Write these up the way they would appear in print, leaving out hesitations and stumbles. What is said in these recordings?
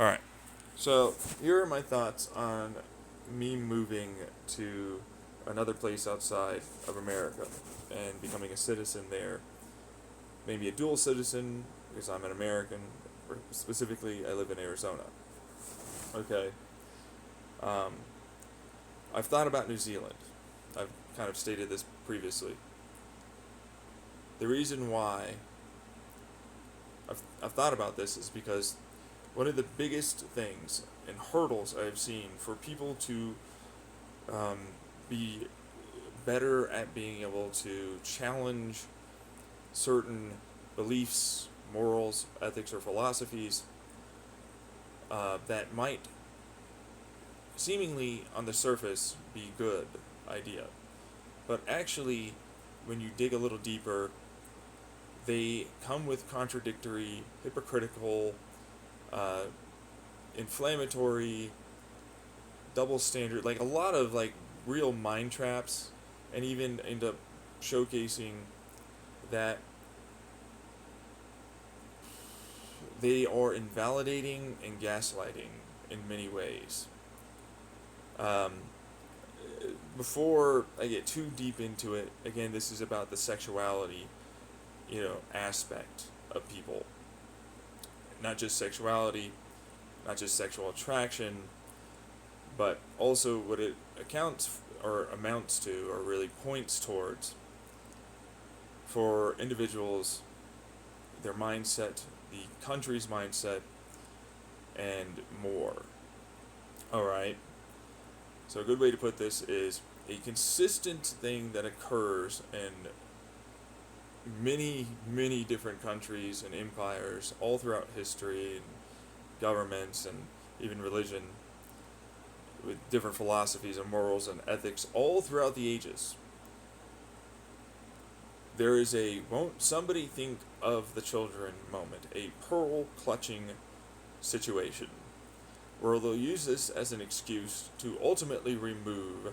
All right. So here are my thoughts on me moving to another place outside of America and becoming a citizen there. Maybe a dual citizen because I'm an American. Or specifically, I live in Arizona. Okay. Um, I've thought about New Zealand. I've kind of stated this previously. The reason why I've thought about this is because one of the biggest things and hurdles I've seen for people to um, be better at being able to challenge certain beliefs, morals, ethics, or philosophies that might seemingly on the surface be good idea, but actually, when you dig a little deeper, they come with contradictory, hypocritical, uh, inflammatory, double standard, like a lot of like real mind traps, and even end up showcasing that they are invalidating and gaslighting in many ways. Um, Before I get too deep into it, again, this is about the sexuality, aspect of people. Not just sexuality, not just sexual attraction, but also what it accounts or amounts to or really points towards for individuals, their mindset, the country's mindset, and more. All right. So a good way to put this is a consistent thing that occurs in many, many different countries and empires all throughout history and governments and even religion with different philosophies and morals and ethics all throughout the ages. There is a won't somebody think of the children moment, a pearl clutching situation where they'll use this as an excuse to ultimately remove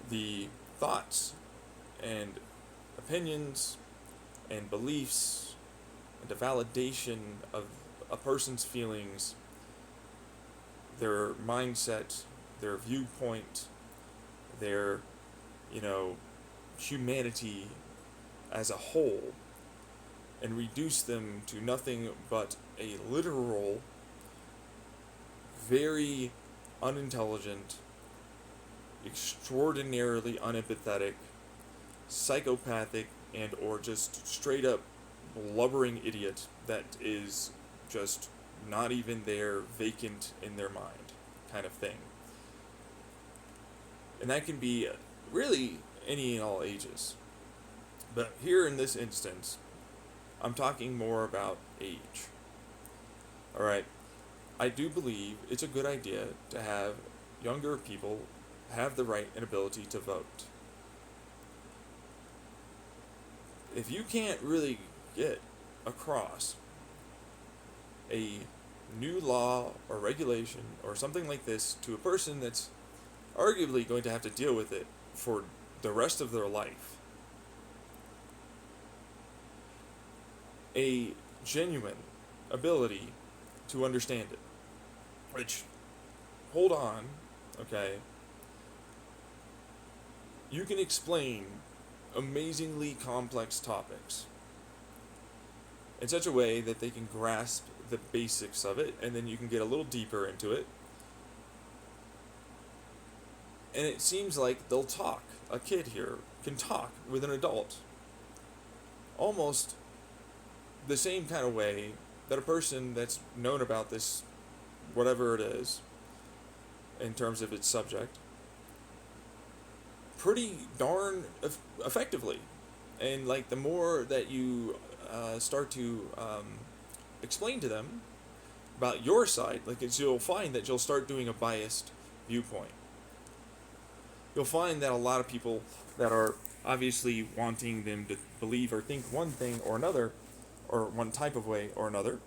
the thoughts and opinions and beliefs and the validation of a person's feelings, their mindset, their viewpoint, their, you know, humanity as a whole, and reduce them to nothing but a literal, very unintelligent, extraordinarily unempathetic, psychopathic, and or just straight up blubbering idiot that is just not even there, vacant in their mind, kind of thing. And that can be really any and all ages. But here in this instance, I'm talking more about age. Alright, I do believe it's a good idea to have younger people have the right and ability to vote. If you can't really get across a new law or regulation or something like this to a person that's arguably going to have to deal with it for the rest of their life, a genuine ability to understand it. Which, hold on, okay, you can explain amazingly complex topics in such a way that they can grasp the basics of it, and then you can get a little deeper into it. And it seems like they'll talk. A kid here can talk with an adult. Almost the same kind of way that a person that's known about this, whatever it is, in terms of its subject, pretty darn effectively. And like the more that you start to explain to them about your side, like you'll find that you'll start doing a biased viewpoint. You'll find that a lot of people that are obviously wanting them to believe or think one thing or another, or one type of way or another,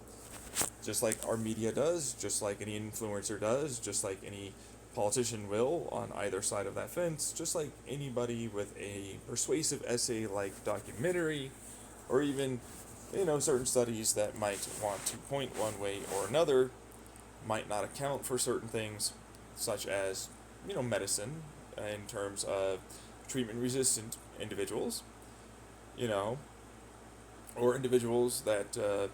just like our media does, just like any influencer does, just like any politician will on either side of that fence, just like anybody with a persuasive essay like documentary, or even, certain studies that might want to point one way or another, might not account for certain things, such as, medicine, in terms of treatment resistant individuals, you know, or individuals that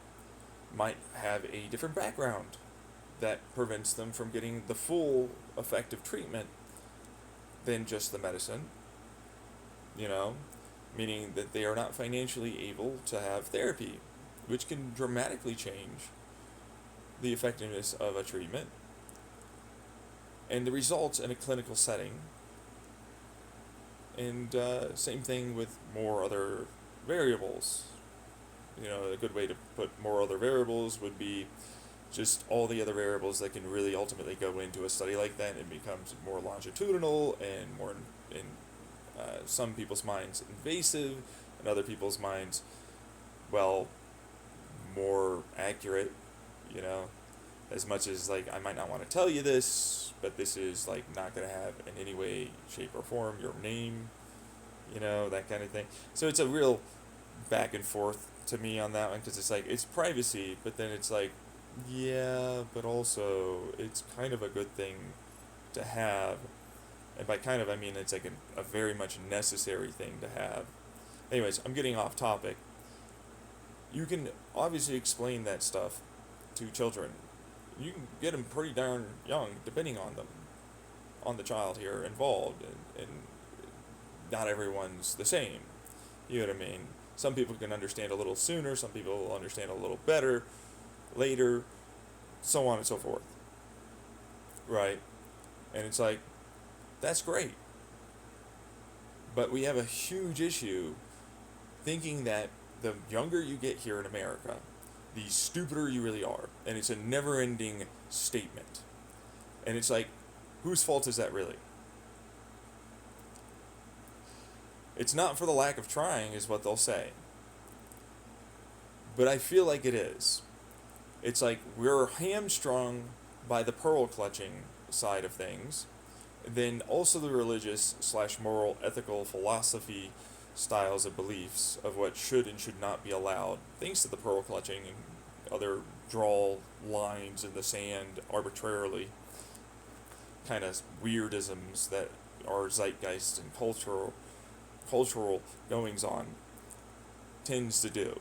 might have a different background that prevents them from getting the full effective treatment than just the medicine, you know, meaning that they are not financially able to have therapy, which can dramatically change the effectiveness of a treatment and the results in a clinical setting. And same thing with more other variables. A good way to put more other variables would be just all the other variables that can really ultimately go into a study like that. It becomes more longitudinal and more, in some people's minds, invasive, in other people's minds, well, more accurate, you know, as much as, like, I might not want to tell you this, but this is, like, not going to have in any way, shape, or form your name, that kind of thing. So it's a real back and forth to me on that one, because it's like, it's privacy, but then it's like, yeah, but also it's kind of a good thing to have. And by kind of, I mean it's like a very much necessary thing to have. Anyways, I'm getting off topic. You can obviously explain that stuff to children. You can get them pretty darn young, depending on the child here involved, and not everyone's the same. You know what I mean? Some people can understand a little sooner, some people will understand a little better later, so on and so forth. Right? And it's like, that's great. But we have a huge issue thinking that the younger you get here in America, the stupider you really are. And it's a never ending statement. And it's like, whose fault is that really? It's not for the lack of trying, is what they'll say. But I feel like it is. It's like we're hamstrung by the pearl clutching side of things, then also the religious / moral ethical philosophy styles of beliefs of what should and should not be allowed, thanks to the pearl clutching and other draw lines in the sand arbitrarily, kind of weirdisms that are zeitgeist and cultural goings on tends to do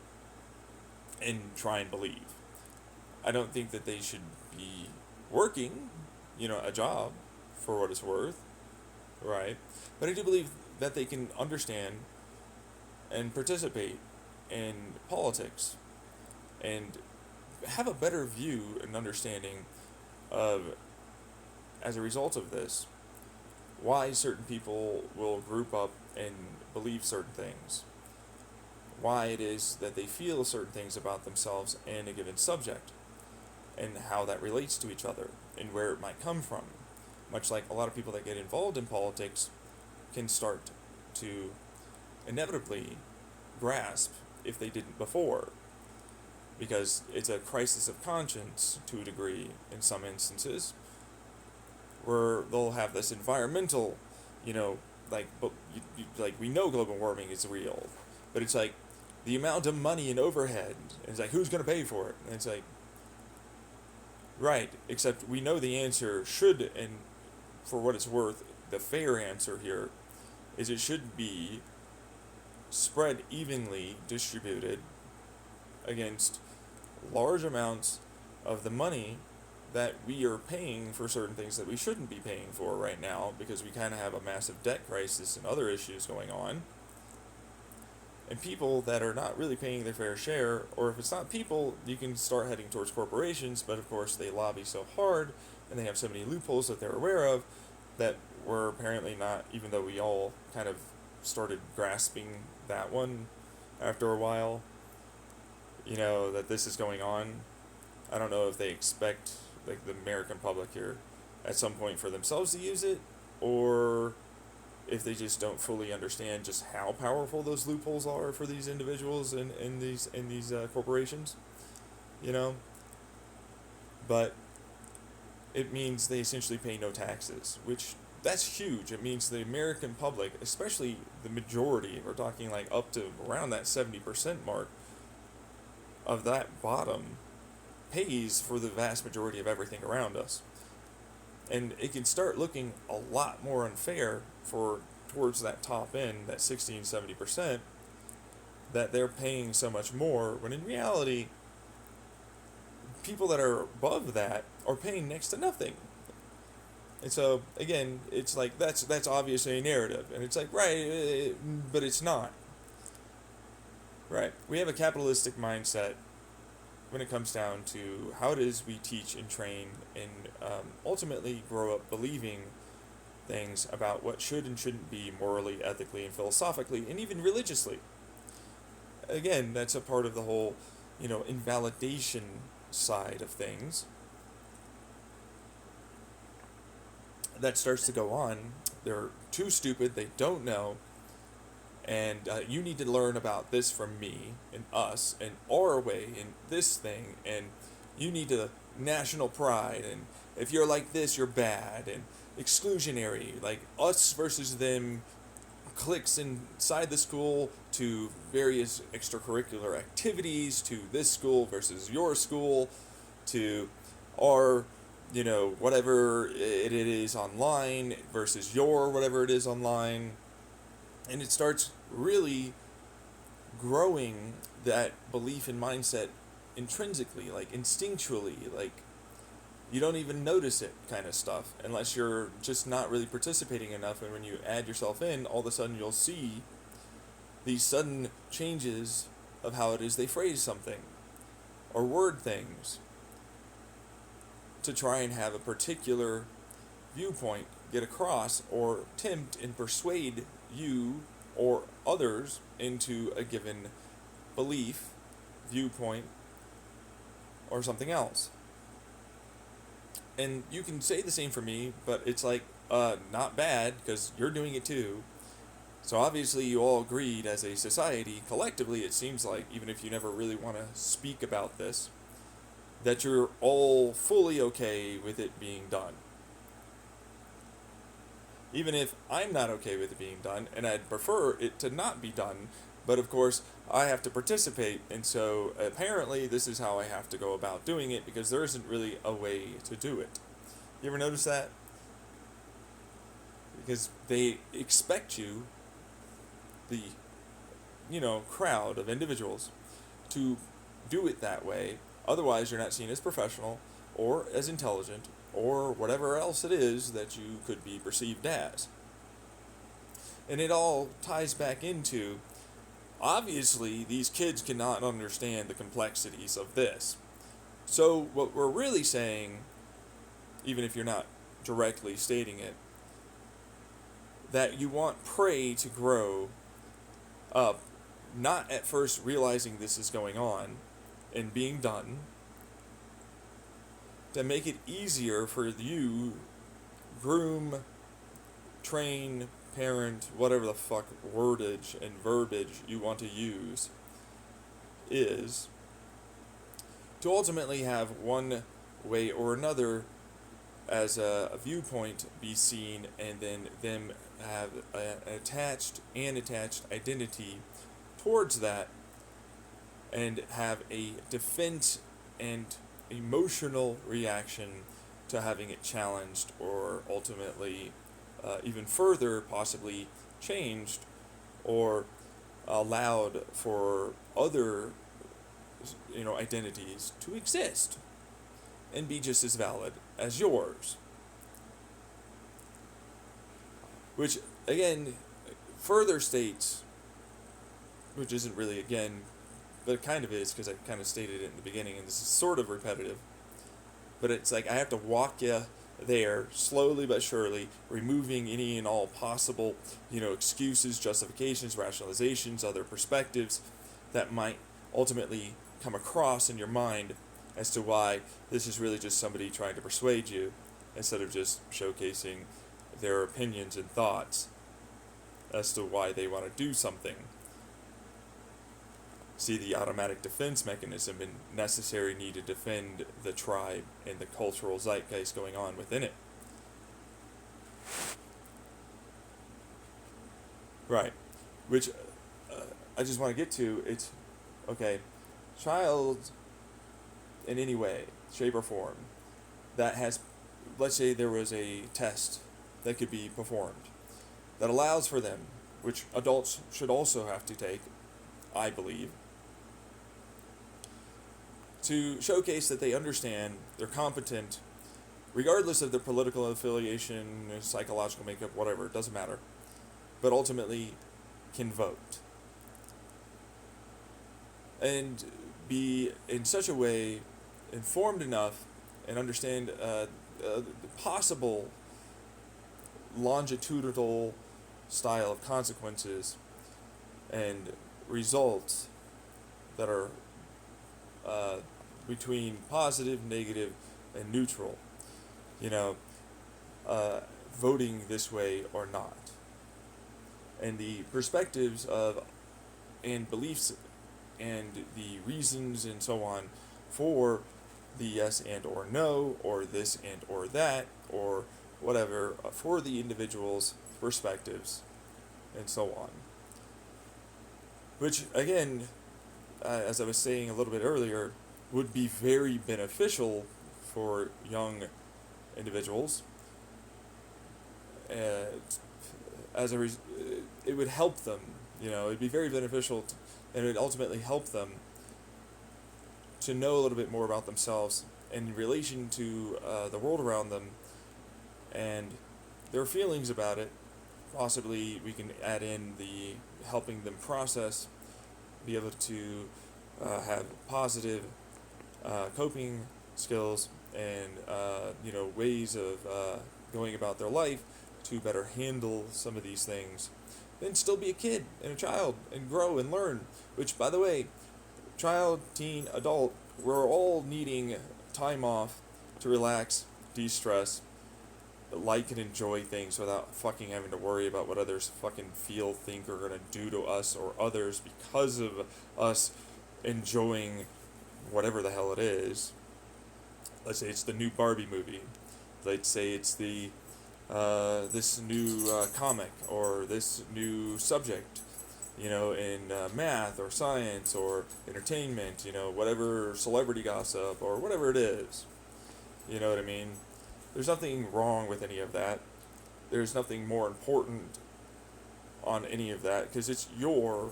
and try and believe. I don't think that they should be working, a job for what it's worth, right? But I do believe that they can understand and participate in politics and have a better view and understanding of, as a result of this, why certain people will group up and believe certain things, why it is that they feel certain things about themselves and a given subject, and how that relates to each other and where it might come from. Much like a lot of people that get involved in politics can start to inevitably grasp if they didn't before, because it's a crisis of conscience to a degree in some instances, where they'll have this environmental, like we know global warming is real, but it's like the amount of money and overhead, and it's like, who's going to pay for it? And it's like, right, except we know the answer should, and for what it's worth, the fair answer here is it should be spread evenly distributed against large amounts of the money that we are paying for certain things that we shouldn't be paying for right now, because we kind of have a massive debt crisis and other issues going on. And people that are not really paying their fair share, or if it's not people, you can start heading towards corporations, but of course they lobby so hard and they have so many loopholes that they're aware of that we're apparently not, even though we all kind of started grasping that one after a while, that this is going on. I don't know if they expect, like, the American public here at some point for themselves to use it, or if they just don't fully understand just how powerful those loopholes are for these individuals and in these corporations, But it means they essentially pay no taxes, which that's huge. It means the American public, especially the majority, we're talking like up to around that 70% mark of that bottom pays for the vast majority of everything around us. And it can start looking a lot more unfair for towards that top end, that 60 and 70%, that they're paying so much more, when in reality, people that are above that are paying next to nothing. And so again, it's like that's obviously a narrative, and it's like right, but it's not. Right? We have a capitalistic mindset when it comes down to how it is we teach and train and ultimately grow up believing things about what should and shouldn't be morally, ethically, and philosophically, and even religiously. Again, that's a part of the whole, invalidation side of things that starts to go on. They're too stupid, they don't know, and you need to learn about this from me and us and our way and this thing, and you need to national pride, and if you're like this, you're bad, and exclusionary, like us versus them, cliques inside the school, to various extracurricular activities, to this school versus your school, to our, whatever it is online versus your whatever it is online. And it starts really growing that belief and mindset intrinsically, like instinctually, like you don't even notice it kind of stuff unless you're just not really participating enough. And when you add yourself in, all of a sudden you'll see these sudden changes of how it is they phrase something or word things to try and have a particular viewpoint get across or tempt and persuade you or others into a given belief, viewpoint, or something else. And you can say the same for me, but it's like, not bad, because you're doing it too. So obviously you all agreed as a society, collectively it seems like, even if you never really want to speak about this, that you're all fully okay with it being done. Even if I'm not okay with it being done, and I'd prefer it to not be done, but of course I have to participate, and so apparently this is how I have to go about doing it, because there isn't really a way to do it. You ever notice that? Because they expect you, the crowd of individuals, to do it that way. Otherwise you're not seen as professional or as intelligent or whatever else it is that you could be perceived as. And it all ties back into, obviously these kids cannot understand the complexities of this. So what we're really saying, even if you're not directly stating it, that you want prey to grow up, not at first realizing this is going on and being done, to make it easier for you, groom, train, parent, whatever the fuck wordage and verbiage you want to use, is to ultimately have one way or another as a viewpoint be seen, and then them have an attached identity towards that, and have a defense and emotional reaction to having it challenged, or ultimately even further possibly changed or allowed for other identities to exist and be just as valid as yours. Which again further states, which isn't really again, but it kind of is, because I kind of stated it in the beginning, and this is sort of repetitive, but it's like I have to walk you there slowly but surely, removing any and all possible, excuses, justifications, rationalizations, other perspectives that might ultimately come across in your mind as to why this is really just somebody trying to persuade you, instead of just showcasing their opinions and thoughts as to why they want to do something. See the automatic defense mechanism and necessary need to defend the tribe and the cultural zeitgeist going on within it. Right. Which I just want to get to, it's, okay, child in any way, shape, or form that has, let's say there was a test that could be performed that allows for them, which adults should also have to take, I believe, to showcase that they understand, they're competent, regardless of their political affiliation, psychological makeup, whatever, it doesn't matter, but ultimately can vote. And be in such a way informed enough and understand the possible longitudinal style of consequences and results that are between positive, negative, and neutral. You know, voting this way or not. And the perspectives of and beliefs and the reasons and so on for the yes and or no, or this and or that, or whatever, for the individual's perspectives and so on. Which, again, as I was saying a little bit earlier, would be very beneficial for young individuals. It would help them, it'd be very beneficial, and it would ultimately help them to know a little bit more about themselves in relation to the world around them and their feelings about it. Possibly we can add in the helping them process, be able to have positive coping skills and ways of going about their life to better handle some of these things, then still be a kid and a child and grow and learn. Which, by the way, child, teen, adult, we're all needing time off to relax, de-stress, like and enjoy things without fucking having to worry about what others fucking feel, think, are gonna do to us or others because of us enjoying whatever the hell it is. Let's say it's the new Barbie movie. Let's say it's the this new comic or this new subject, in math or science or entertainment, whatever, celebrity gossip or whatever it is. You know what I mean? There's nothing wrong with any of that. There's nothing more important on any of that because it's your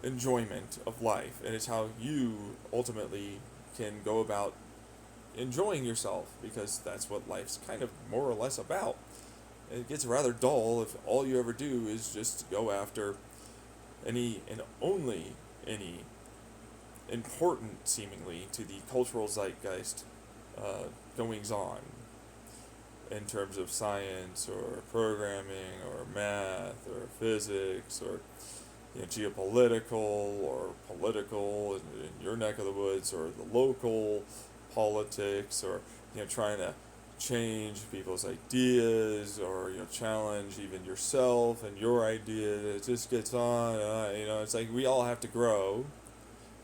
enjoyment of life and it's how you ultimately can go about enjoying yourself, because that's what life's kind of more or less about. It gets rather dull if all you ever do is just go after any and only any important, seemingly, to the cultural zeitgeist goings on in terms of science or programming or math or physics or geopolitical or political in your neck of the woods, or the local politics, or trying to change people's ideas, or challenge even yourself and your idea. It just gets on. It's like we all have to grow,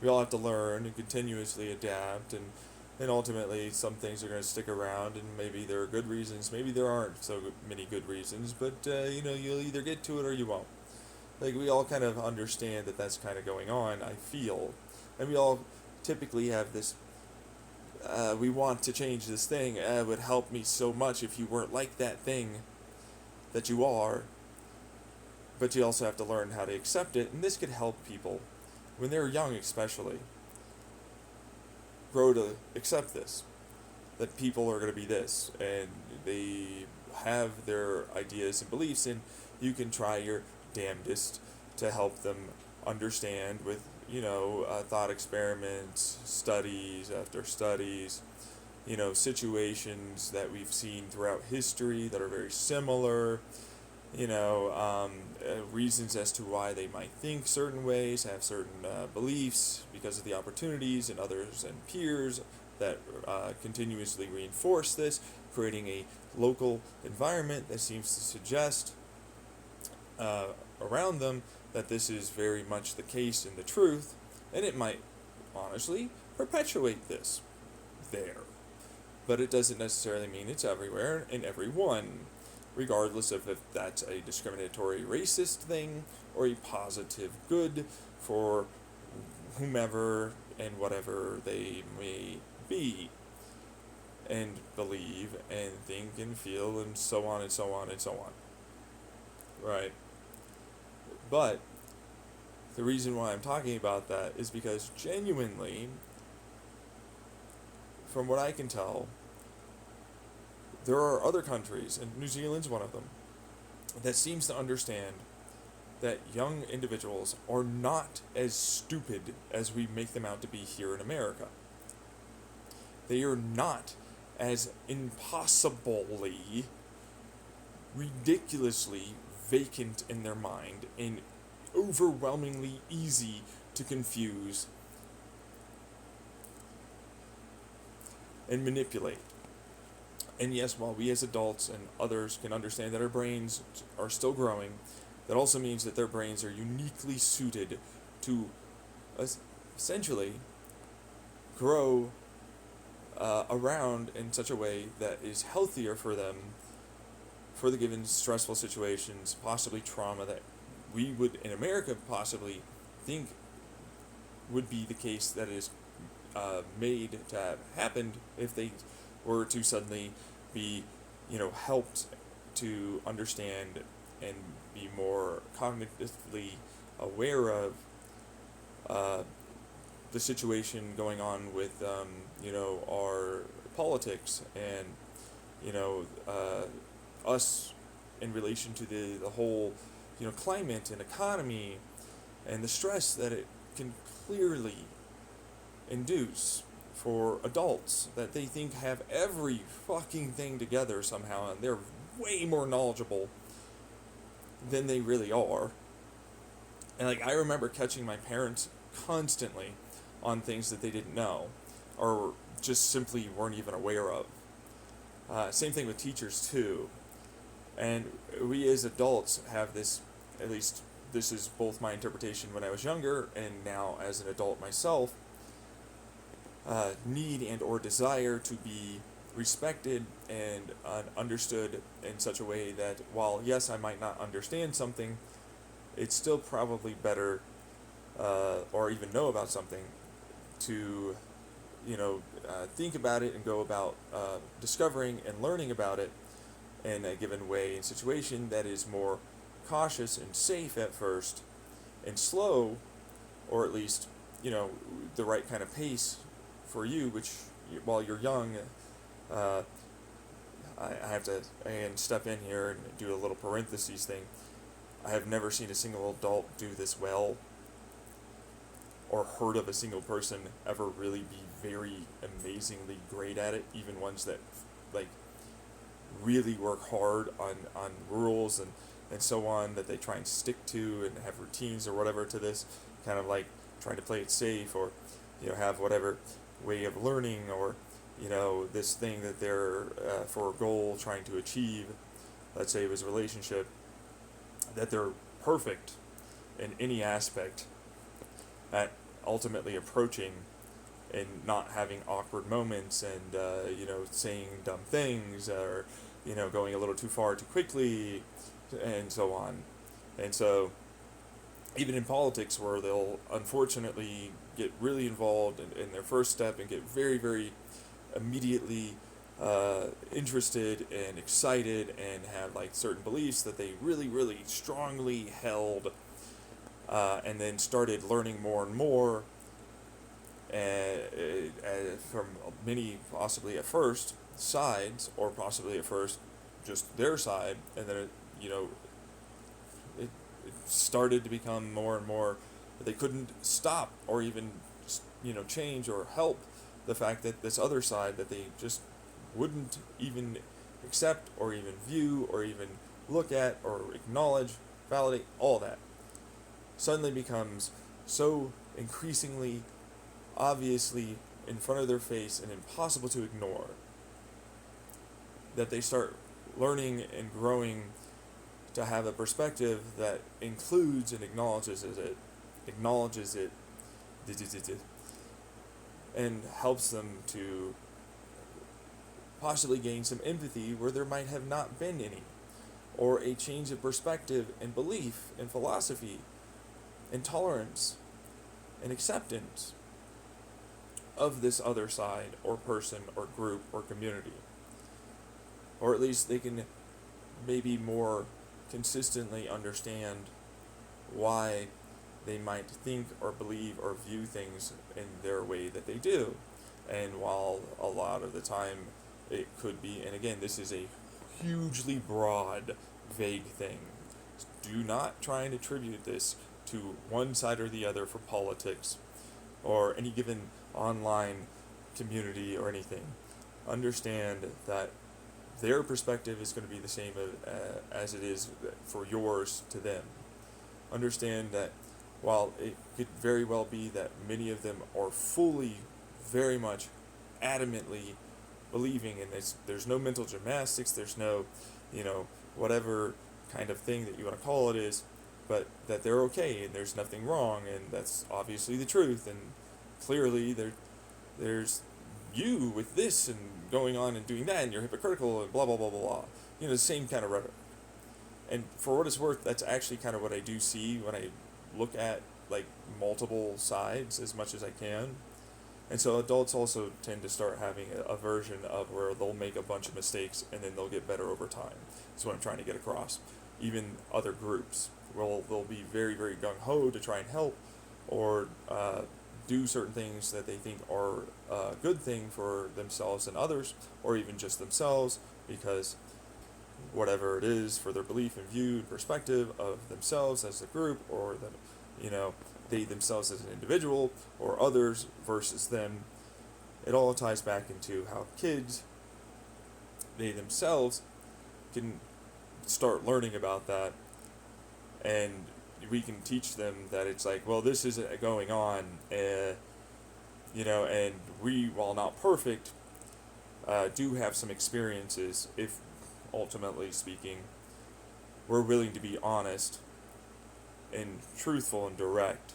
we all have to learn and continuously adapt, and ultimately some things are going to stick around, and maybe there are good reasons, maybe there aren't so many good reasons, but you'll either get to it or you won't. Like, we all kind of understand that that's kind of going on, I feel, and we all typically have this we want to change this thing. It would help me so much if you weren't like that thing that you are. But you also have to learn how to accept it. And this could help people, when they're young especially, grow to accept this. That people are going to be this. And they have their ideas and beliefs. And you can try your damnedest to help them understand with thought experiments, studies after studies, situations that we've seen throughout history that are very similar, reasons as to why they might think certain ways, have certain beliefs because of the opportunities and others and peers that continuously reinforce this, creating a local environment that seems to suggest around them that this is very much the case and the truth, and it might, honestly, perpetuate this there. But it doesn't necessarily mean it's everywhere and everyone, regardless of if that's a discriminatory racist thing or a positive good for whomever and whatever they may be and believe and think and feel and so on and so on and so on. Right? But the reason why I'm talking about that is because genuinely, from what I can tell, there are other countries, and New Zealand's one of them, that seems to understand that young individuals are not as stupid as we make them out to be here in America. They are not as impossibly, ridiculously vacant in their mind and overwhelmingly easy to confuse and manipulate. And yes, while we as adults and others can understand that our brains are still growing, that also means that their brains are uniquely suited to essentially grow around in such a way that is healthier for them for the given stressful situations, possibly trauma that we would in America possibly think would be the case that is made to have happened if they were to suddenly be, helped to understand and be more cognitively aware of the situation going on with, our politics and, us in relation to the whole, climate and economy and the stress that it can clearly induce for adults that they think have every fucking thing together somehow, and they're way more knowledgeable than they really are. And I remember catching my parents constantly on things that they didn't know or just simply weren't even aware of. Same thing with teachers too. And we as adults have this, at least this is both my interpretation when I was younger and now as an adult myself, need and or desire to be respected and understood in such a way that while yes I might not understand something, it's still probably better or even know about something to think about it and go about discovering and learning about it in a given way and situation that is more cautious and safe at first and slow, or at least the right kind of pace for you, which while you're young, I have to again step in here and do a little parentheses thing. I have never seen a single adult do this well or heard of a single person ever really be very amazingly great at it, even ones that really work hard on rules and so on that they try and stick to and have routines or whatever to this, kind of like trying to play it safe or have whatever way of learning or this thing that they're for a goal trying to achieve. Let's say it was a relationship, that they're perfect in any aspect at ultimately approaching and not having awkward moments and saying dumb things or going a little too far too quickly and so on. And so even in politics, where they'll unfortunately get really involved in their first step and get very, very immediately interested and excited and have certain beliefs that they really, really strongly held, and then started learning more and more from many possibly at first sides, or possibly at first just their side, and then it started to become more and more that they couldn't stop or even change or help the fact that this other side that they just wouldn't even accept or even view or even look at or acknowledge, validate, all that suddenly becomes so increasingly obviously in front of their face and impossible to ignore that they start learning and growing to have a perspective that includes and acknowledges it and helps them to possibly gain some empathy where there might have not been any, or a change of perspective and belief and philosophy and tolerance and acceptance of this other side or person or group or community. Or at least they can maybe more consistently understand why they might think or believe or view things in their way that they do. And while a lot of the time it could be, and again, this is a hugely broad, vague thing. Do not try and attribute this to one side or the other for politics or any given online community or anything. Understand that their perspective is going to be the same as it is for yours to them. Understand that while it could very well be that many of them are fully, very much, adamantly believing in this, there's no mental gymnastics, there's no, whatever kind of thing that you want to call it is, but that they're okay and there's nothing wrong, and that's obviously the truth, and clearly there's you with this and going on and doing that, and you're hypocritical and blah blah blah blah blah. The same kind of rhetoric. And for what it's worth, that's actually kind of what I do see when I look at like multiple sides as much as I can. And so adults also tend to start having a version of where they'll make a bunch of mistakes and then they'll get better over time. That's what I'm trying to get across. Even other groups, well, they'll be very, very gung-ho to try and help or do certain things that they think are a good thing for themselves and others, or even just themselves, because whatever it is for their belief and view and perspective of themselves as a group, or they themselves as an individual, or others versus them, it all ties back into how kids, they themselves, can start learning about that, and we can teach them that it's like, well, this isn't going on, and we, while not perfect, do have some experiences, if ultimately speaking, we're willing to be honest and truthful and direct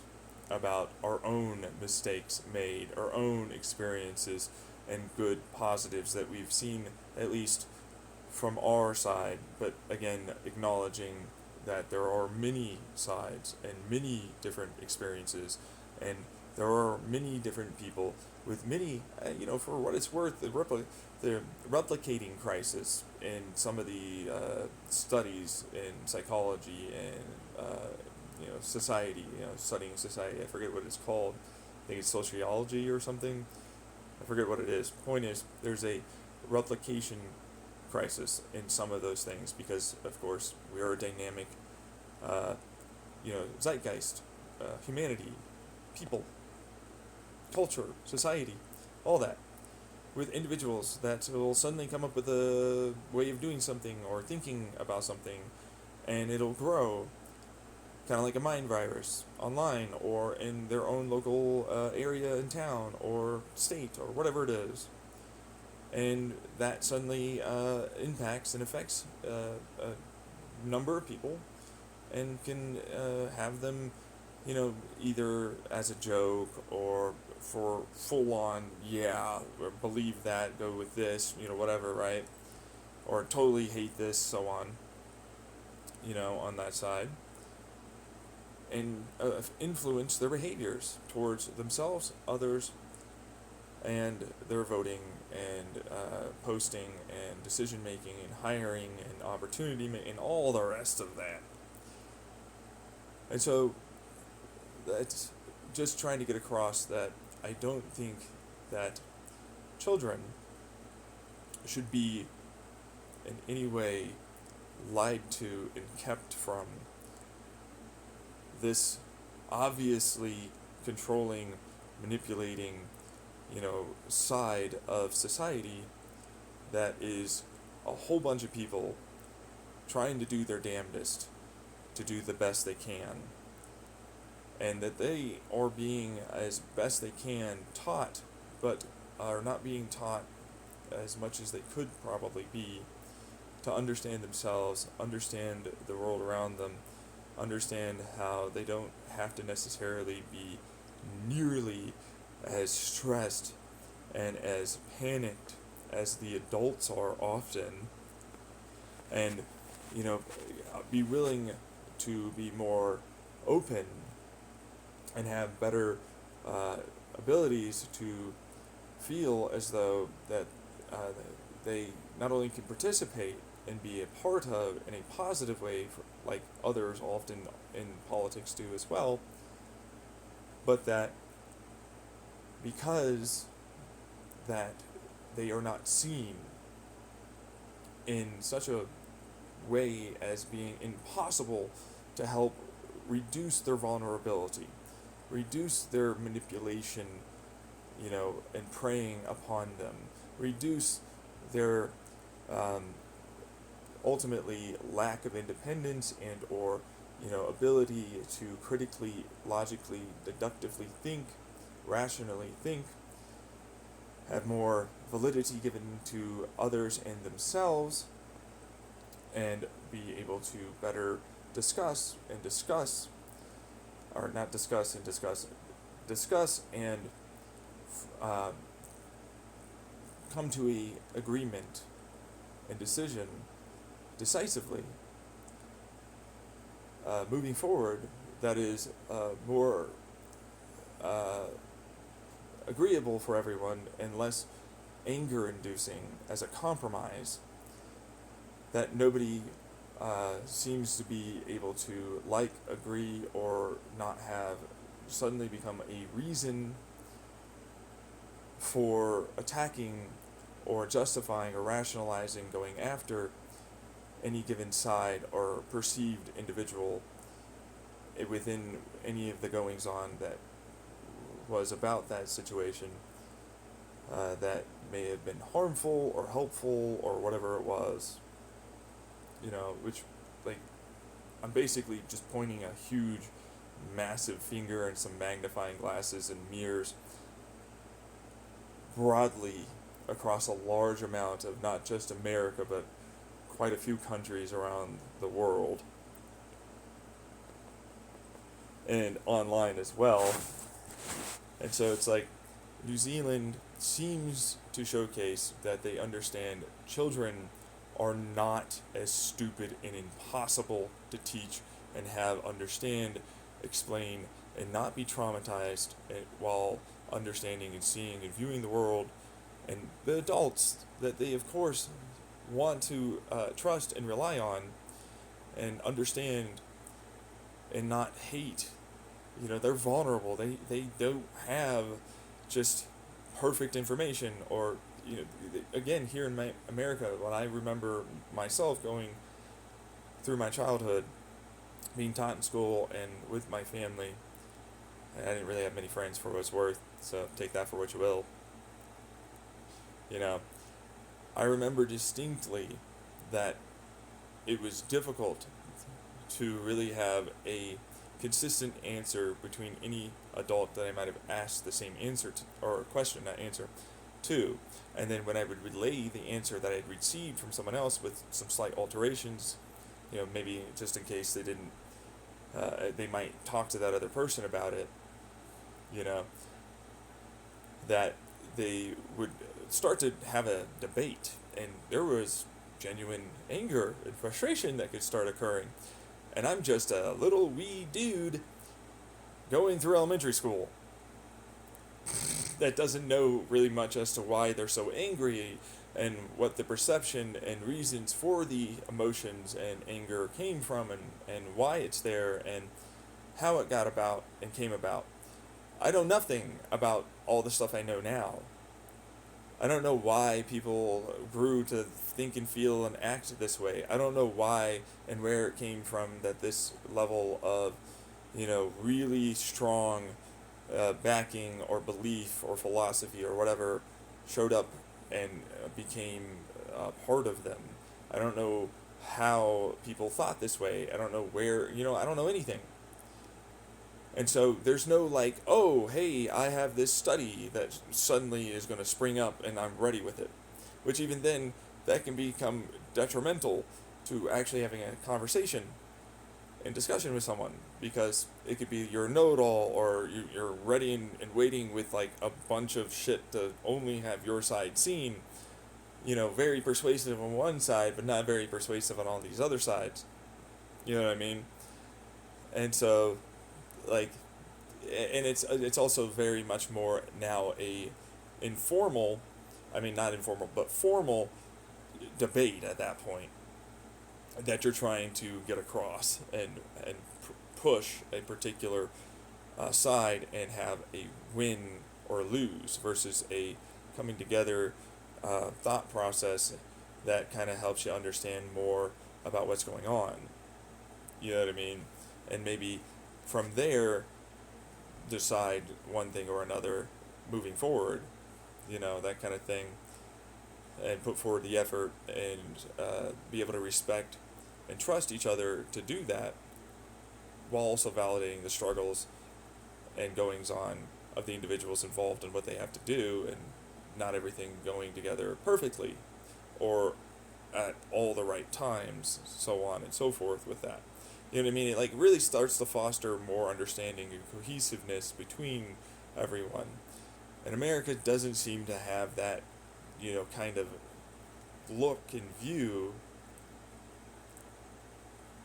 about our own mistakes made, our own experiences and good positives that we've seen, at least from our side, but again, acknowledging that there are many sides and many different experiences, and there are many different people with many, for what it's worth, the replicating crisis in some of the studies in psychology and society, studying society. I forget what it's called. I think it's sociology or something. I forget what it is. Point is, there's a replication crisis in some of those things because, of course, we are a dynamic, zeitgeist, humanity, people, culture, society, all that, with individuals that will suddenly come up with a way of doing something or thinking about something, and it'll grow, kind of like a mind virus, online or in their own local area in town or state or whatever it is. And that suddenly impacts and affects a number of people and can have them, either as a joke or for full on, or believe that, go with this, whatever, right? Or totally hate this, so on, on that side. And influence their behaviors towards themselves, others, and their voting and posting and decision making and hiring and opportunity and all the rest of that. And so that's just trying to get across that I don't think that children should be in any way lied to and kept from this obviously controlling, manipulating, side of society that is a whole bunch of people trying to do their damnedest to do the best they can, and that they are being, as best they can, taught, but are not being taught as much as they could probably be to understand themselves, understand the world around them, understand how they don't have to necessarily be nearly as stressed and as panicked as the adults are often, and be willing to be more open and have better abilities to feel as though that uh, they not only can participate and be a part of in a positive way, like others often in politics do as well, but that because that they are not seen in such a way as being impossible to help reduce their vulnerability, reduce their manipulation, and preying upon them, reduce their um, ultimately lack of independence and or ability to critically, logically, deductively think, rationally think, have more validity given to others and themselves, and be able to better discuss, or not discuss and discuss and uh, come to a agreement and decision decisively, moving forward, that is more uh, agreeable for everyone and less anger inducing as a compromise that nobody seems to be able to agree, or not have suddenly become a reason for attacking or justifying or rationalizing going after any given side or perceived individual within any of the goings on that was about that situation, that may have been harmful or helpful or whatever it was. Which, like, I'm basically just pointing a huge, massive finger and some magnifying glasses and mirrors broadly across a large amount of not just America, but quite a few countries around the world. And online as well. And so it's like New Zealand seems to showcase that they understand children are not as stupid and impossible to teach and have understand, explain, and not be traumatized while understanding and seeing and viewing the world, and the adults that they of course want to trust and rely on and understand and not hate. They're vulnerable. They don't have just perfect information, or again, here in America, when I remember myself going through my childhood, being taught in school and with my family, I didn't really have many friends for what it's worth, so take that for what you will. I remember distinctly that it was difficult to really have a consistent answer between any adult that I might have asked the same answer to, or question, not answer, to. And then when I would relay the answer that I had received from someone else with some slight alterations, maybe just in case they might talk to that other person about it, that they would start to have a debate, and there was genuine anger and frustration that could start occurring. And I'm just a little wee dude going through elementary school that doesn't know really much as to why they're so angry and what the perception and reasons for the emotions and anger came from, and why it's there and how it got about and came about. I know nothing about all the stuff I know now. I don't know why people grew to think and feel and act this way. I don't know why and where it came from that this level of, really strong backing or belief or philosophy or whatever showed up and became part of them. I don't know how people thought this way. I don't know where, I don't know anything. And so there's no oh, hey, I have this study that suddenly is going to spring up and I'm ready with it. Which even then, that can become detrimental to actually having a conversation and discussion with someone, because it could be you're a know-it-all, or you're ready and waiting with a bunch of shit to only have your side seen, very persuasive on one side, but not very persuasive on all these other sides. You know what I mean? And so, and it's also very much more now a informal, I mean, not informal, but formal debate at that point that you're trying to get across and push a particular side and have a win or lose versus a coming together thought process that kind of helps you understand more about what's going on. You know what I mean? And maybe from there decide one thing or another moving forward, that kind of thing, and put forward the effort and be able to respect and trust each other to do that while also validating the struggles and goings on of the individuals involved and what they have to do, and not everything going together perfectly or at all the right times, so on and so forth with that. You know what I mean? It like really starts to foster more understanding and cohesiveness between everyone. And America doesn't seem to have that, kind of look and view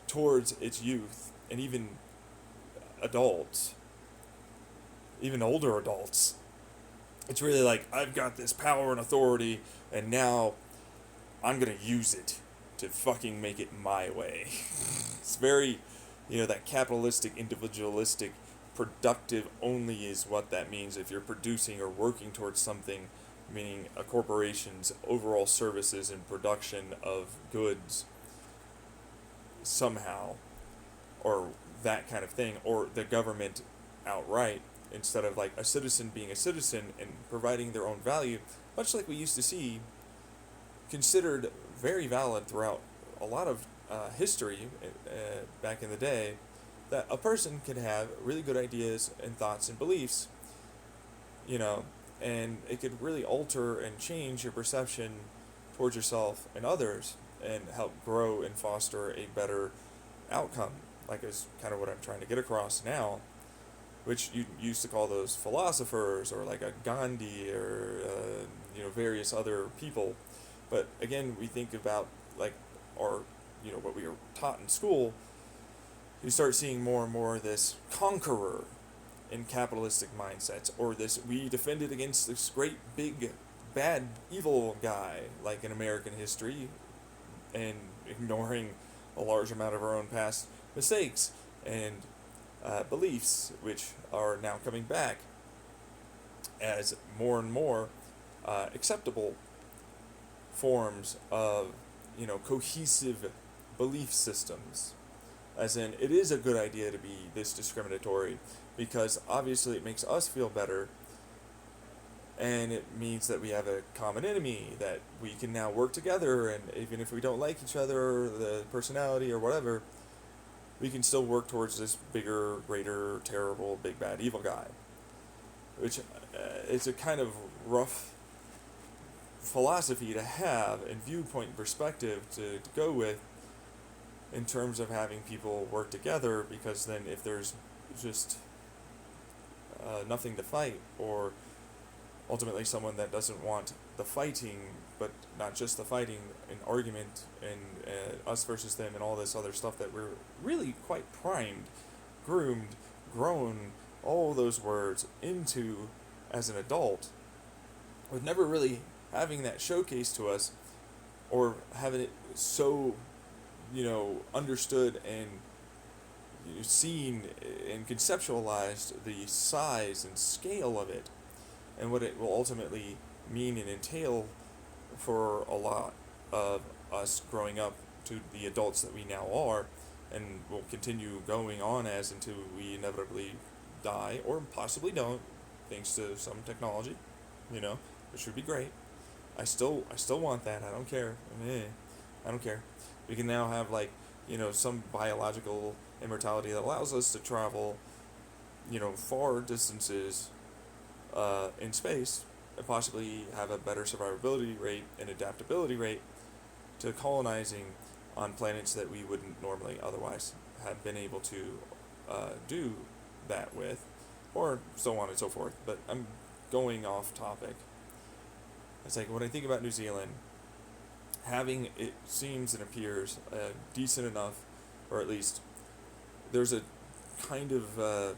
towards its youth and even adults, even older adults. It's really like, I've got this power and authority, and now I'm going to use it to fucking make it my way. It's very, that capitalistic, individualistic, productive only is what that means if you're producing or working towards something, meaning a corporation's overall services and production of goods somehow, or that kind of thing, or the government outright, instead of like a citizen being a citizen and providing their own value, much like we used to see considered very valid throughout a lot of history back in the day, that a person could have really good ideas and thoughts and beliefs, and it could really alter and change your perception towards yourself and others and help grow and foster a better outcome, like is kind of what I'm trying to get across now, which you used to call those philosophers or like a Gandhi or various other people. But again, we think about like our what we were taught in school. You start seeing more and more this conqueror in capitalistic mindsets, or this we defended against this great big bad evil guy like in American history, and ignoring a large amount of our own past mistakes and beliefs, which are now coming back as more and more acceptable forms of cohesive belief systems. As in, it is a good idea to be this discriminatory because obviously it makes us feel better, and it means that we have a common enemy that we can now work together, and even if we don't like each other, the personality or whatever, we can still work towards this bigger, greater, terrible, big bad evil guy. Which is a kind of rough philosophy to have and viewpoint and perspective to go with in terms of having people work together, because then if there's just nothing to fight, or ultimately someone that doesn't want the fighting, but not just the fighting, an argument and us versus them and all this other stuff that we're really quite primed, groomed, grown, all those words into as an adult, with never really having that showcased to us or having it so understood and seen and conceptualized the size and scale of it and what it will ultimately mean and entail for a lot of us growing up to the adults that we now are, and will continue going on as until we inevitably die or possibly don't, thanks to some technology, which would be great. I still want that. I don't care. I don't care. We can now have some biological immortality that allows us to travel, far distances in space, and possibly have a better survivability rate and adaptability rate to colonizing on planets that we wouldn't normally otherwise have been able to do that with, or so on and so forth. But I'm going off topic. It's like when I think about New Zealand, having, it seems and appears decent enough, or at least there's a kind of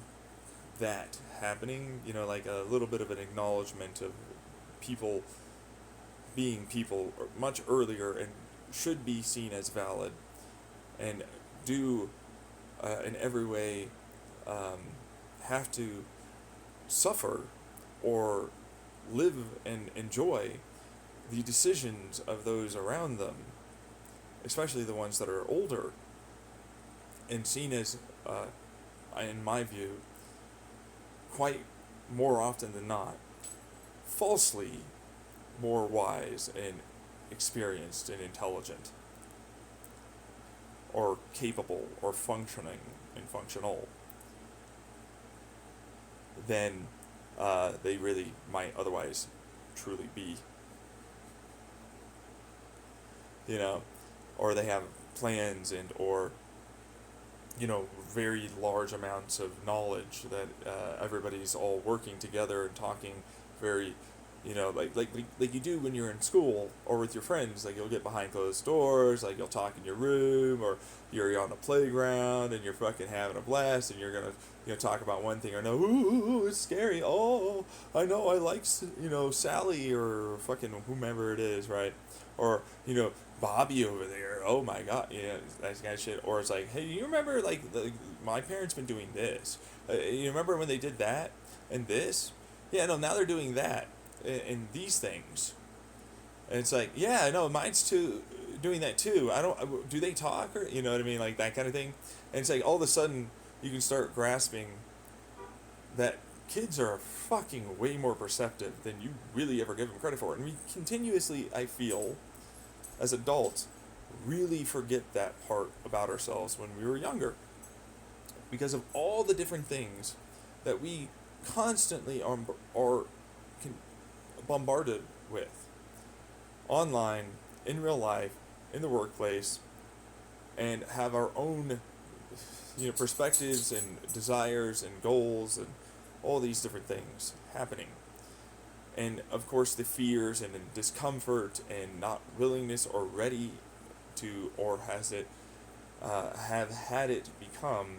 that happening, like a little bit of an acknowledgement of people being people much earlier and should be seen as valid and do in every way have to suffer or live and enjoy the decisions of those around them, especially the ones that are older, and seen as, in my view, quite more often than not, falsely more wise and experienced and intelligent, or capable or functioning and functional than they really might otherwise truly be. You know, or they have plans and or very large amounts of knowledge that everybody's all working together and talking very, like you do when you're in school or with your friends. Like, you'll get behind closed doors, like you'll talk in your room, or you're on the playground and you're fucking having a blast, and you're gonna talk about one thing or no, ooh, it's scary. Oh, I know, I like Sally or fucking whomever it is, right? Or Bobby over there. Oh my God, that kind of shit. Or it's like, hey, you remember my parents been doing this? You remember when they did that and this? Yeah, no, now they're doing that and these things. And it's like, yeah, no, mine's too doing that too. I don't. Do they talk, or you know what I mean, like that kind of thing? And it's like all of a sudden you can start grasping that kids are fucking way more perceptive than you really ever give them credit for. And we continuously, I feel, as adults, really forget that part about ourselves when we were younger, because of all the different things that we constantly are bombarded with online, in real life, in the workplace, and have our own perspectives and desires and goals and all these different things happening. And of course the fears and the discomfort and not willingness or ready to, or has it have had it become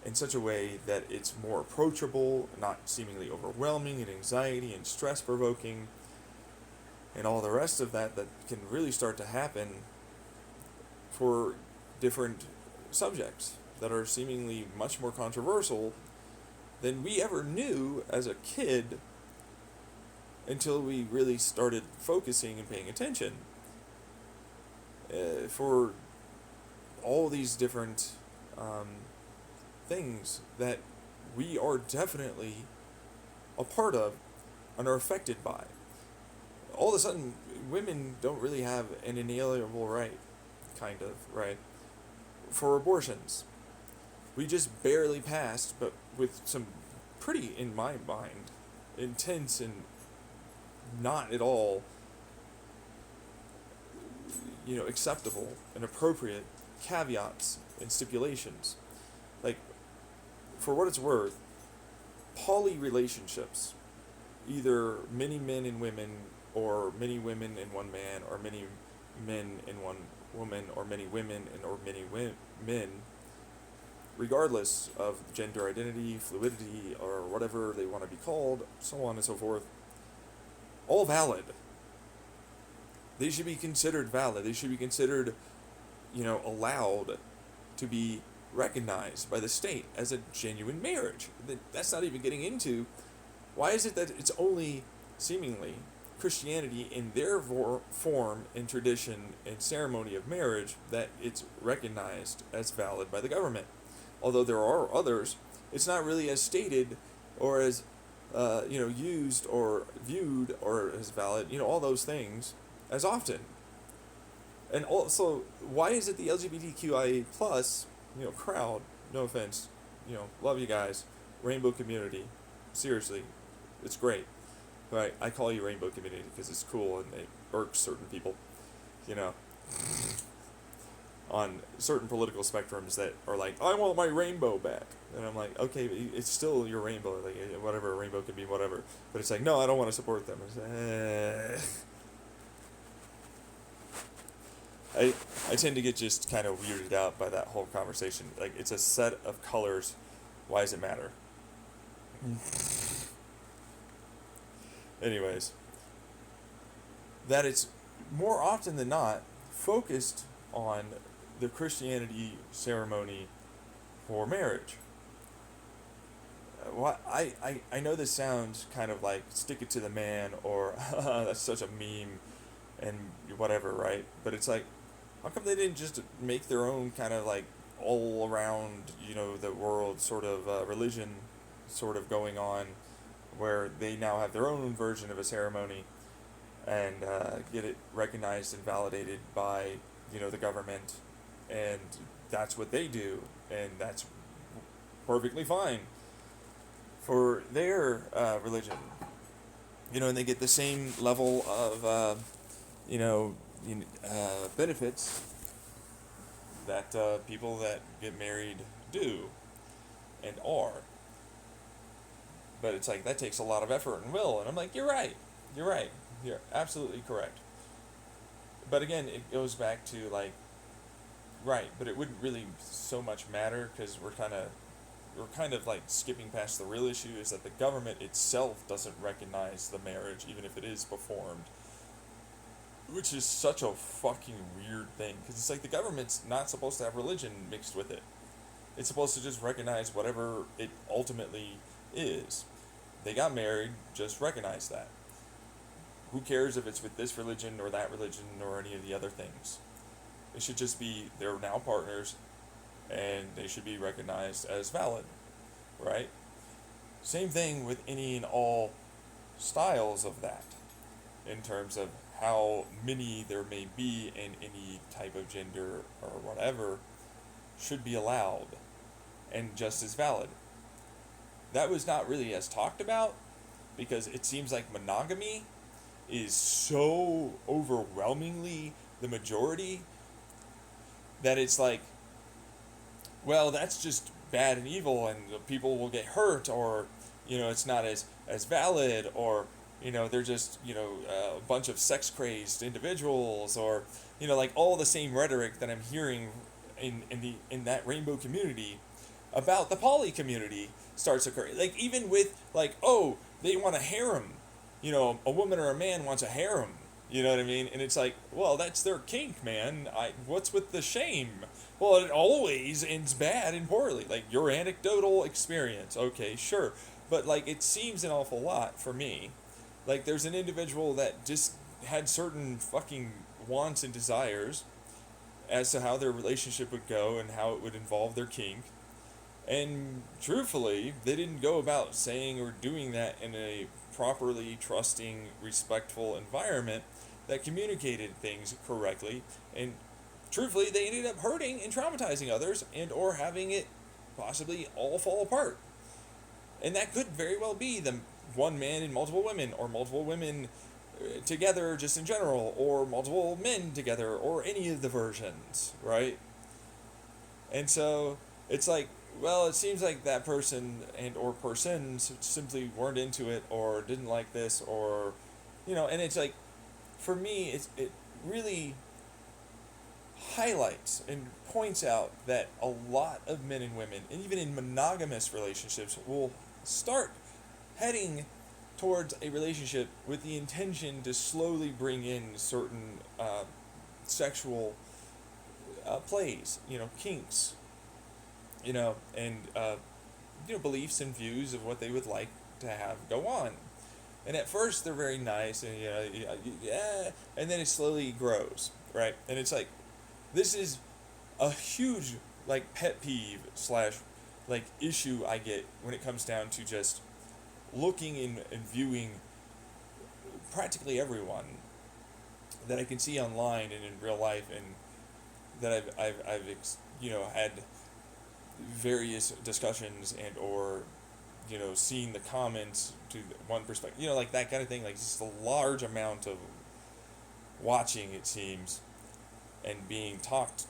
in such a way that it's more approachable, not seemingly overwhelming and anxiety and stress provoking, and all the rest of that can really start to happen for different subjects that are seemingly much more controversial than we ever knew as a kid, until we really started focusing and paying attention for all these different things that we are definitely a part of and are affected by. All of a sudden, women don't really have an inalienable right, kind of, right, for abortions. We just barely passed, but with some pretty, in my mind, intense and not at all acceptable and appropriate caveats and stipulations. Like, for what it's worth, poly relationships, either many men and women, or many women and one man, or many men and one woman, or many women and or many men, regardless of gender identity, fluidity, or whatever they want to be called, so on and so forth, all valid. They should be considered valid. They should be considered, allowed to be recognized by the state as a genuine marriage. That's not even getting into, why is it that it's only seemingly Christianity in their form and tradition and ceremony of marriage that it's recognized as valid by the government. Although there are others, it's not really as stated or as used or viewed or as valid, all those things as often. And also, why is it the LGBTQIA plus, crowd, no offense, love you guys, rainbow community, seriously, it's great. Right, I call you rainbow community because it's cool and it irks certain people, on certain political spectrums that are like, I want my rainbow back. And I'm like, okay, but it's still your rainbow, like whatever, a rainbow can be whatever. But it's like, no, I don't want to support them. I tend to get just kind of weirded out by that whole conversation. Like, it's a set of colors. Why does it matter? Anyways, that it's more often than not focused on the Christianity ceremony for marriage. I know this sounds kind of like stick it to the man or that's such a meme and whatever, right? But it's like, how come they didn't just make their own kind of like all around, the world sort of religion sort of going on where they now have their own version of a ceremony and get it recognized and validated by, the government, and that's what they do, and that's perfectly fine for their religion, and they get the same level of, benefits that people that get married do and are. But it's like, that takes a lot of effort and will, and I'm like, you're right, you're absolutely correct. But again, it goes back to like, right, but it wouldn't really so much matter because we're kind of like skipping past the real issue is that the government itself doesn't recognize the marriage even if it is performed, which is such a fucking weird thing because it's like the government's not supposed to have religion mixed with it. It's supposed to just recognize whatever it ultimately is. They got married, just recognize that. Who cares if it's with this religion or that religion or any of the other things? It should just be they're now partners and they should be recognized as valid, right? Same thing with any and all styles of that, in terms of how many there may be in any type of gender or whatever, should be allowed and just as valid. That was not really as talked about because it seems like monogamy is so overwhelmingly the majority that it's like, well, that's just bad and evil and people will get hurt, or it's not as valid, or they're just a bunch of sex crazed individuals, or like all the same rhetoric that I'm hearing in that rainbow community about the poly community starts occurring. Like, even with like, oh, they want a harem, a woman or a man wants a harem, you know what I mean? And it's like, well, that's their kink, man. What's with the shame? Well, it always ends bad and poorly. Like, your anecdotal experience, okay, sure. But, like, it seems an awful lot for me. Like, there's an individual that just had certain fucking wants and desires as to how their relationship would go and how it would involve their kink. And truthfully, they didn't go about saying or doing that in a properly trusting, respectful environment that communicated things correctly. And truthfully, they ended up hurting and traumatizing others and or having it possibly all fall apart. And that could very well be the one man and multiple women, or multiple women together just in general, or multiple men together, or any of the versions, right? And so it's like, well, it seems like that person and or persons simply weren't into it or didn't like this, or and it's like, for me, it really highlights and points out that a lot of men and women, and even in monogamous relationships, will start heading towards a relationship with the intention to slowly bring in certain sexual plays, kinks, and beliefs and views of what they would like to have go on. And at first they're very nice, and yeah, and then it slowly grows, right? And it's like, this is a huge like pet peeve / like issue I get when it comes down to just looking and viewing practically everyone that I can see online and in real life, and that I've had various discussions and or seeing the comments to one perspective, like that kind of thing, like just a large amount of watching, it seems, and being talked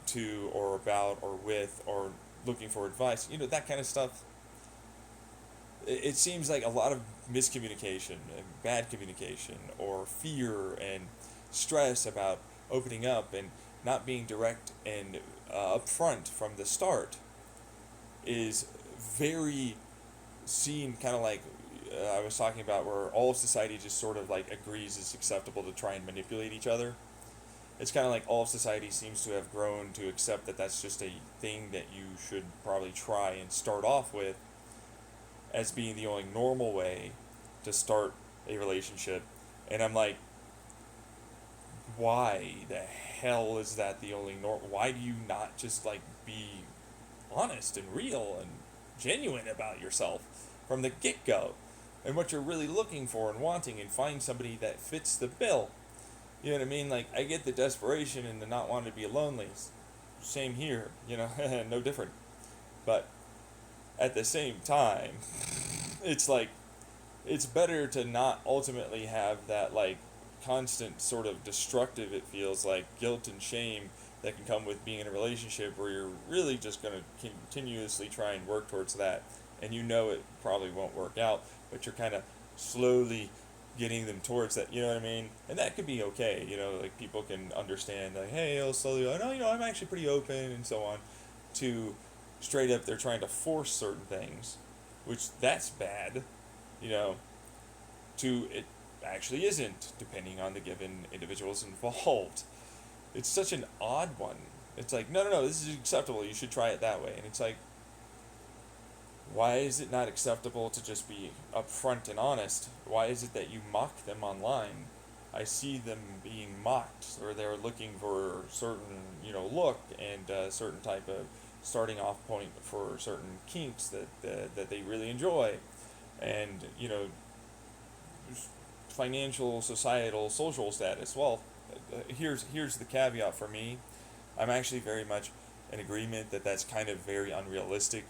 to or about or with or looking for advice, that kind of stuff. It seems like a lot of miscommunication and bad communication, or fear and stress about opening up and not being direct and upfront from the start, is very seen kind of like I was talking about, where all of society just sort of like agrees it's acceptable to try and manipulate each other. It's kind of like all of society seems to have grown to accept that that's just a thing that you should probably try and start off with as being the only normal way to start a relationship. And I'm like, why the hell is that the only norm? Why do you not just like be honest and real and genuine about yourself from the get go and what you're really looking for and wanting, and find somebody that fits the bill? You know what I mean? Like, I get the desperation and the not wanting to be lonely. Same here, you know, no different. But at the same time, it's like, it's better to not ultimately have that, like, constant sort of destructive, it feels like, guilt and shame that can come with being in a relationship where you're really just going to continuously try and work towards that. And you know it probably won't work out, but you're kind of slowly getting them towards that, you know what I mean? And that could be okay, you know, like people can understand, like, hey, I'll slowly, oh, no, you know, I'm actually pretty open and so on, to straight up they're trying to force certain things, which that's bad, you know, to it actually isn't, depending on the given individuals involved. It's such an odd one. It's like, no, no, no, this is acceptable, you should try it that way. And it's like, why is it not acceptable to just be upfront and honest? Why is it that you mock them online? I see them being mocked, or they're looking for a certain, you know, look and a certain type of starting off point for certain kinks that they really enjoy, and you know, financial, societal, social status. Well, here's the caveat for me. I'm actually very much in agreement that that's kind of very unrealistic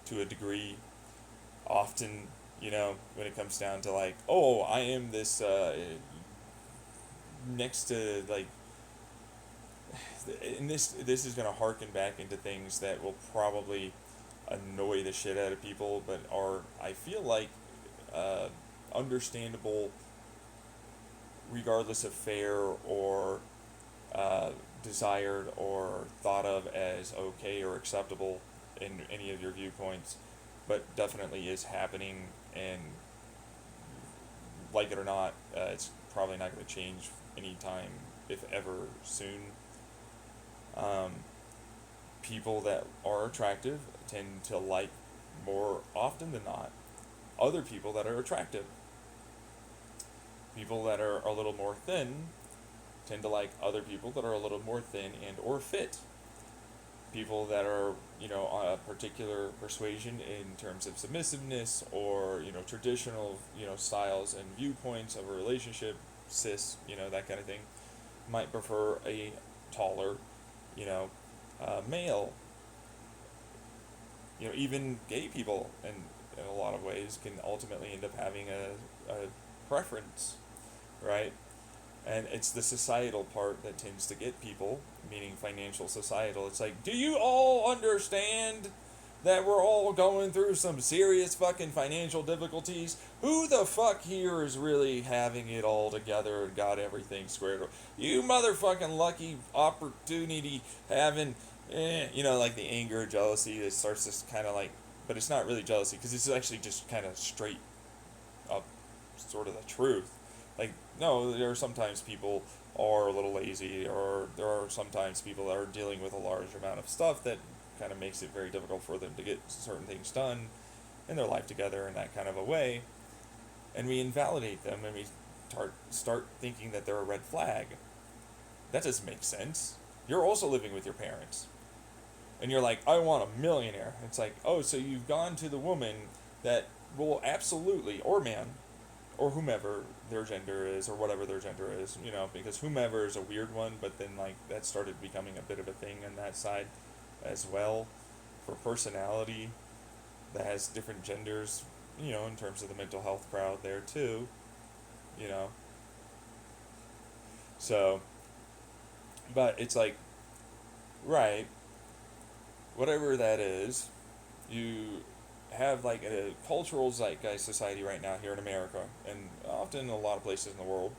to a degree. Often, you know, when it comes down to like, oh, I am this next to like, and this is gonna harken back into things that will probably annoy the shit out of people, but are, I feel like, uh, understandable regardless of fair or desired or thought of as okay or acceptable in any of your viewpoints, but definitely is happening, and like it or not, it's probably not going to change anytime, if ever, soon. Um, People that are attractive tend to like, more often than not, other people that are attractive. People that are a little more thin tend to like other people that are a little more thin and or fit. People that are, you know, on a particular persuasion in terms of submissiveness or, you know, traditional, you know, styles and viewpoints of a relationship, cis, you know, that kind of thing, might prefer a taller, you know, male. You know, even gay people, in a lot of ways, can ultimately end up having a preference, right? And it's the societal part that tends to get people, meaning financial societal. It's like, do you all understand that we're all going through some serious fucking financial difficulties? Who the fuck here is really having it all together and got everything squared away? You motherfucking lucky opportunity having, you know, like the anger, jealousy, it starts to kind of like, but it's not really jealousy because it's actually just kind of straight up sort of the truth. Like, no, there are sometimes people are a little lazy, or there are sometimes people that are dealing with a large amount of stuff that kind of makes it very difficult for them to get certain things done in their life together in that kind of a way. And we invalidate them, and we start thinking that they're a red flag. That doesn't make sense. You're also living with your parents. And you're like, I want a millionaire. It's like, oh, so you've gone to the woman that will absolutely, or man, or whomever their gender is, or whatever their gender is, you know, because whomever is a weird one, but then, like, that started becoming a bit of a thing on that side as well, for personality that has different genders, you know, in terms of the mental health crowd there too, you know. So, but it's like, right, whatever that is, you have like a cultural zeitgeist society right now here in America, and often in a lot of places in the world,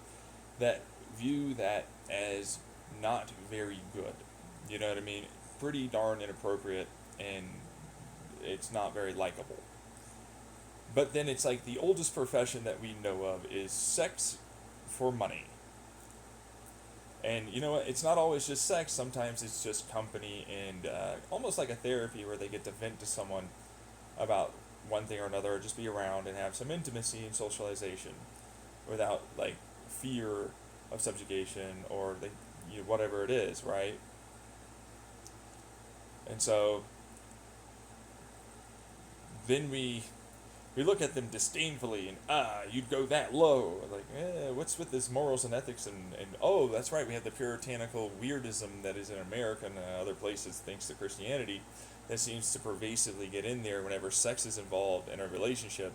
that view that as not very good. You know what I mean? Pretty darn inappropriate, and it's not very likable. But then it's like the oldest profession that we know of is sex for money. And you know what? It's not always just sex. Sometimes it's just company and almost like a therapy where they get to vent to someone about one thing or another, or just be around and have some intimacy and socialization without like fear of subjugation or the, you know, whatever it is, right? And so then we look at them disdainfully and you'd go that low, like what's with this morals and ethics and oh, that's right, we have the puritanical weirdism that is in America and other places thanks to Christianity that seems to pervasively get in there whenever sex is involved in a relationship,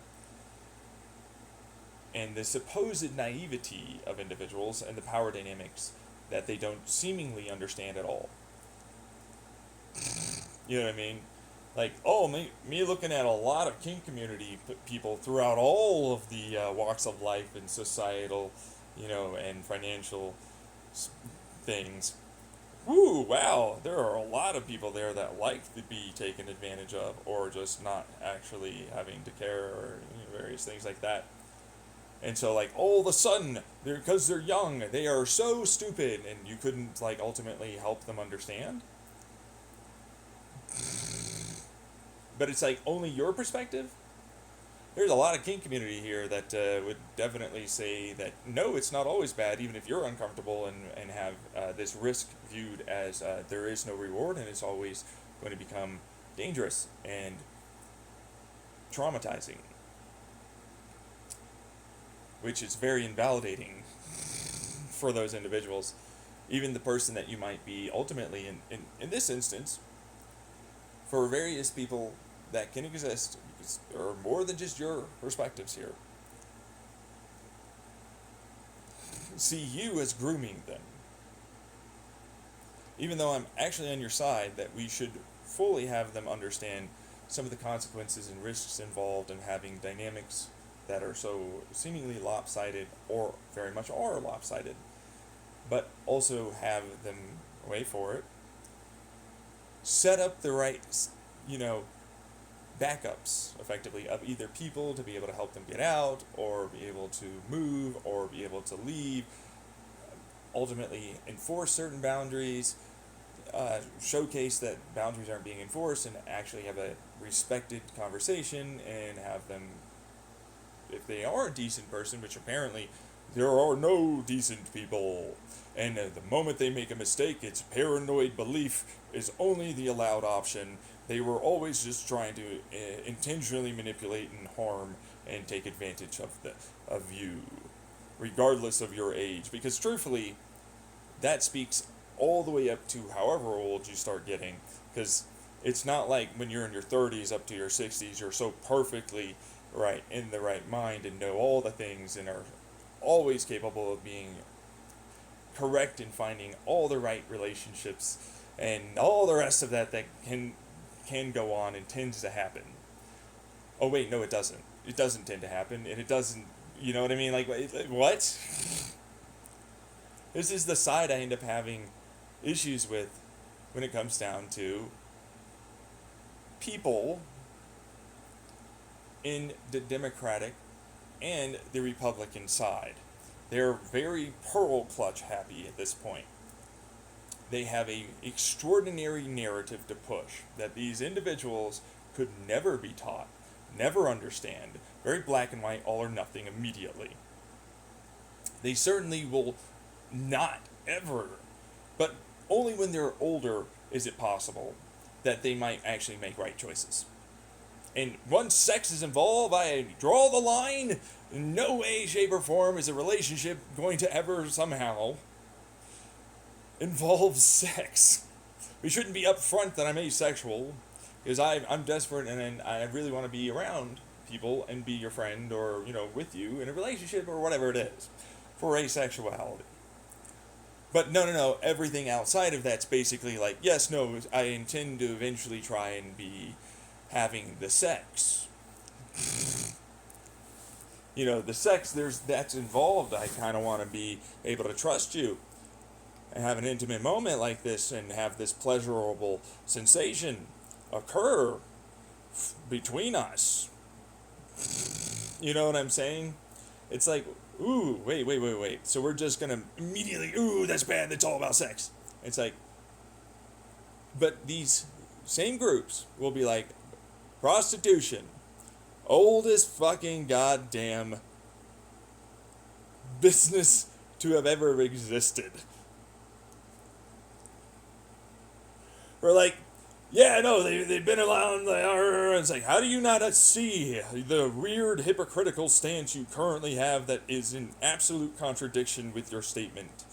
and the supposed naivety of individuals and the power dynamics that they don't seemingly understand at all. You know what I mean? Like, oh, me looking at a lot of kink community people throughout all of the walks of life and societal, you know, and financial things. Woo, wow, there are a lot of people there that like to be taken advantage of or just not actually having to care or, you know, various things like that. And so, like, all of a sudden, because they're young, they are so stupid, and you couldn't, like, ultimately help them understand. But it's like only your perspective. There's a lot of kink community here that would definitely say that no, it's not always bad, even if you're uncomfortable and have this risk viewed as there is no reward and it's always going to become dangerous and traumatizing, which is very invalidating for those individuals. Even the person that you might be ultimately, in this instance, for various people that can exist, because there are more than just your perspectives here, see you as grooming them. Even though I'm actually on your side, that we should fully have them understand some of the consequences and risks involved in having dynamics that are so seemingly lopsided or very much are lopsided, but also have them, wait for it, set up the right, you know, backups effectively of either people to be able to help them get out or be able to move or be able to leave, ultimately enforce certain boundaries, showcase that boundaries aren't being enforced, and actually have a respected conversation and have them, if they are a decent person, which apparently there are no decent people, and the moment they make a mistake, it's paranoid belief is only the allowed option. They were always just trying to intentionally manipulate and harm and take advantage of you, regardless of your age. Because truthfully, that speaks all the way up to however old you start getting. Because it's not like when you're in your 30s up to your 60s, you're so perfectly right in the right mind and know all the things and are always capable of being correct in finding all the right relationships and all the rest of that can go on and tends to happen. Oh wait, no, it doesn't. It doesn't tend to happen, and it doesn't. You know what I mean? Like what? This is the side I end up having issues with when it comes down to people in the Democratic and the Republican side. They're very pearl clutch happy at this point. They have a extraordinary narrative to push that these individuals could never be taught, never understand, very black and white, all or nothing immediately. They certainly will not ever, but only when they're older is it possible that they might actually make right choices. And once sex is involved, I draw the line. In no way, shape, or form is a relationship going to ever somehow involve sex. We shouldn't be upfront that I'm asexual, because I'm desperate and I really want to be around people and be your friend or, you know, with you in a relationship or whatever it is for asexuality. But no, everything outside of that's basically like, yes, no, I intend to eventually try and be having the sex. You know, the sex that's involved. I kind of want to be able to trust you and have an intimate moment like this and have this pleasurable sensation occur between us. You know what I'm saying? It's like, ooh, wait. So we're just gonna immediately, ooh, that's bad, that's all about sex. It's like, but these same groups will be like, prostitution, oldest fucking goddamn business to have ever existed. Or like, yeah, no, they've been allowing it's like, how do you not see the weird hypocritical stance you currently have that is in absolute contradiction with your statement?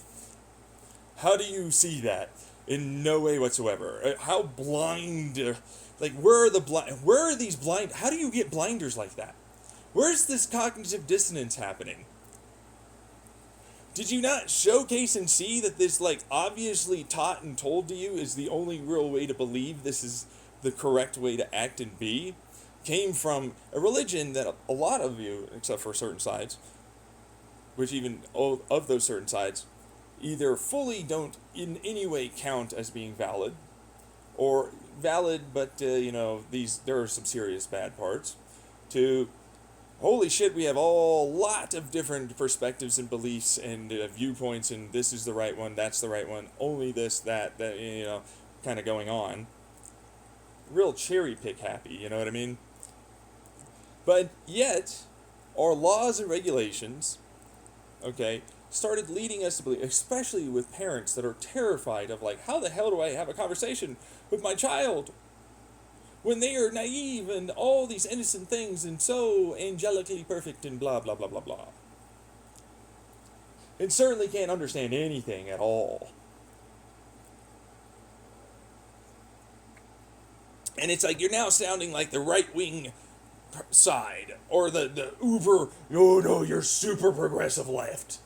How do you see that? In no way whatsoever. How blind, like, where are these blind, how do you get blinders like that? Where's this cognitive dissonance happening? Did you not showcase and see that this, like, obviously taught and told to you is the only real way to believe this is the correct way to act and be? Came from a religion that a lot of you, except for certain sides, which even of those certain sides, either fully don't in any way count as being valid, or valid, but, there are some serious bad parts, to holy shit, we have a lot of different perspectives and beliefs and viewpoints, and this is the right one, that's the right one, only this, that, kind of going on. Real cherry pick happy, you know what I mean? But yet, our laws and regulations, okay, started leading us to believe, especially with parents that are terrified of, like, how the hell do I have a conversation with my child when they are naive and all these innocent things and so angelically perfect and blah, blah, blah, blah, blah. And certainly can't understand anything at all. And it's like, you're now sounding like the right-wing side, or the uber, oh no, you're super progressive left.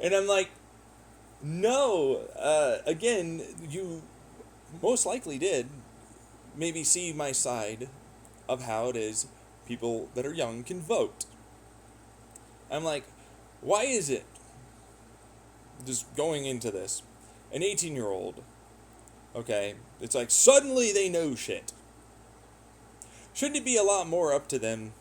And I'm like, no, again, you most likely did maybe see my side of how it is people that are young can vote. I'm like, why is it, just going into this, an 18-year-old, okay, it's like suddenly they know shit. Shouldn't it be a lot more up to them,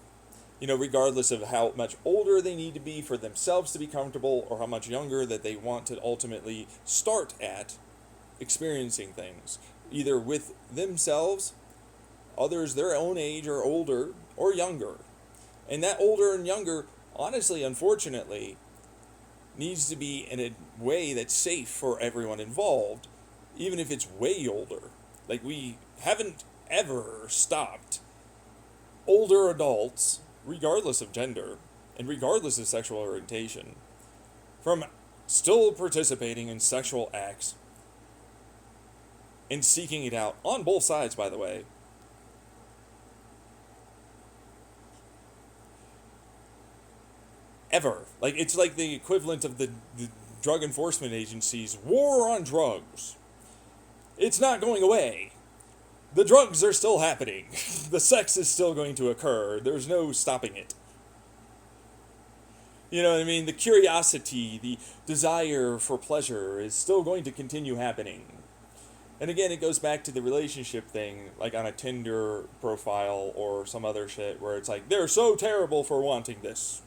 regardless of how much older they need to be for themselves to be comfortable, or how much younger that they want to ultimately start at experiencing things, either with themselves, others their own age or older, or younger. And that older and younger, honestly, unfortunately, needs to be in a way that's safe for everyone involved, even if it's way older. Like, we haven't ever stopped older adults, regardless of gender, and regardless of sexual orientation, from still participating in sexual acts and seeking it out, on both sides, by the way. Ever. Like, it's like the equivalent of the drug enforcement agencies' war on drugs. It's not going away. The drugs are still happening. The sex is still going to occur. There's no stopping it. You know what I mean? The curiosity, the desire for pleasure is still going to continue happening. And again, it goes back to the relationship thing, like on a Tinder profile or some other shit, where it's like, they're so terrible for wanting this,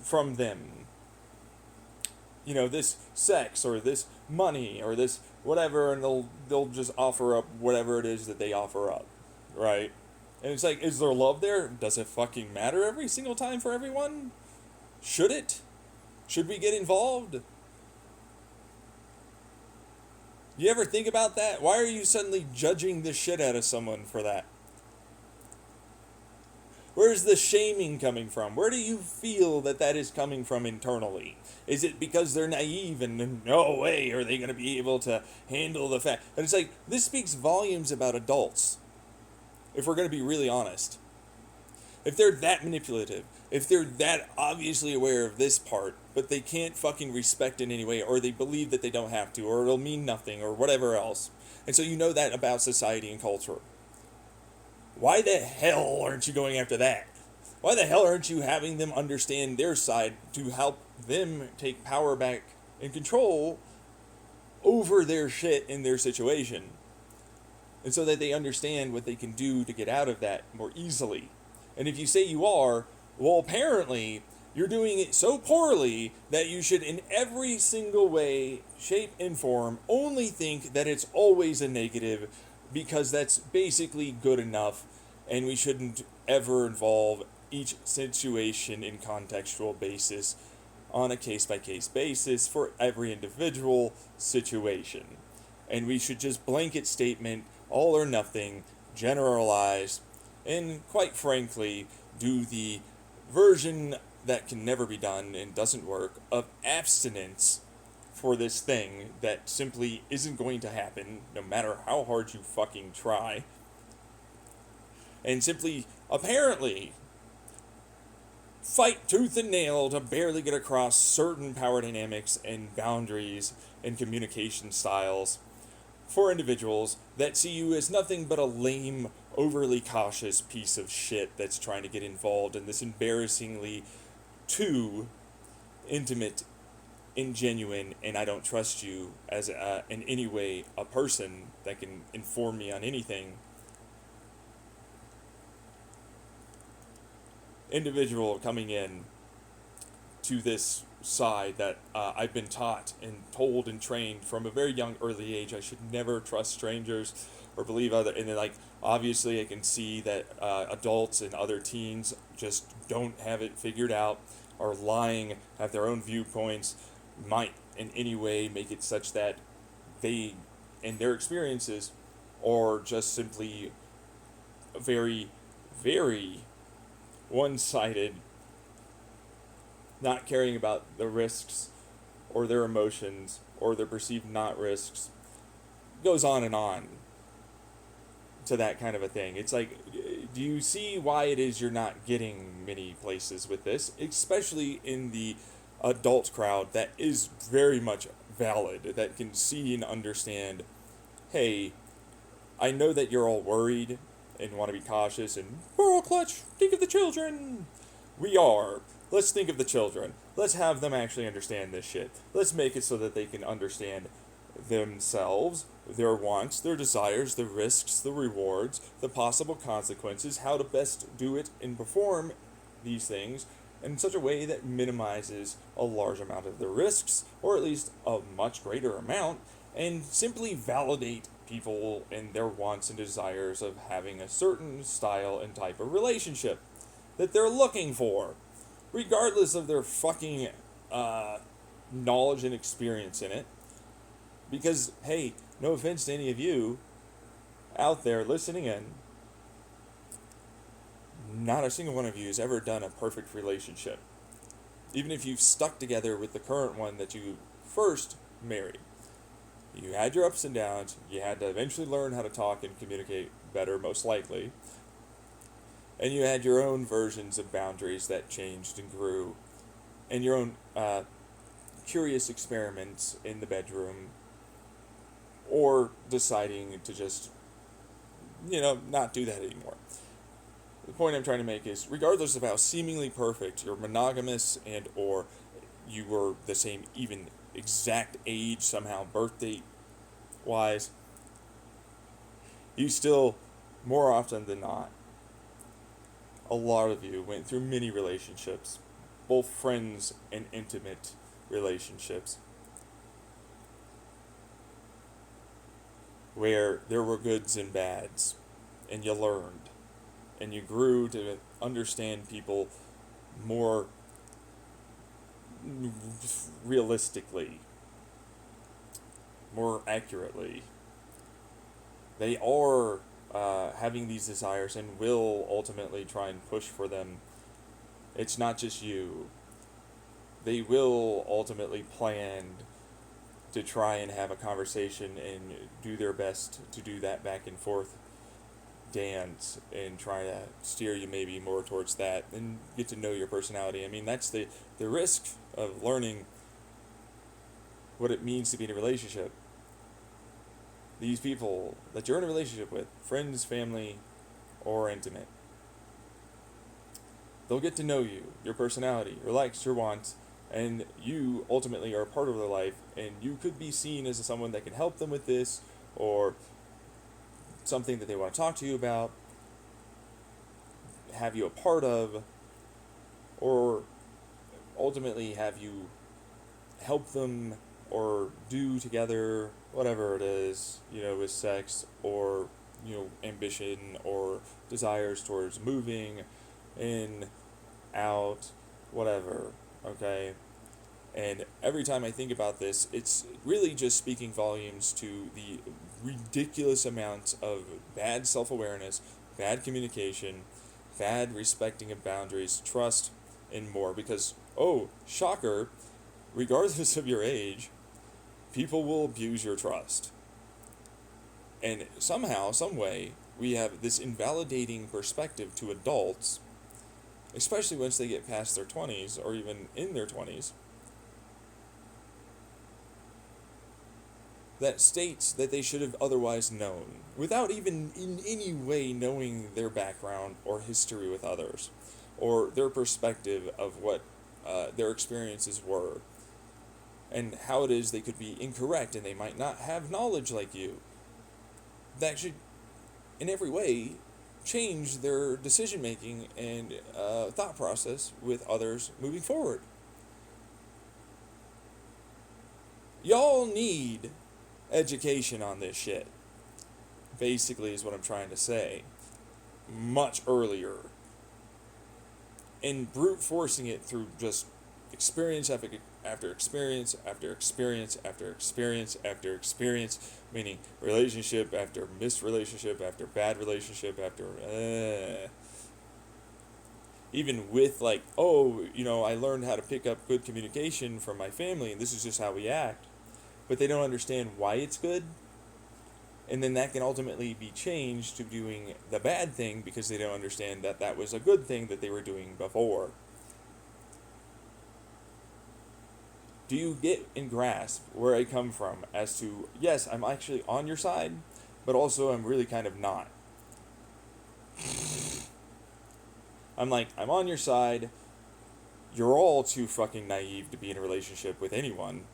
from them. This sex or this money or this whatever, and they'll just offer up whatever it is that they offer up, right? And it's like, is there love there? Does it fucking matter every single time for everyone? Should it? Should we get involved? You ever think about that? Why are you suddenly judging the shit out of someone for that? Where's the shaming coming from? Where do you feel that is coming from internally? Is it because they're naive and no way are they going to be able to handle the fact? And it's like, this speaks volumes about adults, if we're going to be really honest. If they're that manipulative, if they're that obviously aware of this part, but they can't fucking respect it in any way, or they believe that they don't have to, or it'll mean nothing, or whatever else. And so you know that about society and culture. Why the hell aren't you going after that? Why the hell aren't you having them understand their side to help them take power back and control over their shit in their situation? and so that they understand what they can do to get out of that more easily. And if you say you are, well, apparently you're doing it so poorly that you should, in every single way, shape, and form, only think that it's always a negative, because that's basically good enough, and we shouldn't ever involve each situation in contextual basis on a case-by-case basis for every individual situation. And we should just blanket statement, all or nothing, generalize, and quite frankly, do the version that can never be done and doesn't work of abstinence for this thing that simply isn't going to happen no matter how hard you fucking try. And simply, apparently, fight tooth and nail to barely get across certain power dynamics and boundaries and communication styles for individuals that see you as nothing but a lame, overly cautious piece of shit that's trying to get involved in this embarrassingly too intimate and genuine, and I don't trust you as in any way a person that can inform me on anything, individual coming in to this side that I've been taught and told and trained from a very young early age I should never trust strangers or believe other, and then like obviously I can see that adults and other teens just don't have it figured out, are lying, have their own viewpoints, might in any way make it such that they and their experiences are just simply very, very one-sided, not caring about the risks or their emotions or their perceived not risks, goes on to that kind of a thing. It's like, do you see why it is you're not getting many places with this, especially in the adult crowd that is very much valid, that can see and understand, hey, I know that you're all worried and want to be cautious and, oh, clutch, think of the children. We are. Let's think of the children. Let's have them actually understand this shit. Let's make it so that they can understand themselves, their wants, their desires, the risks, the rewards, the possible consequences, how to best do it and perform these things in such a way that minimizes a large amount of the risks, or at least a much greater amount, and simply validate people and their wants and desires of having a certain style and type of relationship that they're looking for, regardless of their fucking knowledge and experience in it. Because, hey, no offense to any of you out there listening in, not a single one of you has ever done a perfect relationship. Even if you've stuck together with the current one that you first married. You had your ups and downs. You had to eventually learn how to talk and communicate better, most likely. And you had your own versions of boundaries that changed and grew. And your own curious experiments in the bedroom. Or deciding to just, not do that anymore. The point I'm trying to make is, regardless of how seemingly perfect you're monogamous and or you were the same even exact age somehow, birth date wise, you still, more often than not, a lot of you went through many relationships, both friends and intimate relationships, where there were goods and bads, and you learned, and you grew to understand people more realistically, more accurately. They are having these desires and will ultimately try and push for them. It's not just you. They will ultimately plan to try and have a conversation and do their best to do that back and forth dance and try to steer you maybe more towards that and get to know your personality. I mean, that's the risk of learning what it means to be in a relationship. These people that you're in a relationship with, friends, family, or intimate, they'll get to know you, your personality, your likes, your wants, and you ultimately are a part of their life, and you could be seen as someone that can help them with this, or something that they want to talk to you about, have you a part of, or ultimately have you help them or do together whatever it is, with sex or, ambition or desires towards moving in, out, whatever, okay? And every time I think about this, it's really just speaking volumes to the ridiculous amounts of bad self awareness, bad communication, bad respecting of boundaries, trust, and more. Because, oh, shocker, regardless of your age, people will abuse your trust. And somehow, some way, we have this invalidating perspective to adults, especially once they get past their 20s or even in their 20s, that states that they should have otherwise known, without even in any way knowing their background or history with others, or their perspective of what their experiences were, and how it is they could be incorrect and they might not have knowledge like you. That should, in every way, change their decision making and thought process with others moving forward. Y'all need education on this shit, basically, is what I'm trying to say, much earlier. And brute forcing it through just experience after experience after experience after experience after experience, meaning relationship after missed relationship after bad relationship after even with like, I learned how to pick up good communication from my family and this is just how we act, but they don't understand why it's good, and then that can ultimately be changed to doing the bad thing because they don't understand that that was a good thing that they were doing before. Do you get and grasp where I come from as to, yes, I'm actually on your side, but also I'm really kind of not? I'm on your side, you're all too fucking naive to be in a relationship with anyone,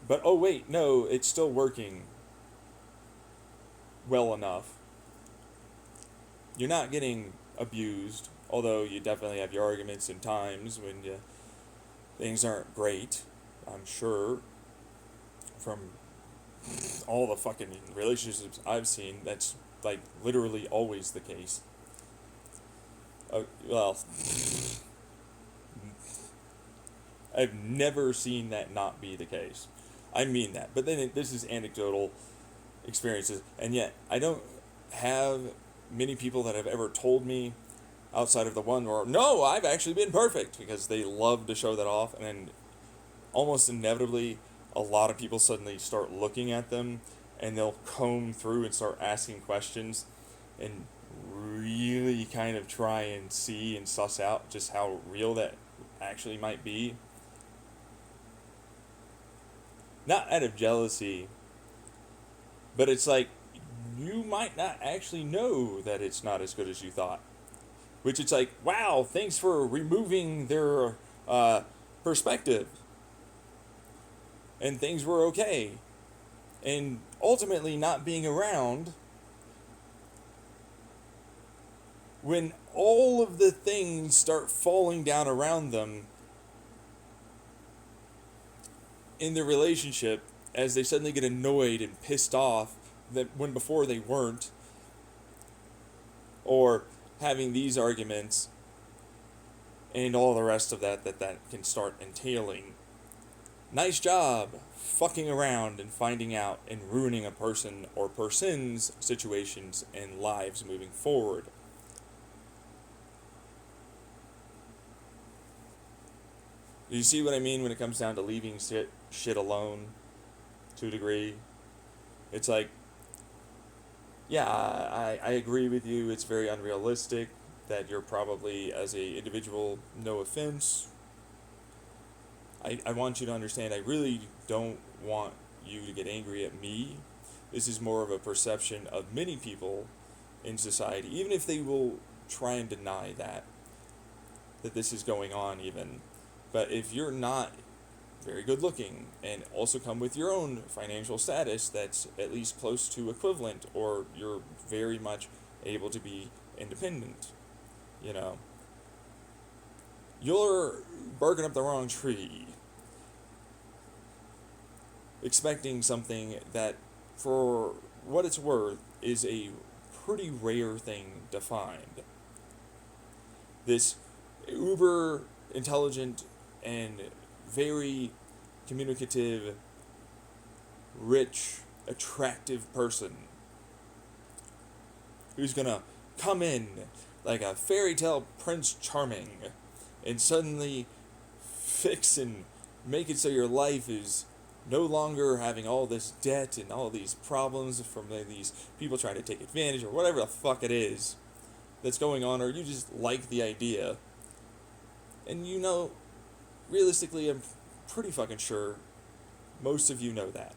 but oh wait, no, it's still working well enough. You're not getting abused, although you definitely have your arguments and times when things aren't great. I'm sure from all the fucking relationships I've seen, that's like literally always the case. Well, I've never seen that not be the case. I mean that. But then this is anecdotal experiences. And yet, I don't have many people that have ever told me outside of the one where, no, I've actually been perfect. Because they love to show that off. And then almost inevitably, a lot of people suddenly start looking at them. And they'll comb through and start asking questions. And really kind of try and see and suss out just how real that actually might be. Not out of jealousy, but it's like, you might not actually know that it's not as good as you thought. Which it's like, wow, thanks for removing their perspective. And things were okay. And ultimately not being around when all of the things start falling down around them in their relationship, as they suddenly get annoyed and pissed off that when before they weren't, or having these arguments and all the rest of that can start entailing. Nice job fucking around and finding out and ruining a person or persons' situations and lives moving forward. Do you see what I mean when it comes down to leaving shit alone to a degree? It's like, yeah, I agree with you. It's very unrealistic that you're probably, as a individual, no offense. I want you to understand, I really don't want you to get angry at me. This is more of a perception of many people in society, even if they will try and deny that this is going on even. But if you're not very good looking and also come with your own financial status that's at least close to equivalent, or you're very much able to be independent, you know. You're barking up the wrong tree, expecting something that, for what it's worth, is a pretty rare thing to find. This uber intelligent and very communicative, rich, attractive person who's gonna come in like a fairy tale Prince Charming and suddenly fix and make it so your life is no longer having all this debt and all these problems from these people trying to take advantage or whatever the fuck it is that's going on, or you just like the idea. And you know, realistically, I'm pretty fucking sure most of you know that.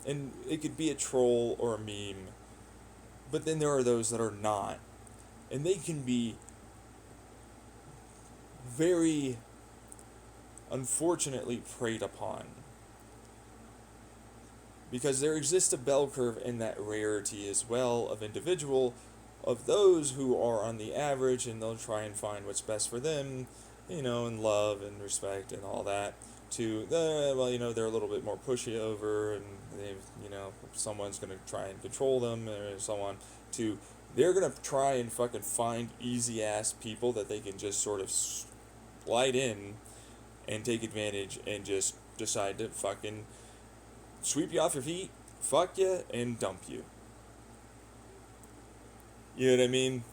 And it could be a troll or a meme, but then there are those that are not. And they can be very unfortunately preyed upon. Because there exists a bell curve in that rarity as well of individual, of those who are on the average and they'll try and find what's best for them, you know, and love and respect and all that, to the, well, you know, they're a little bit more pushy over and they've, you know, someone's going to try and control them or someone, to they're going to try and fucking find easy ass people that they can just sort of slide in and take advantage and just decide to fucking sweep you off your feet, fuck you, and dump you. You know what I mean?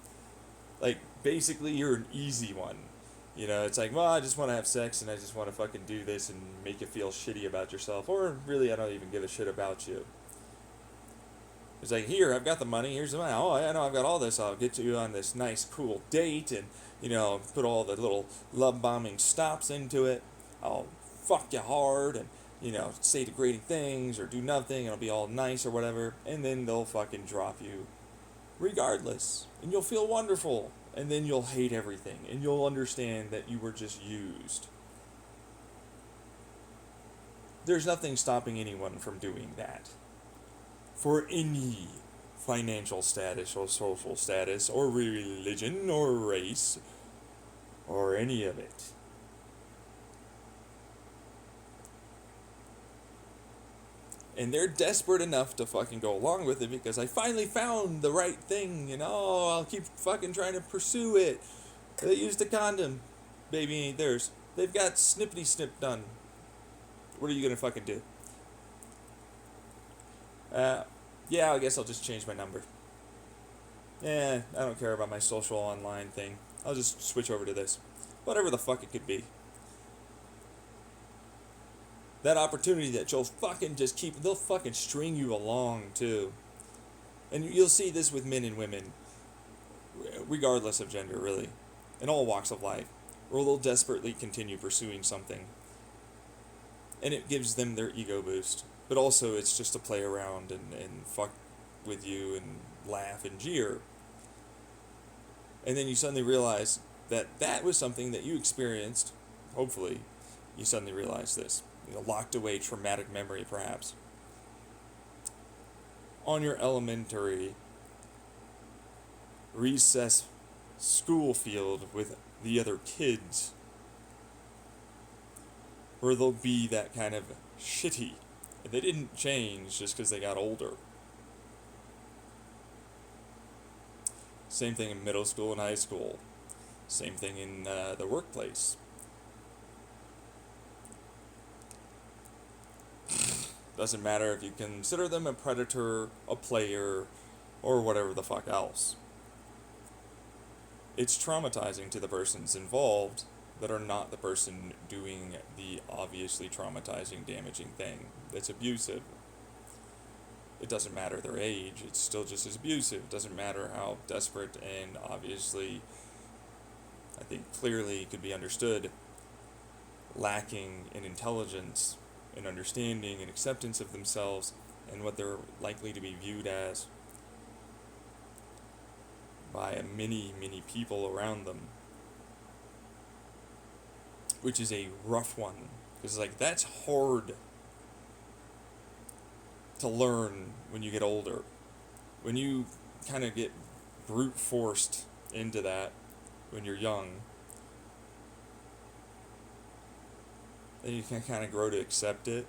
Like, basically, you're an easy one. You know, it's like, well, I just want to have sex and I just want to fucking do this and make you feel shitty about yourself. Or, really, I don't even give a shit about you. It's like, here, I've got the money, here's the money. Oh, I know I've got all this. I'll get you on this nice, cool date and, you know, put all the little love-bombing stops into it. I'll fuck you hard and, you know, say degrading things or do nothing, and it'll be all nice or whatever, and then they'll fucking drop you regardless. And you'll feel wonderful, and then you'll hate everything, and you'll understand that you were just used. There's nothing stopping anyone from doing that. For any financial status or social status or religion or race or any of it. And they're desperate enough to fucking go along with it because I finally found the right thing, and oh, I'll keep fucking trying to pursue it. They used a condom. Baby ain't theirs. They've got snippety snip done. What are you gonna fucking do? Yeah, I guess I'll just change my number. I don't care about my social online thing. I'll just switch over to this. Whatever the fuck it could be. That opportunity that you'll fucking just keep, they'll fucking string you along too. And you'll see this with men and women, regardless of gender, really, in all walks of life, or they'll desperately continue pursuing something. And it gives them their ego boost. But also, it's just to play around and fuck with you and laugh and jeer. And then you suddenly realize that that was something that you experienced, hopefully, you suddenly realize this. Locked away traumatic memory, perhaps, on your elementary recess school field with the other kids, where they'll be that kind of shitty. They didn't change just because they got older. Same thing in middle school and high school. Same thing in the workplace. Doesn't matter if you consider them a predator, a player, or whatever the fuck else. It's traumatizing to the persons involved that are not the person doing the obviously traumatizing, damaging thing that's abusive. It doesn't matter their age, it's still just as abusive. It doesn't matter how desperate and obviously, I think clearly could be understood, lacking in intelligence and understanding and acceptance of themselves and what they're likely to be viewed as by many, many people around them. Which is a rough one. Because, like, that's hard to learn when you get older. When you kind of get brute forced into that when you're young, then you can kind of grow to accept it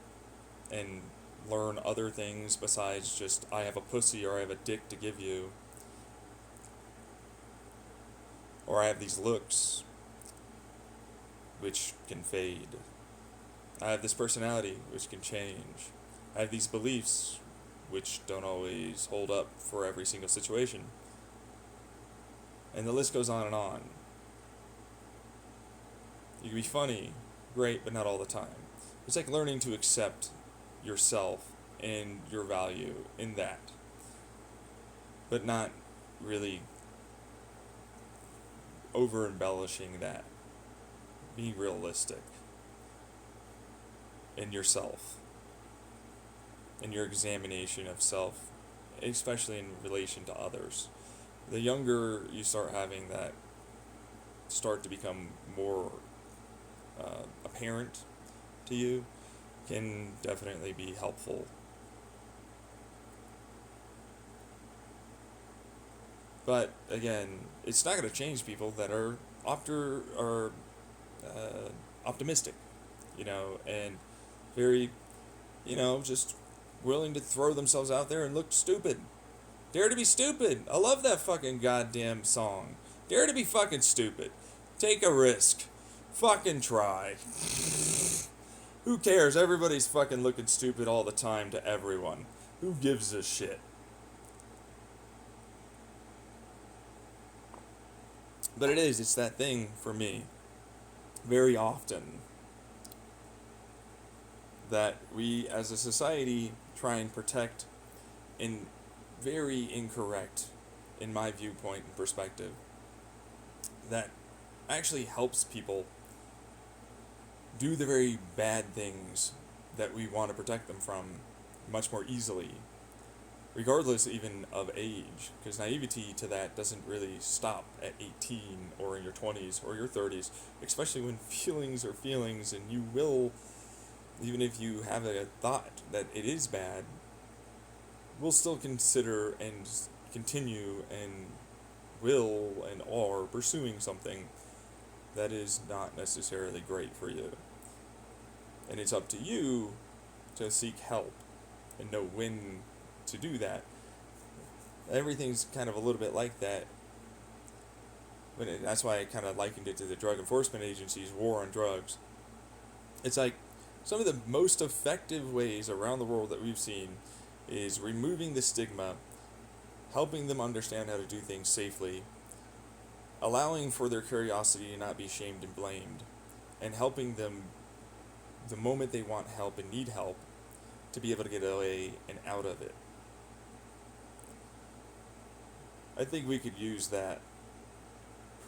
and learn other things besides just, I have a pussy or I have a dick to give you, or I have these looks which can fade. I have this personality which can change. I have these beliefs which don't always hold up for every single situation. And the list goes on and on. You can be funny, great, but not all the time. It's like learning to accept yourself and your value in that, but not really over embellishing that. Be realistic in yourself, in your examination of self, especially in relation to others. The younger you start having that start to become more apparent to you, can definitely be helpful. But again, it's not going to change people that are optimistic, and very, just willing to throw themselves out there and look stupid. Dare to be stupid. I love that fucking goddamn song. Dare to be fucking stupid. Take a risk. Fucking try. Who cares? Everybody's fucking looking stupid all the time to everyone. Who gives a shit? But it's that thing for me, very often, that we as a society try and protect in very incorrect, in my viewpoint and perspective, that actually helps people do the very bad things that we want to protect them from much more easily, regardless even of age, because naivety to that doesn't really stop at 18 or in your 20s or your 30s, especially when feelings are feelings, and you will, even if you have a thought that it is bad, will still consider and continue and will and are pursuing something that is not necessarily great for you. And it's up to you to seek help and know when to do that. Everything's kind of a little bit like that. But that's why I kind of likened it to the Drug Enforcement Agency's war on drugs. It's like some of the most effective ways around the world that we've seen is removing the stigma, helping them understand how to do things safely, allowing for their curiosity to not be shamed and blamed, and helping them the moment they want help and need help to be able to get away and out of it. I think we could use that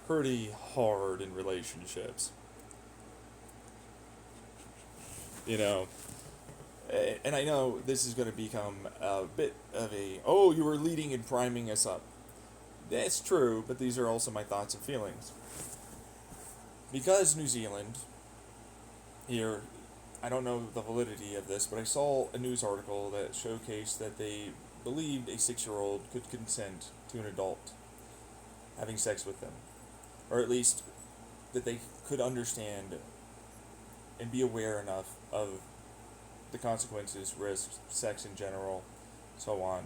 pretty hard in relationships. And I know this is going to become a bit of you were leading and priming us up. That's true, but these are also my thoughts and feelings. Because New Zealand, here, I don't know the validity of this, but I saw a news article that showcased that they believed a 6-year-old could consent to an adult having sex with them. Or at least that they could understand and be aware enough of the consequences, risks, sex in general, so on.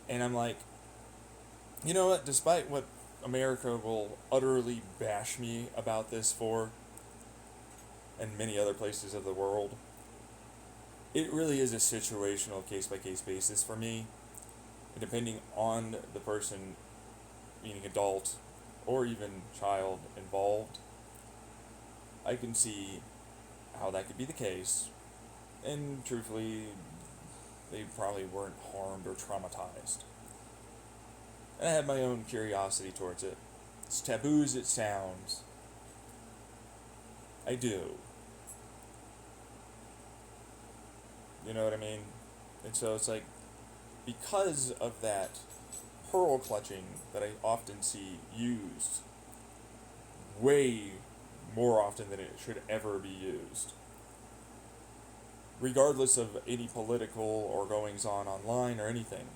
And I'm like, you know what, despite what America will utterly bash me about this for, and many other places of the world, it really is a situational case-by-case basis for me. And depending on the person, meaning adult or even child involved, I can see how that could be the case. And truthfully, they probably weren't harmed or traumatized. And I have my own curiosity towards it. As taboo as it sounds, I do. You know what I mean? And so it's like, because of that pearl clutching that I often see used way more often than it should ever be used. Regardless of any political or goings on online or anything,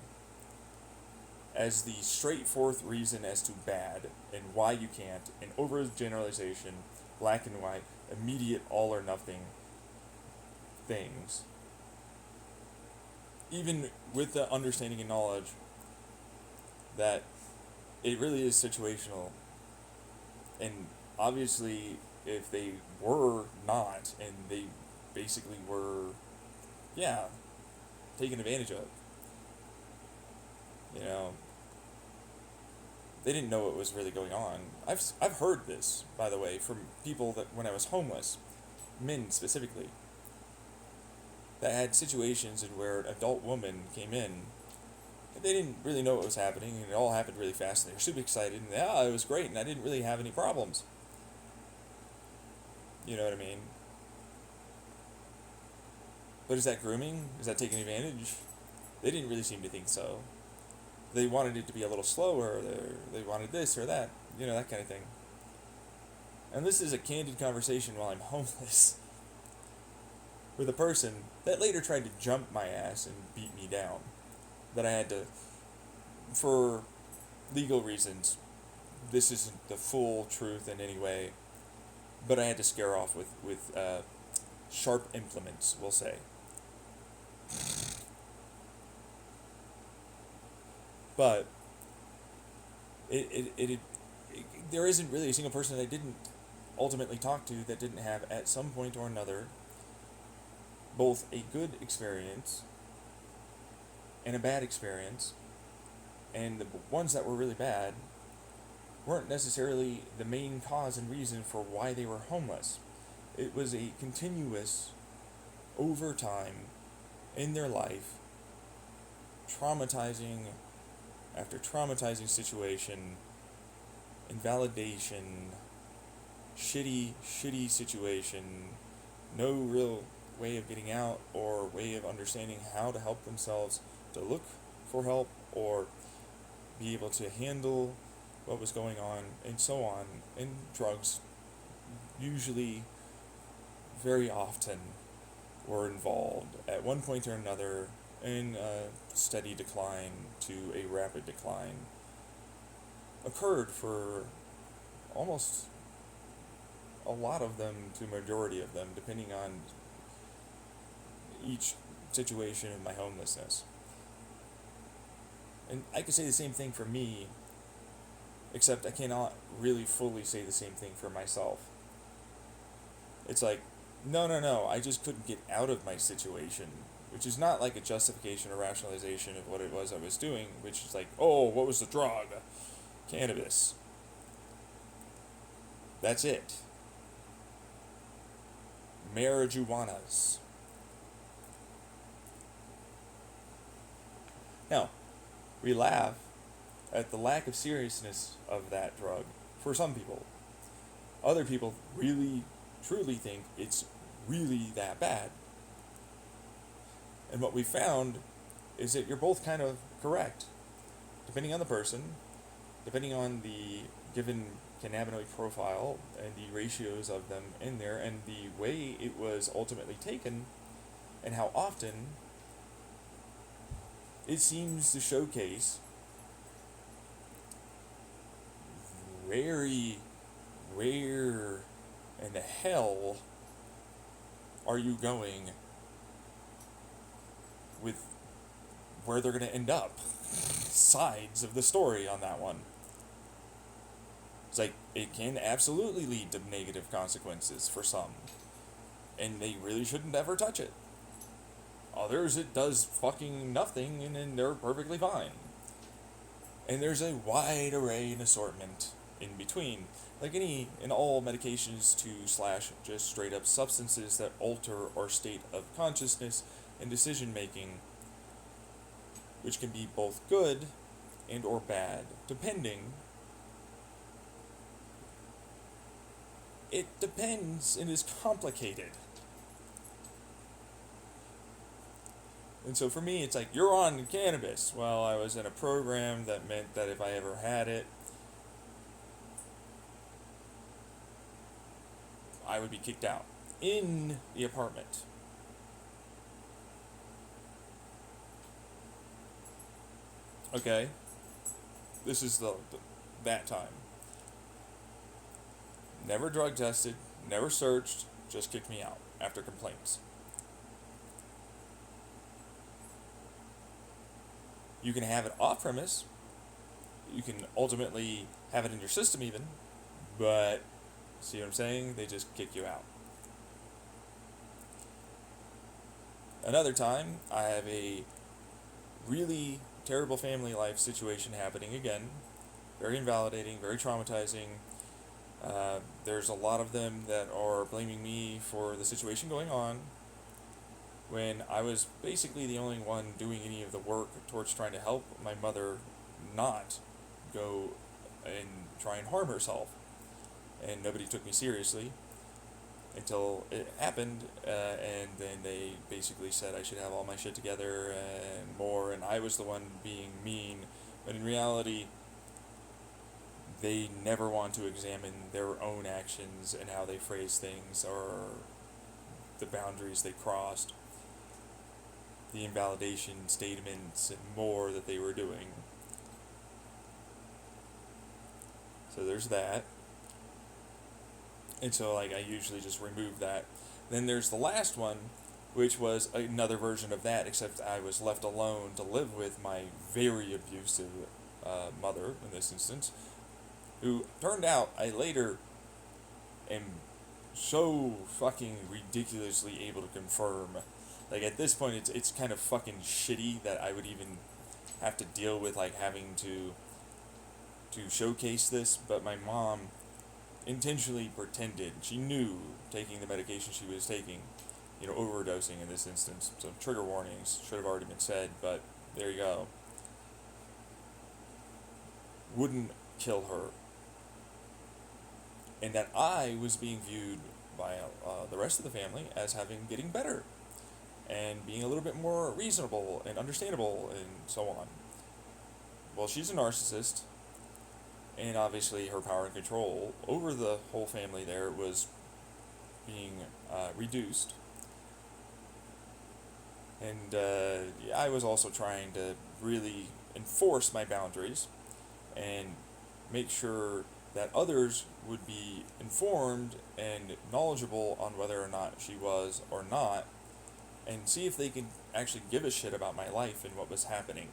as the straightforward reason as to bad and why you can't, an overgeneralization, black and white, immediate all or nothing things. Even with the understanding and knowledge that it really is situational, and obviously if they were not, and they basically were, yeah, taken advantage of, you know, they didn't know what was really going on. I've heard this, by the way, from people that when I was homeless, men specifically, that had situations in where an adult woman came in, and they didn't really know what was happening, and it all happened really fast, and they were super excited, and yeah, it was great, and I didn't really have any problems. You know what I mean? But is that grooming? Is that taking advantage? They didn't really seem to think so. They wanted it to be a little slower, they wanted this or that, you know, that kind of thing. And this is a candid conversation while I'm homeless with a person that later tried to jump my ass and beat me down. That I had to, for legal reasons, this isn't the full truth in any way, but I had to scare off with sharp implements, we'll say. But there isn't really a single person that I didn't ultimately talk to that didn't have, at some point or another, both a good experience and a bad experience, and the ones that were really bad weren't necessarily the main cause and reason for why they were homeless. It was a continuous, over time, in their life, traumatizing after traumatizing situation, invalidation, shitty situation, no real way of getting out or way of understanding how to help themselves, to look for help or be able to handle what was going on, and so on. And drugs usually, very often, were involved at one point or another in a steady decline to a rapid decline. Occurred for almost a lot of them to majority of them, depending on each situation in my homelessness. And I could say the same thing for me, except I cannot really fully say the same thing for myself. It's like, no, I just couldn't get out of my situation, which is not like a justification or rationalization of what it was I was doing, which is like, oh, what was the drug? Cannabis. That's it. Marijuanas. Now, we laugh at the lack of seriousness of that drug for some people. Other people really, truly think it's really that bad. And what we found is that you're both kind of correct, depending on the person, depending on the given cannabinoid profile and the ratios of them in there, and the way it was ultimately taken, and how often it seems to showcase very where in the hell are you going with where they're going to end up. Sides of the story on that one. It's like, it can absolutely lead to negative consequences for some, and they really shouldn't ever touch it. Others, it does fucking nothing, and then they're perfectly fine. And there's a wide array and assortment in between. Like any and all medications to / just straight up substances that alter our state of consciousness and decision making, which can be both good and or bad, depending. It depends and is complicated. And so for me, it's like, you're on cannabis. Well, I was in a program that meant that if I ever had it, I would be kicked out in the apartment. Okay, this is that time. Never drug tested, never searched, just kicked me out after complaints. You can have it off premise. You can ultimately have it in your system even, but see what I'm saying? They just kick you out. Another time, I have a really terrible family life situation happening again. Very invalidating, very traumatizing. There's a lot of them that are blaming me for the situation going on when I was basically the only one doing any of the work towards trying to help my mother not go and try and harm herself. And nobody took me seriously until it happened, and then they basically said I should have all my shit together and more, and I was the one being mean, but in reality, they never want to examine their own actions and how they phrase things or the boundaries they crossed, the invalidation statements and more that they were doing. So there's that. And so like I usually just remove that. Then there's the last one, which was another version of that, except I was left alone to live with my very abusive mother in this instance, who turned out I later am so fucking ridiculously able to confirm. Like at this point, it's kind of fucking shitty that I would even have to deal with like having to showcase this, but my mom intentionally pretended she knew taking the medication she was taking, overdosing in this instance. So trigger warnings should have already been said, but there you go. Wouldn't kill her. And that I was being viewed by the rest of the family as getting better and being a little bit more reasonable and understandable and so on. Well, she's a narcissist, and obviously her power and control over the whole family there was being reduced. And I was also trying to really enforce my boundaries and make sure that others would be informed and knowledgeable on whether or not she was or not, and see if they could actually give a shit about my life and what was happening.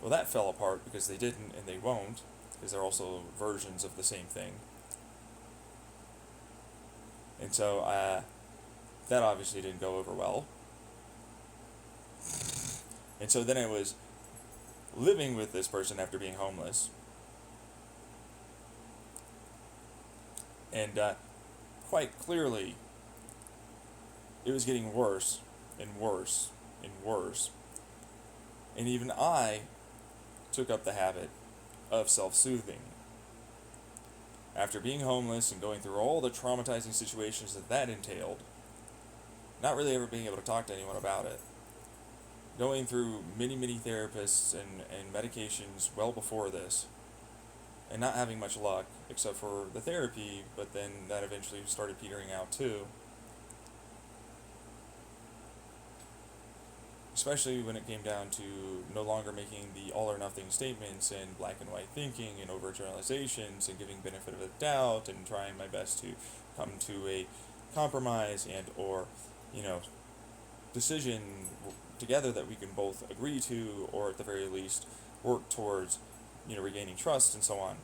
Well, that fell apart because they didn't and they won't, because they're also versions of the same thing. And so that obviously didn't go over well. And so then I was living with this person after being homeless. And quite clearly, it was getting worse and worse and worse. And even I took up the habit of self-soothing. After being homeless and going through all the traumatizing situations that entailed, not really ever being able to talk to anyone about it, going through many, many therapists and medications well before this, and not having much luck except for the therapy, but then that eventually started petering out too. Especially when it came down to no longer making the all or nothing statements and black and white thinking and overgeneralizations and giving benefit of the doubt and trying my best to come to a compromise and or decision together that we can both agree to, or at the very least work towards regaining trust and so on.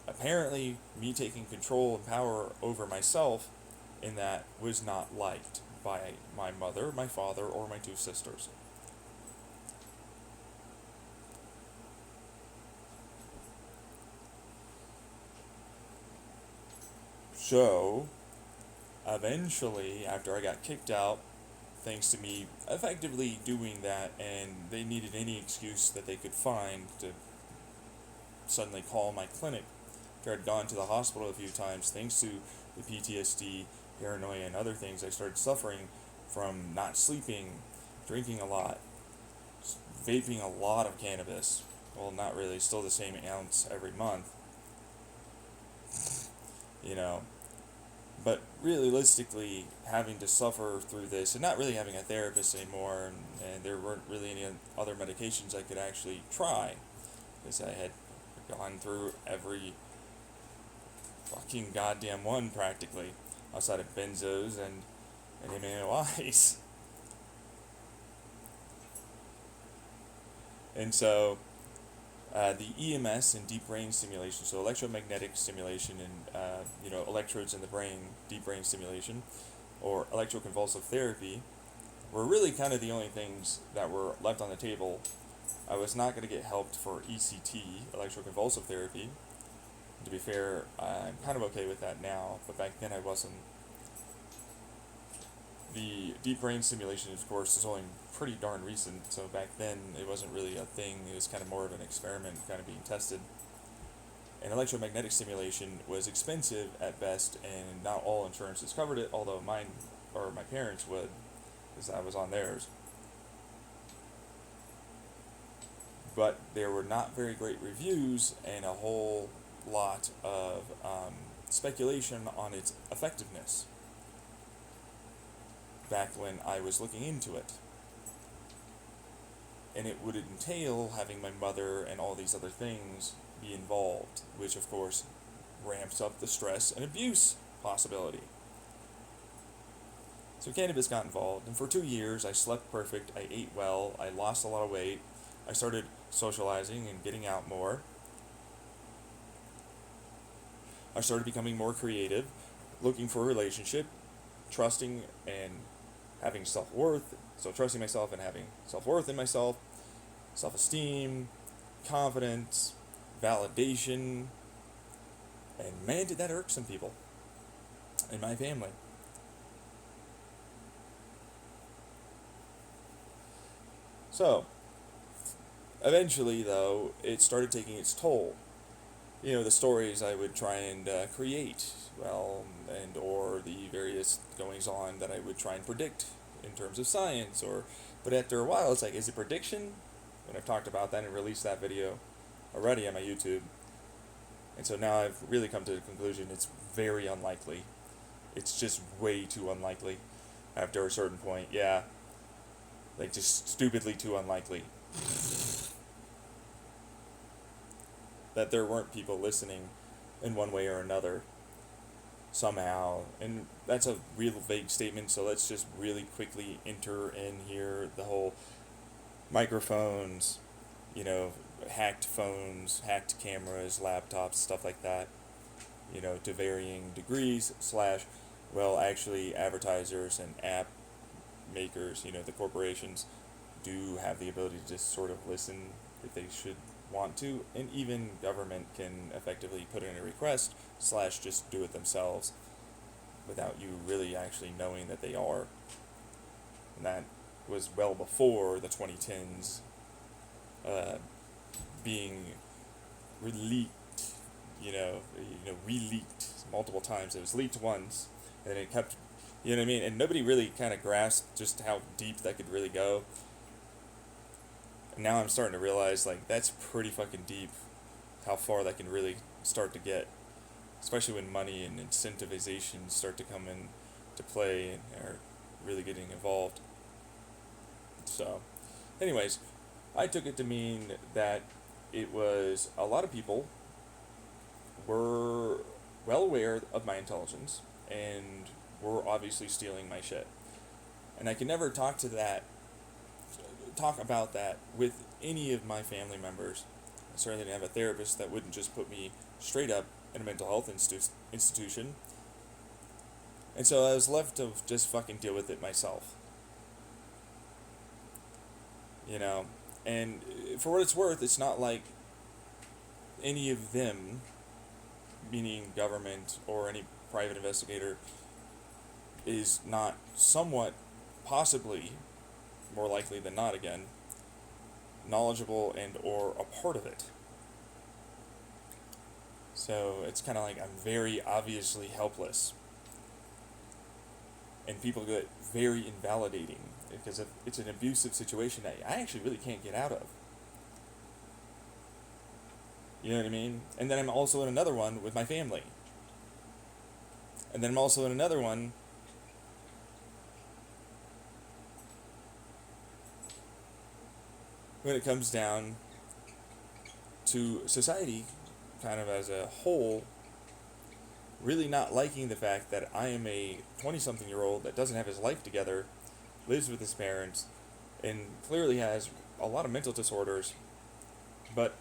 Apparently me taking control and power over myself in that was not liked by my mother, my father, or my two sisters. So, eventually, after I got kicked out, thanks to me effectively doing that, and they needed any excuse that they could find to suddenly call my clinic. After I'd gone to the hospital a few times, thanks to the PTSD, paranoia, and other things I started suffering from not sleeping, drinking a lot, vaping a lot of cannabis. Well, not really, still the same ounce every month. But realistically, having to suffer through this and not really having a therapist anymore, and there weren't really any other medications I could actually try, because I had gone through every fucking goddamn one practically, outside of benzos and MAOIs. And so the EMS and deep brain stimulation, so electromagnetic stimulation and electrodes in the brain, deep brain stimulation, or electroconvulsive therapy, were really kind of the only things that were left on the table. I was not going to get helped for ECT, electroconvulsive therapy. To be fair, I'm kind of okay with that now, but back then I wasn't. The deep brain stimulation, of course, is only pretty darn recent, so back then it wasn't really a thing. It was kind of more of an experiment kind of being tested. And electromagnetic stimulation was expensive at best, and not all insurances covered it, although mine, or my parents would, because I was on theirs. But there were not very great reviews and a whole lot of speculation on its effectiveness back when I was looking into it. And it would entail having my mother and all these other things be involved, which of course ramps up the stress and abuse possibility. So cannabis got involved, and for 2 years I slept perfect, I ate well, I lost a lot of weight, I started socializing and getting out more. I started becoming more creative, looking for a relationship, trusting and having self-worth, so trusting myself and having self-worth in myself, self-esteem, confidence, validation, and man, did that irk some people in my family. So, eventually, though, it started taking its toll. The stories I would try and create, and or the various goings on that I would try and predict in terms of science, but after a while, it's like, is it prediction? And I've talked about that and released that video already on my YouTube. And so now I've really come to the conclusion it's very unlikely. It's just way too unlikely after a certain point. Yeah. Like, just stupidly too unlikely. That there weren't people listening in one way or another somehow. And that's a real vague statement, so let's just really quickly enter in here the whole microphones, hacked phones, hacked cameras, laptops, stuff like that, to varying degrees, actually advertisers and app makers, the corporations, do have the ability to just sort of listen if they should want to, and even government can effectively put in a request / just do it themselves without you really actually knowing that they are. And that was well before the 2010s being releaked, re-leaked multiple times. It was leaked once, and then it kept, and nobody really kind of grasped just how deep that could really go. And now I'm starting to realize, that's pretty fucking deep, how far that can really start to get, especially when money and incentivization start to come in to play and are really getting involved. So, anyways, I took it to mean that it was a lot of people were well aware of my intelligence and were obviously stealing my shit. And I can never talk about that with any of my family members. I certainly didn't have a therapist that wouldn't just put me straight up in a mental health institution. And so I was left to just fucking deal with it myself. And for what it's worth, it's not like any of them, meaning government or any private investigator, is not somewhat, possibly, more likely than not again, knowledgeable and or a part of it. So it's kind of like I'm very obviously helpless. And people get very invalidating because it's an abusive situation that I actually really can't get out of. You know what I mean? And then I'm also in another one with my family. And then I'm also in another one when it comes down to society, kind of as a whole, really not liking the fact that I am a 20-something-year-old that doesn't have his life together, lives with his parents, and clearly has a lot of mental disorders, but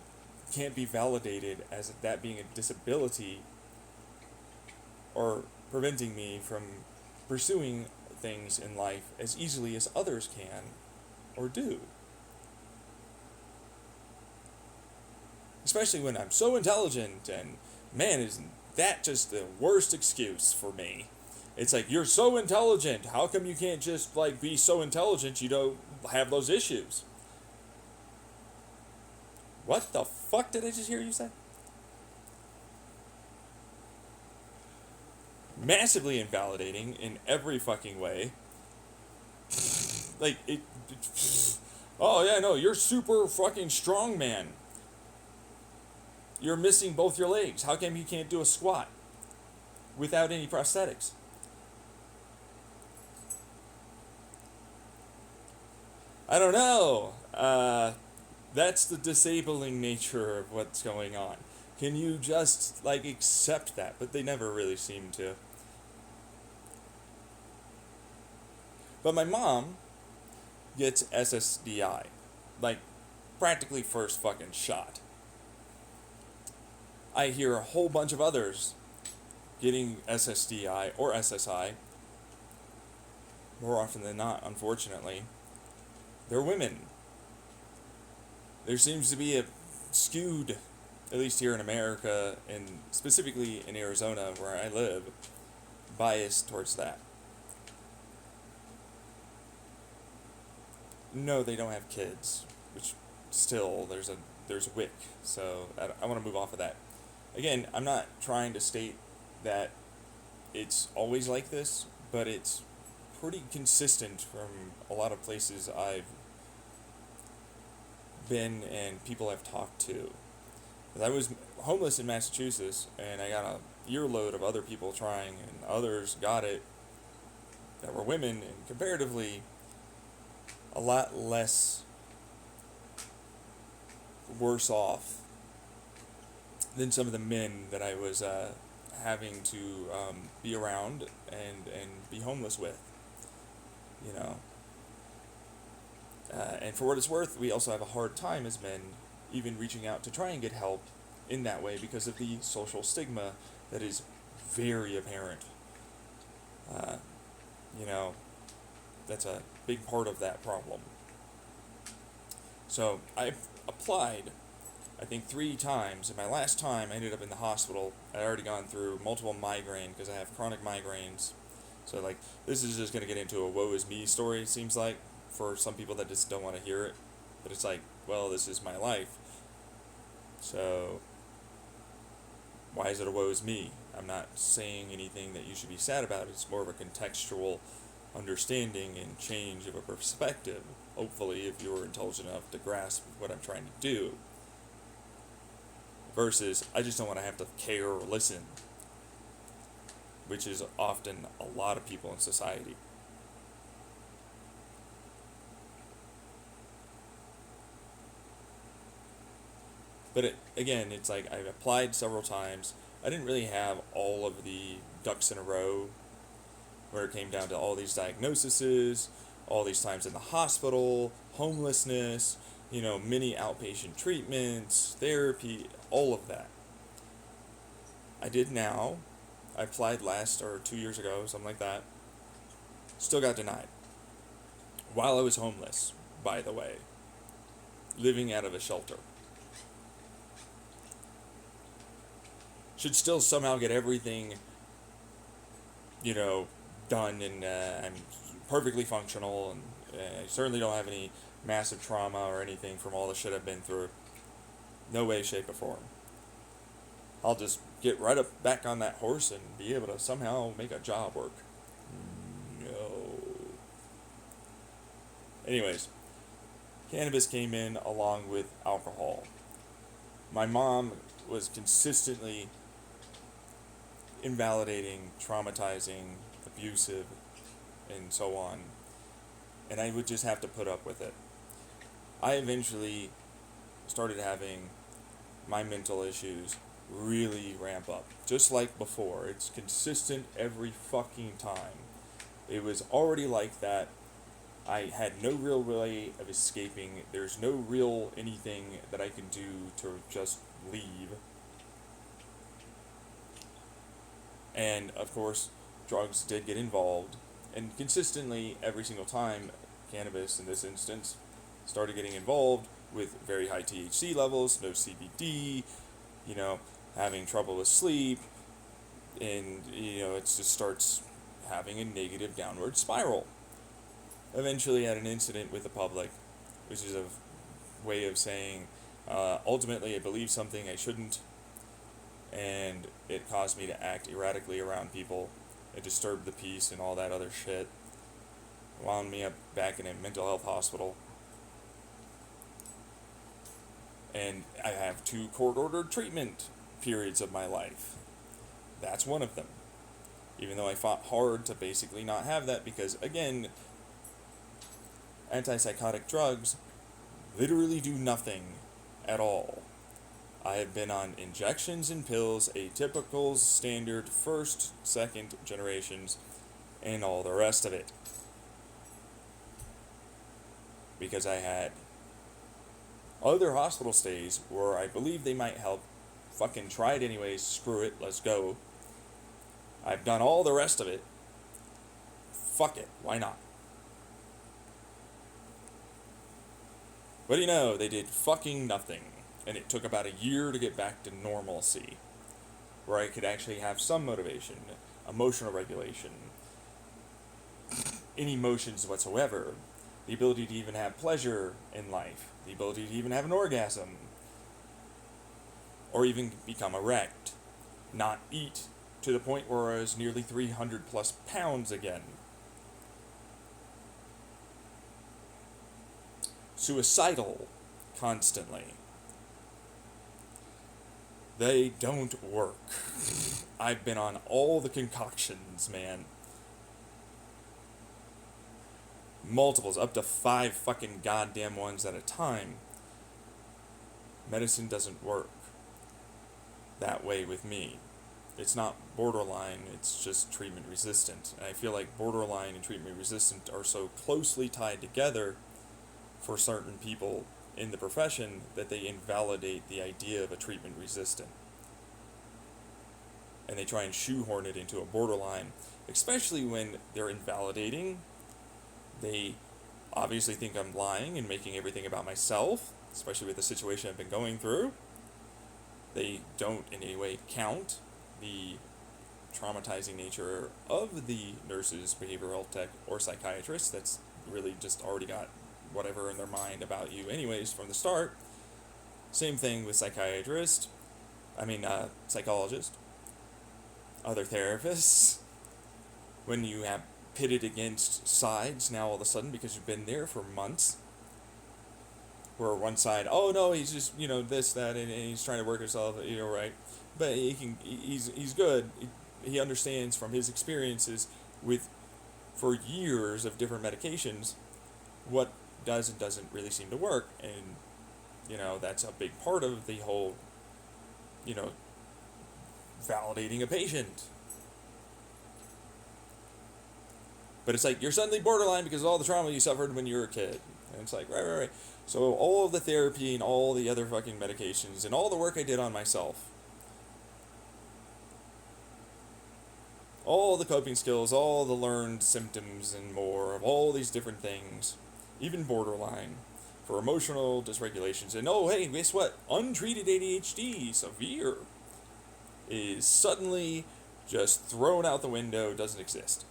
can't be validated as that being a disability or preventing me from pursuing things in life as easily as others can or do. Especially when I'm so intelligent, and man, isn't that just the worst excuse for me? It's like, you're so intelligent, how come you can't just, like, be so intelligent you don't have those issues? What the fuck did I just hear you say? Massively invalidating in every fucking way. Like, oh yeah, no, you're super fucking strong, man. You're missing both your legs. How come you can't do a squat without any prosthetics? I don't know. That's the disabling nature of what's going on. Can you just, like, accept that? But they never really seem to. But my mom gets SSDI. Like, practically first fucking shot. I hear a whole bunch of others getting SSDI or SSI. More often than not, unfortunately. They're women. There seems to be a skewed, at least here in America, and specifically in Arizona where I live, bias towards that. No, they don't have kids, which still there's a wick. So I want to move off of that. Again, I'm not trying to state that it's always like this, but it's pretty consistent from a lot of places I've been and people I've talked to. I was homeless in Massachusetts, and I got a yearload of other people trying, and others got it that were women, and comparatively a lot less worse off than some of the men that I was having to be around and be homeless with, you know. And for what it's worth, we also have a hard time as men even reaching out to try and get help in that way because of the social stigma that is very apparent. Uh, you know, that's a big part of that problem. So I applied, I think 3 times, and my last time I ended up in the hospital. I'd already gone through multiple migraine because I have chronic migraines. So, like, this is just going to get into a woe is me story, it seems like, for some people that just don't want to hear it. But it's like, well, this is my life. So, why is it a woe is me? I'm not saying anything that you should be sad about. It's more of a contextual understanding and change of a perspective. Hopefully, if you're intelligent enough to grasp what I'm trying to do. Versus, I just don't want to have to care or listen. Which is often a lot of people in society. But again, it's like I've applied several times. I didn't really have all of the ducks in a row where it came down to all these diagnoses, all these times in the hospital, homelessness, many outpatient treatments, therapy, all of that. I did now. I applied last or 2 years ago, something like that. Still got denied. While I was homeless, by the way. Living out of a shelter. Should still somehow get everything, done, and I'm perfectly functional, and I certainly don't have any massive trauma or anything from all the shit I've been through. No way, shape, or form. I'll just get right up back on that horse and be able to somehow make a job work. No. Anyways, cannabis came in along with alcohol. My mom was consistently invalidating, traumatizing, abusive, and so on. And I would just have to put up with it. I eventually started having my mental issues really ramp up. Just like before. It's consistent every fucking time. It was already like that. I had no real way of escaping. There's no real anything that I can do to just leave. And of course, drugs did get involved. And consistently, every single time, cannabis in this instance started getting involved with very high THC levels, no CBD, you know, having trouble with sleep, and, you know, it just starts having a negative downward spiral. Eventually, I had an incident with the public, which is a way of saying, ultimately, I believe something I shouldn't, and it caused me to act erratically around people. It disturbed the peace and all that other shit. Wound me up back in a mental health hospital. And I have 2 court-ordered treatment periods of my life. That's one of them. Even though I fought hard to basically not have that because, again, antipsychotic drugs literally do nothing at all. I have been on injections and pills, atypicals, standard, first, second generations, and all the rest of it. Because I had other hospital stays where I believe they might help. Fucking try it anyways, screw it, let's go. I've done all the rest of it. Fuck it, why not? But you know, they did fucking nothing. And it took about a year to get back to normalcy. Where I could actually have some motivation, emotional regulation, any emotions whatsoever. The ability to even have pleasure in life. The ability to even have an orgasm. Or even become erect. Not eat to the point where I was nearly 300 plus pounds again. Suicidal constantly. They don't work. I've been on all the concoctions, man. Multiples, up to 5 fucking goddamn ones at a time. Medicine doesn't work that way with me. It's not borderline, it's just treatment resistant. And I feel like borderline and treatment resistant are so closely tied together for certain people in the profession that they invalidate the idea of a treatment resistant. And they try and shoehorn it into a borderline, especially when they're invalidating. They obviously think I'm lying and making everything about myself, especially with the situation I've been going through. They don't in any way count the traumatizing nature of the nurses, behavioral health tech, or psychiatrists that's really just already got whatever in their mind about you anyways from the start. Same thing with psychologist, other therapists. When you have pitted against sides now all of a sudden because you've been there for months, where one side, oh no, he's just, this, that, and he's trying to work himself, right? But he's good. He understands from his experiences for years of different medications, what does and doesn't really seem to work. And, that's a big part of the whole, validating a patient. But it's like, you're suddenly borderline because of all the trauma you suffered when you were a kid. And it's like, right. So all of the therapy and all the other fucking medications and all the work I did on myself, all the coping skills, all the learned symptoms and more of all these different things, even borderline, for emotional dysregulations. And oh, hey, guess what? Untreated ADHD, severe, is suddenly just thrown out the window, doesn't exist.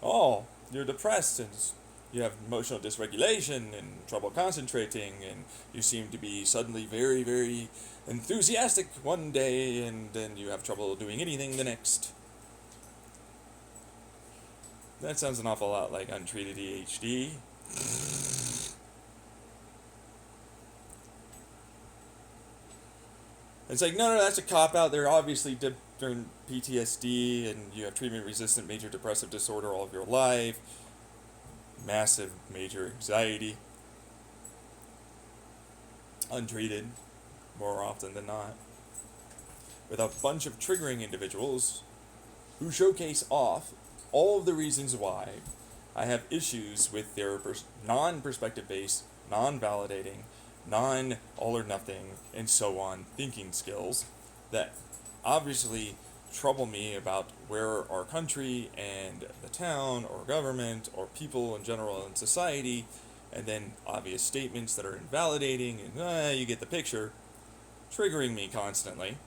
Oh, you're depressed and you have emotional dysregulation and trouble concentrating, and you seem to be suddenly very, very enthusiastic one day, and then you have trouble doing anything the next. That sounds an awful lot like untreated ADHD. It's like, no, that's a cop out. They're obviously during PTSD, and you have treatment resistant major depressive disorder all of your life, massive major anxiety, untreated more often than not, with a bunch of triggering individuals who showcase off all of the reasons why I have issues with their non-perspective based, non-validating, non-all or nothing, and so on thinking skills that obviously trouble me about where our country and the town or government or people in general in society, and then obvious statements that are invalidating, and you get the picture, triggering me constantly.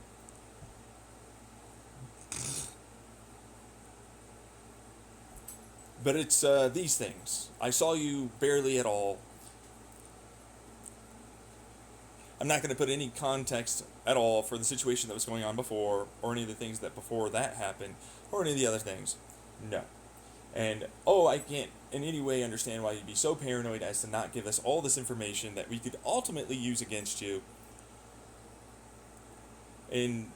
But it's these things. I saw you barely at all. I'm not going to put any context at all for the situation that was going on before, or any of the things that before that happened, or any of the other things. No. And, I can't in any way understand why you'd be so paranoid as to not give us all this information that we could ultimately use against you in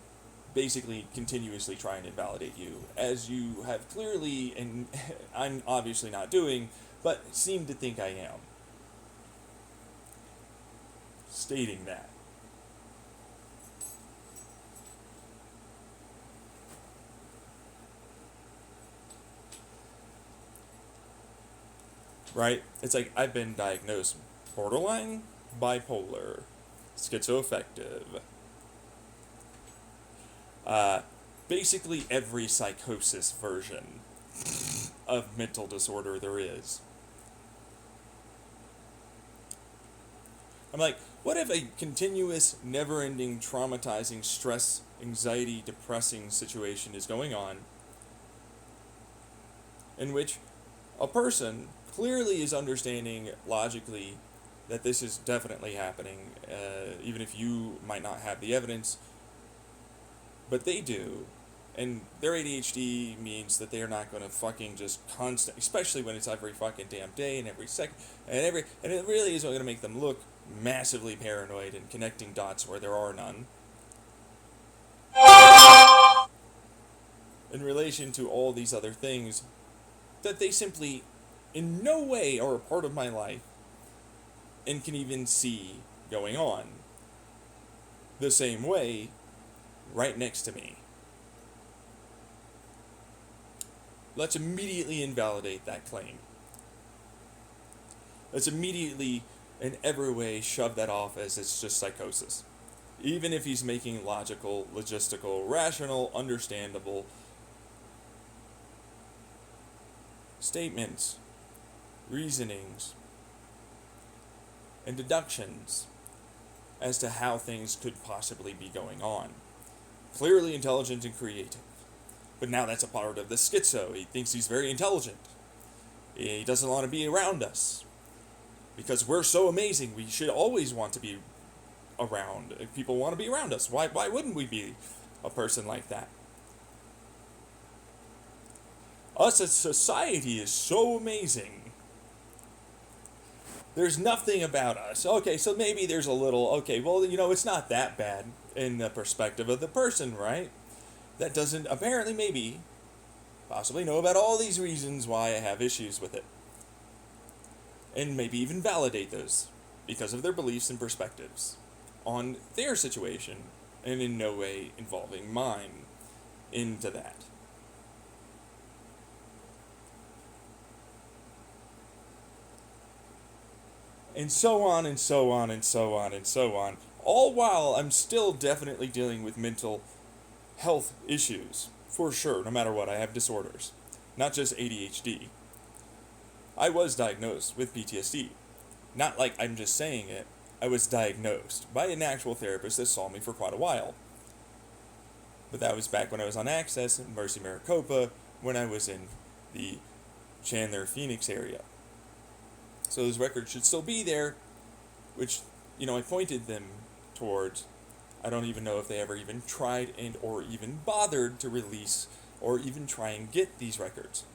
basically continuously trying to invalidate you, as you have clearly, and I'm obviously not doing, but seem to think I am. Stating that. Right? It's like I've been diagnosed borderline, bipolar, schizoaffective, basically every psychosis version of mental disorder there is. I'm like, what if a continuous, never-ending, traumatizing, stress, anxiety, depressing situation is going on in which a person clearly is understanding logically that this is definitely happening, even if you might not have the evidence, but they do, and their ADHD means that they are not going to fucking just constant, especially when it's every fucking damn day and every second, and it really is going to make them look massively paranoid and connecting dots where there are none. In relation to all these other things that they simply in no way are a part of my life and can even see going on the same way right next to me. Let's immediately invalidate that claim. Let's immediately, in every way, shove that off as it's just psychosis. Even if he's making logical, logistical, rational, understandable statements, reasonings, and deductions as to how things could possibly be going on. Clearly intelligent and creative. But now that's a part of the schizo. He thinks he's very intelligent. He doesn't want to be around us. Because we're so amazing, we should always want to be around. If people want to be around us, why wouldn't we be a person like that? Us as society is so amazing. There's nothing about us. Okay, so maybe there's a little, it's not that bad in the perspective of the person, right? That doesn't apparently maybe possibly know about all these reasons why I have issues with it. And maybe even validate those because of their beliefs and perspectives on their situation, and in no way involving mine into that. And so on and so on and so on and so on, all while I'm still definitely dealing with mental health issues, for sure, no matter what. I have disorders, not just ADHD. I was diagnosed with PTSD. Not like I'm just saying it. I was diagnosed by an actual therapist that saw me for quite a while. But that was back when I was on Access in Mercy, Maricopa, when I was in the Chandler, Phoenix area. So those records should still be there, which, I pointed them towards. I don't even know if they ever even tried and or even bothered to release or even try and get these records.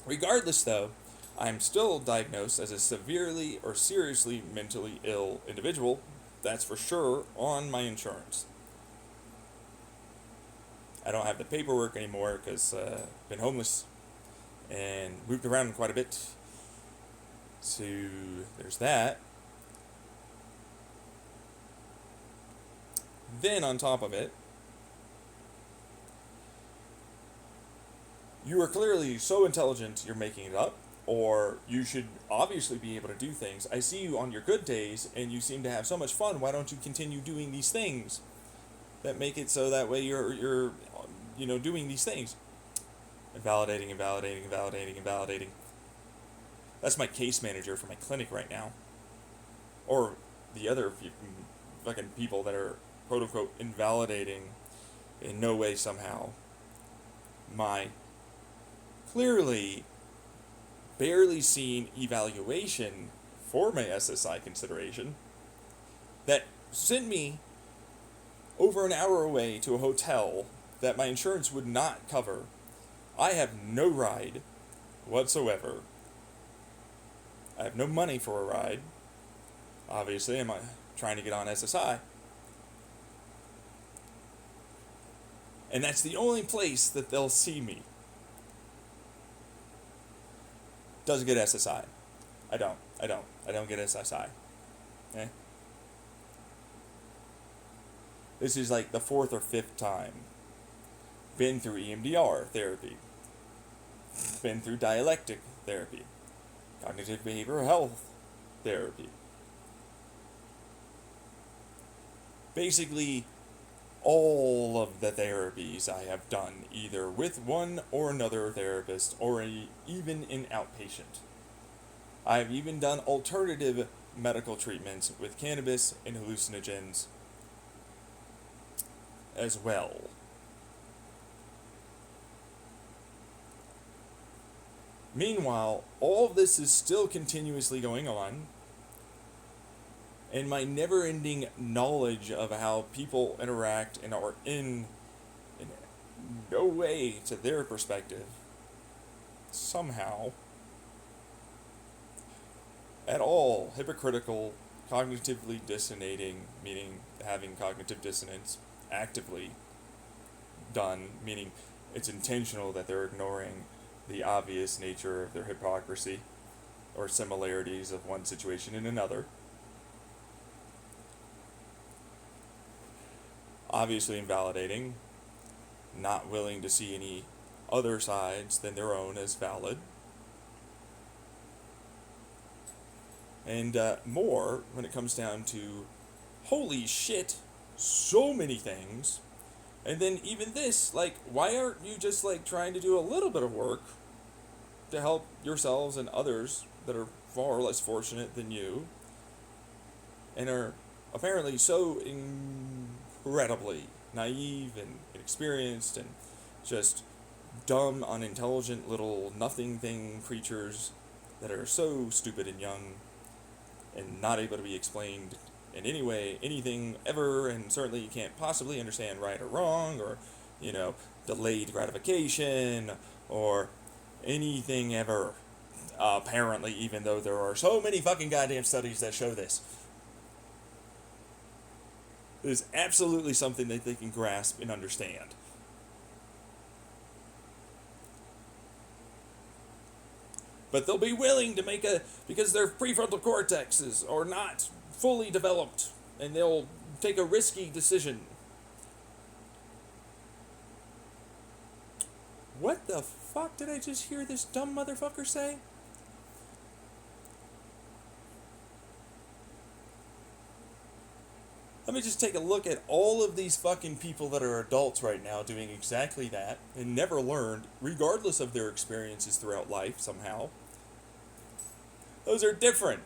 Regardless, though, I'm still diagnosed as a severely or seriously mentally ill individual, that's for sure, on my insurance. I don't have the paperwork anymore because I've been homeless and moved around quite a bit. So there's that. Then on top of it, you are clearly so intelligent you're making it up, or you should obviously be able to do things. I see you on your good days and you seem to have so much fun. Why don't you continue doing these things that make it so that way you're doing these things? Invalidating, invalidating, invalidating, invalidating. That's my case manager for my clinic right now. Or the other fucking people that are quote unquote invalidating in no way somehow my clearly barely seen evaluation for my SSI consideration that sent me over an hour away to a hotel that my insurance would not cover. I have no ride whatsoever. I have no money for a ride. Obviously, I'm trying to get on SSI. And that's the only place that they'll see me. Doesn't get SSI. I don't get SSI. Okay? This is like the 4th or 5th time. Been through EMDR therapy. Been through dialectic therapy. Cognitive behavioral health therapy. Basically, all of the therapies I have done, either with one or another therapist, or even in outpatient. I've even done alternative medical treatments with cannabis and hallucinogens as well. Meanwhile, all of this is still continuously going on, and my never-ending knowledge of how people interact and are in no way to their perspective, somehow, at all hypocritical, cognitively dissonating, meaning having cognitive dissonance actively done, meaning it's intentional that they're ignoring the obvious nature of their hypocrisy or similarities of one situation in another. Obviously invalidating, not willing to see any other sides than their own as valid. And more when it comes down to, holy shit, so many things. And then even this, like, why aren't you just, like, trying to do a little bit of work to help yourselves and others that are far less fortunate than you and are apparently so incredibly naive and inexperienced and just dumb, unintelligent little nothing thing creatures that are so stupid and young and not able to be explained in any way, anything ever, and certainly you can't possibly understand right or wrong, or, delayed gratification, or anything ever. Apparently, even though there are so many fucking goddamn studies that show this. It is absolutely something that they can grasp and understand. But they'll be willing to make because their prefrontal cortexes are not fully developed, and they'll take a risky decision. What the fuck did I just hear this dumb motherfucker say? Let me just take a look at all of these fucking people that are adults right now doing exactly that and never learned, regardless of their experiences throughout life somehow. Those are different.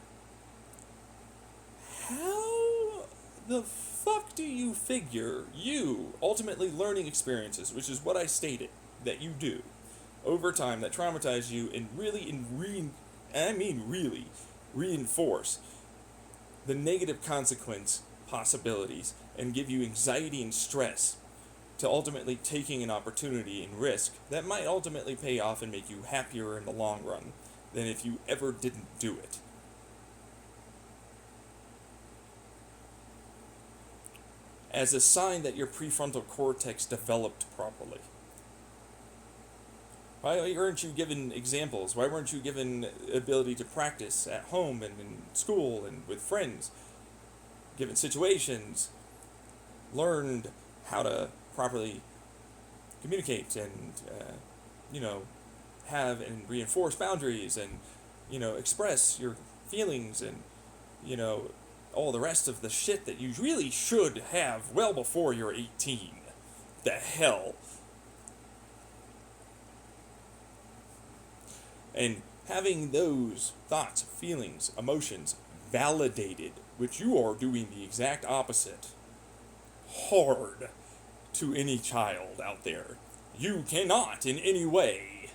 How the fuck do you figure you ultimately learning experiences, which is what I stated that you do over time, that traumatize you and really reinforce the negative consequence possibilities and give you anxiety and stress, to ultimately taking an opportunity and risk that might ultimately pay off and make you happier in the long run, than if you ever didn't do it. As a sign that your prefrontal cortex developed properly. Why weren't you given examples? Why weren't you given ability to practice at home and in school and with friends? Given situations, learned how to properly communicate and, you know, have and reinforce boundaries and, you know, express your feelings and, you know, all the rest of the shit that you really should have well before you're 18. The hell? And having those thoughts, feelings, emotions validated, which you are doing the exact opposite, hard to any child out there. You cannot in any way.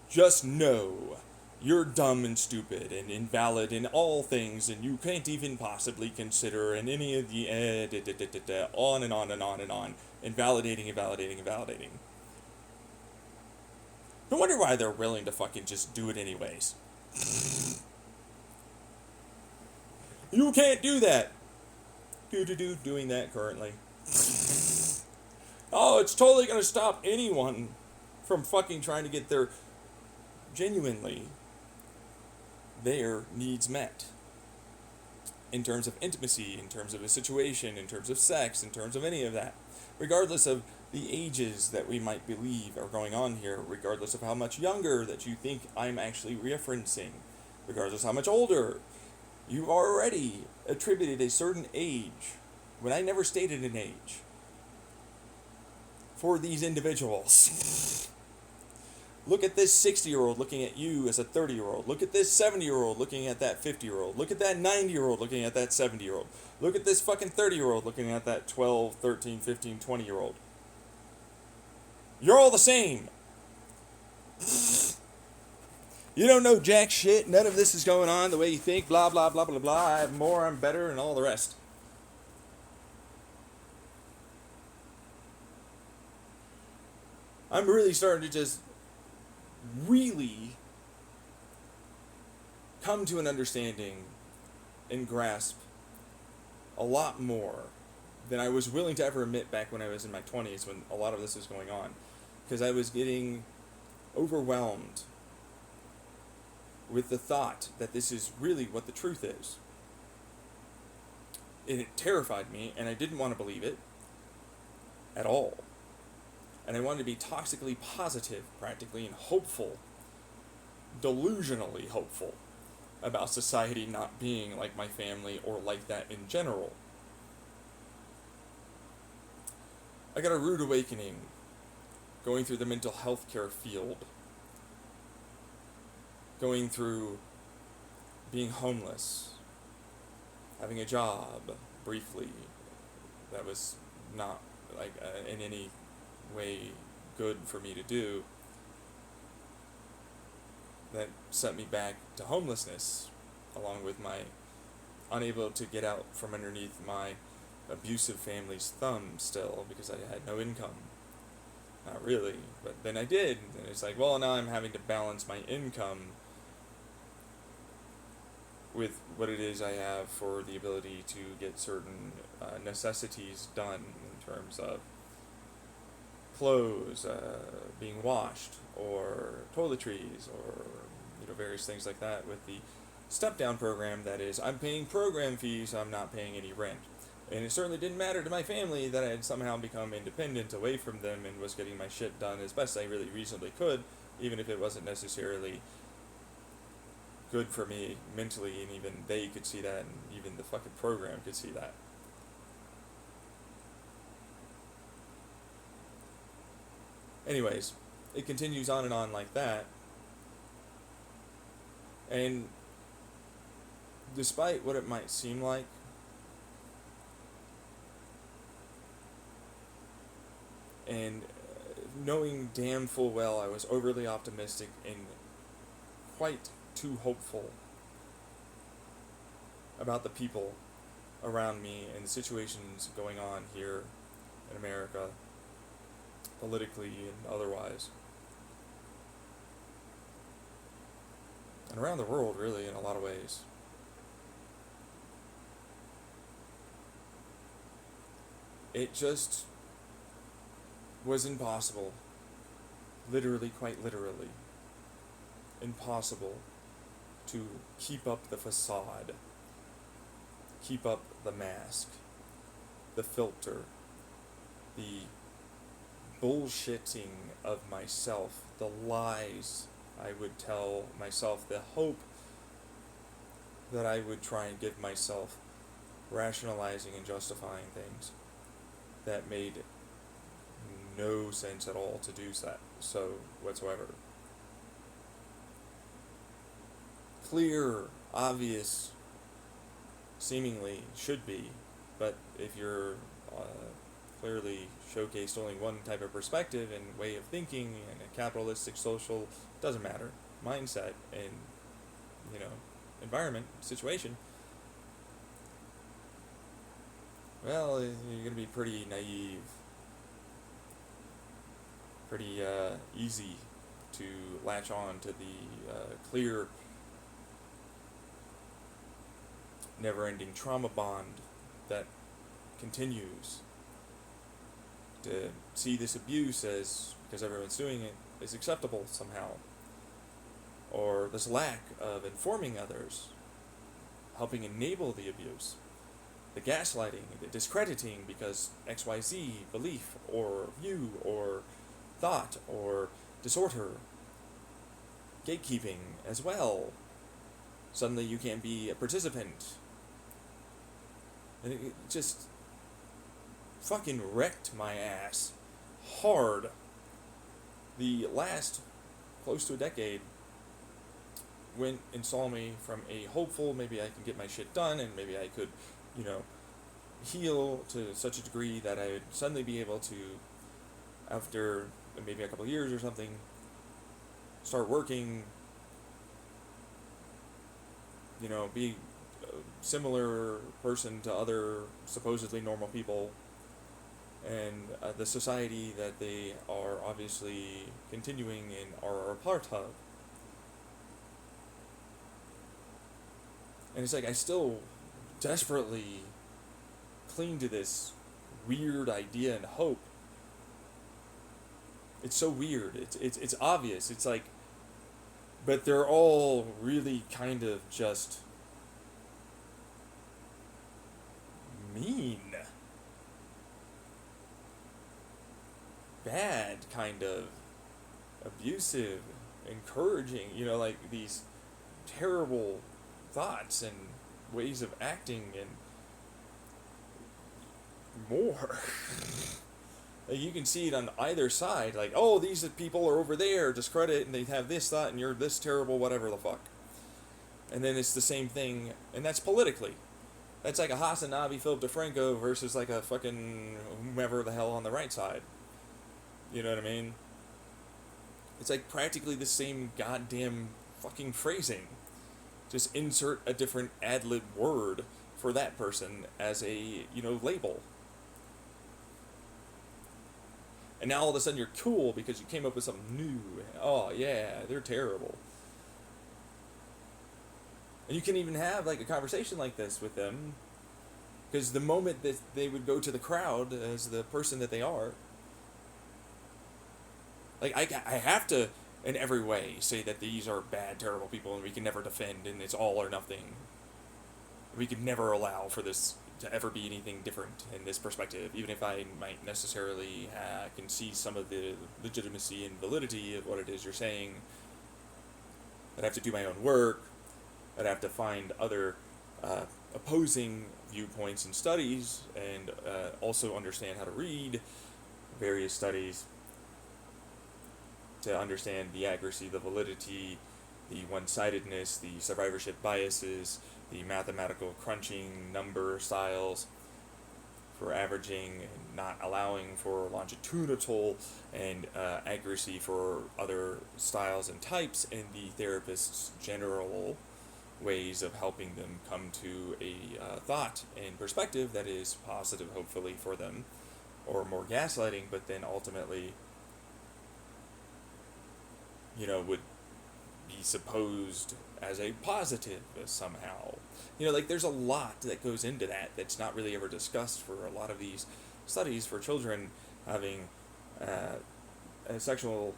Just know you're dumb and stupid and invalid in all things, and you can't even possibly consider in any of the on and on and on and on, invalidating, invalidating, invalidating. No wonder why they're willing to fucking just do it anyways. You can't do that. Doing that currently. Oh, it's totally gonna stop anyone from fucking trying to get their needs met. In terms of intimacy, in terms of a situation, in terms of sex, in terms of any of that. Regardless of the ages that we might believe are going on here, regardless of how much younger that you think I'm actually referencing, regardless of how much older, you already attributed a certain age, when I never stated an age, for these individuals. Look at this 60-year-old looking at you as a 30-year-old. Look at this 70-year-old looking at that 50-year-old. Look at that 90-year-old looking at that 70-year-old. Look at this fucking 30-year-old looking at that 12, 13, 15, 20-year-old. You're all the same. You don't know jack shit. None of this is going on the way you think. Blah, blah, blah, blah, blah. I have more, I'm better, and all the rest. I'm really starting to just really come to an understanding and grasp a lot more than I was willing to ever admit back when I was in my 20s when a lot of this was going on. Because I was getting overwhelmed with the thought that this is really what the truth is. And it terrified me, and I didn't want to believe it at all. And I wanted to be toxically positive, practically, and hopeful, delusionally hopeful, about society not being like my family or like that in general. I got a rude awakening going through the mental health care field, going through being homeless, having a job, briefly, that was not like in any way good for me to do, that sent me back to homelessness, along with my unable to get out from underneath my abusive family's thumb still, because I had no income. Not really, but then I did, and it's like, well, now I'm having to balance my income with what it is I have for the ability to get certain necessities done in terms of clothes being washed, or toiletries, or various things like that with the step-down program. That is, I'm paying program fees, I'm not paying any rent. And it certainly didn't matter to my family that I had somehow become independent away from them and was getting my shit done as best I really reasonably could, even if it wasn't necessarily good for me mentally, and even they could see that, and even the fucking program could see that. Anyways, it continues on and on like that. And despite what it might seem like, and knowing damn full well I was overly optimistic and quite too hopeful about the people around me and the situations going on here in America, politically and otherwise, and around the world, really, in a lot of ways. It just was impossible, literally, quite literally, impossible to keep up the facade, keep up the mask, the filter, the bullshitting of myself, the lies I would tell myself, the hope that I would try and give myself, rationalizing and justifying things that made no sense at all to do that so whatsoever. Clear, obvious, seemingly should be, but if you're clearly showcased only one type of perspective and way of thinking in a capitalistic, social, doesn't matter, mindset and, environment, situation, well, you're going to be pretty naive, pretty easy to latch on to the clear, never-ending trauma bond that continues, to see this abuse as, because everyone's doing it, is acceptable somehow, or this lack of informing others, helping enable the abuse, the gaslighting, the discrediting because XYZ belief or view or thought or disorder, gatekeeping as well. Suddenly you can't be a participant. And it just fucking wrecked my ass hard. The last close to a decade went and saw me from a hopeful, maybe I can get my shit done and maybe I could, heal to such a degree that I would suddenly be able to, after maybe a couple of years or something, start working, be a similar person to other supposedly normal people, and the society that they are obviously continuing and are a part of. And it's like I still desperately cling to this weird idea and hope. It's so weird. It's obvious. It's like, but they're all really kind of just mean, bad, kind of abusive, encouraging. Like these terrible thoughts and ways of acting and more. You can see it on either side, like, oh, these people are over there, discredit, and they have this thought, and you're this terrible, whatever the fuck. And then it's the same thing, and that's politically. That's like a Hassan Nabi, Philip DeFranco versus like a fucking whomever the hell on the right side. You know what I mean? It's like practically the same goddamn fucking phrasing. Just insert a different ad-lib word for that person as a, label. And now all of a sudden you're cool because you came up with something new. Oh, yeah, they're terrible. And you can even have like a conversation like this with them, because the moment that they would go to the crowd as the person that they are, like I have to in every way say that these are bad, terrible people and we can never defend and it's all or nothing. We could never allow for this to ever be anything different in this perspective, even if I might necessarily can see some of the legitimacy and validity of what it is you're saying. I'd have to do my own work. I'd have to find other opposing viewpoints and studies, and also understand how to read various studies to understand the accuracy, the validity, the one-sidedness, the survivorship biases, the mathematical crunching number styles for averaging and not allowing for longitudinal and accuracy for other styles and types, and the therapist's general ways of helping them come to a thought and perspective that is positive, hopefully, for them, or more gaslighting, but then ultimately, would be supposed as a positive somehow. Like there's a lot that goes into that that's not really ever discussed for a lot of these studies for children having a sexual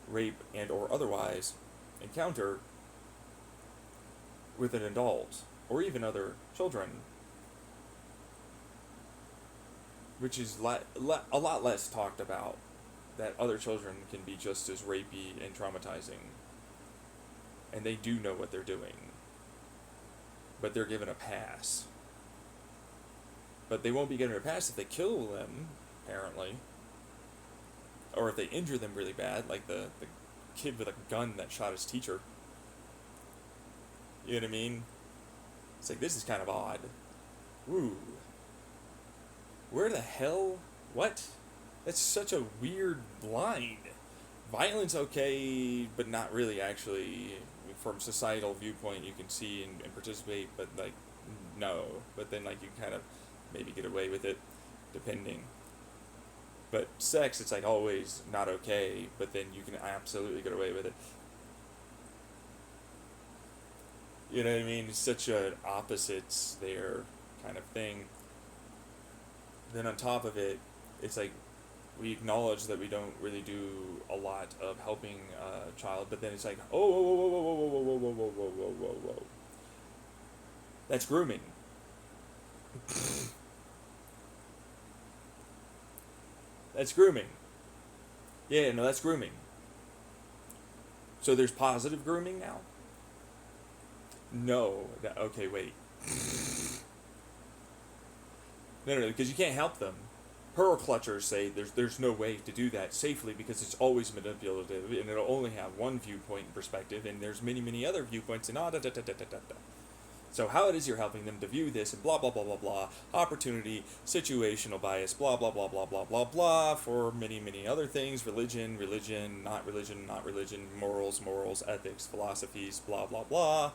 rape and or otherwise encounter with an adult or even other children, which is a lot less talked about, that other children can be just as rapey and traumatizing, and they do know what they're doing, but they're given a pass. But they won't be given a pass if they kill them, apparently, or if they injure them really bad, like the kid with a gun that shot his teacher. You know what I mean? It's like, this is kind of odd. Ooh. Where the hell? What? That's such a weird line. Violence, okay, but not really, actually. From societal viewpoint, you can see and participate, but, like, no. But then, like, you kind of maybe get away with it, depending. But sex, it's, like, always not okay, but then you can absolutely get away with it. You know what I mean? It's such an opposites there kind of thing. Then on top of it, it's like we acknowledge that we don't really do a lot of helping a child, but then it's like, oh, whoa, whoa, whoa, whoa, whoa, whoa, whoa, whoa, whoa, whoa, whoa, whoa. That's grooming. That's grooming. Yeah, no, that's grooming. So there's positive grooming now? No. Okay, wait. No, because you can't help them. Pearl clutchers say there's no way to do that safely because it's always manipulative and it'll only have one viewpoint and perspective, and there's many other viewpoints and So how it is you're helping them to view this and blah blah blah blah blah, opportunity, situational bias, blah blah blah blah blah blah blah, for many other things, religion, not religion, morals, ethics, philosophies, blah blah blah.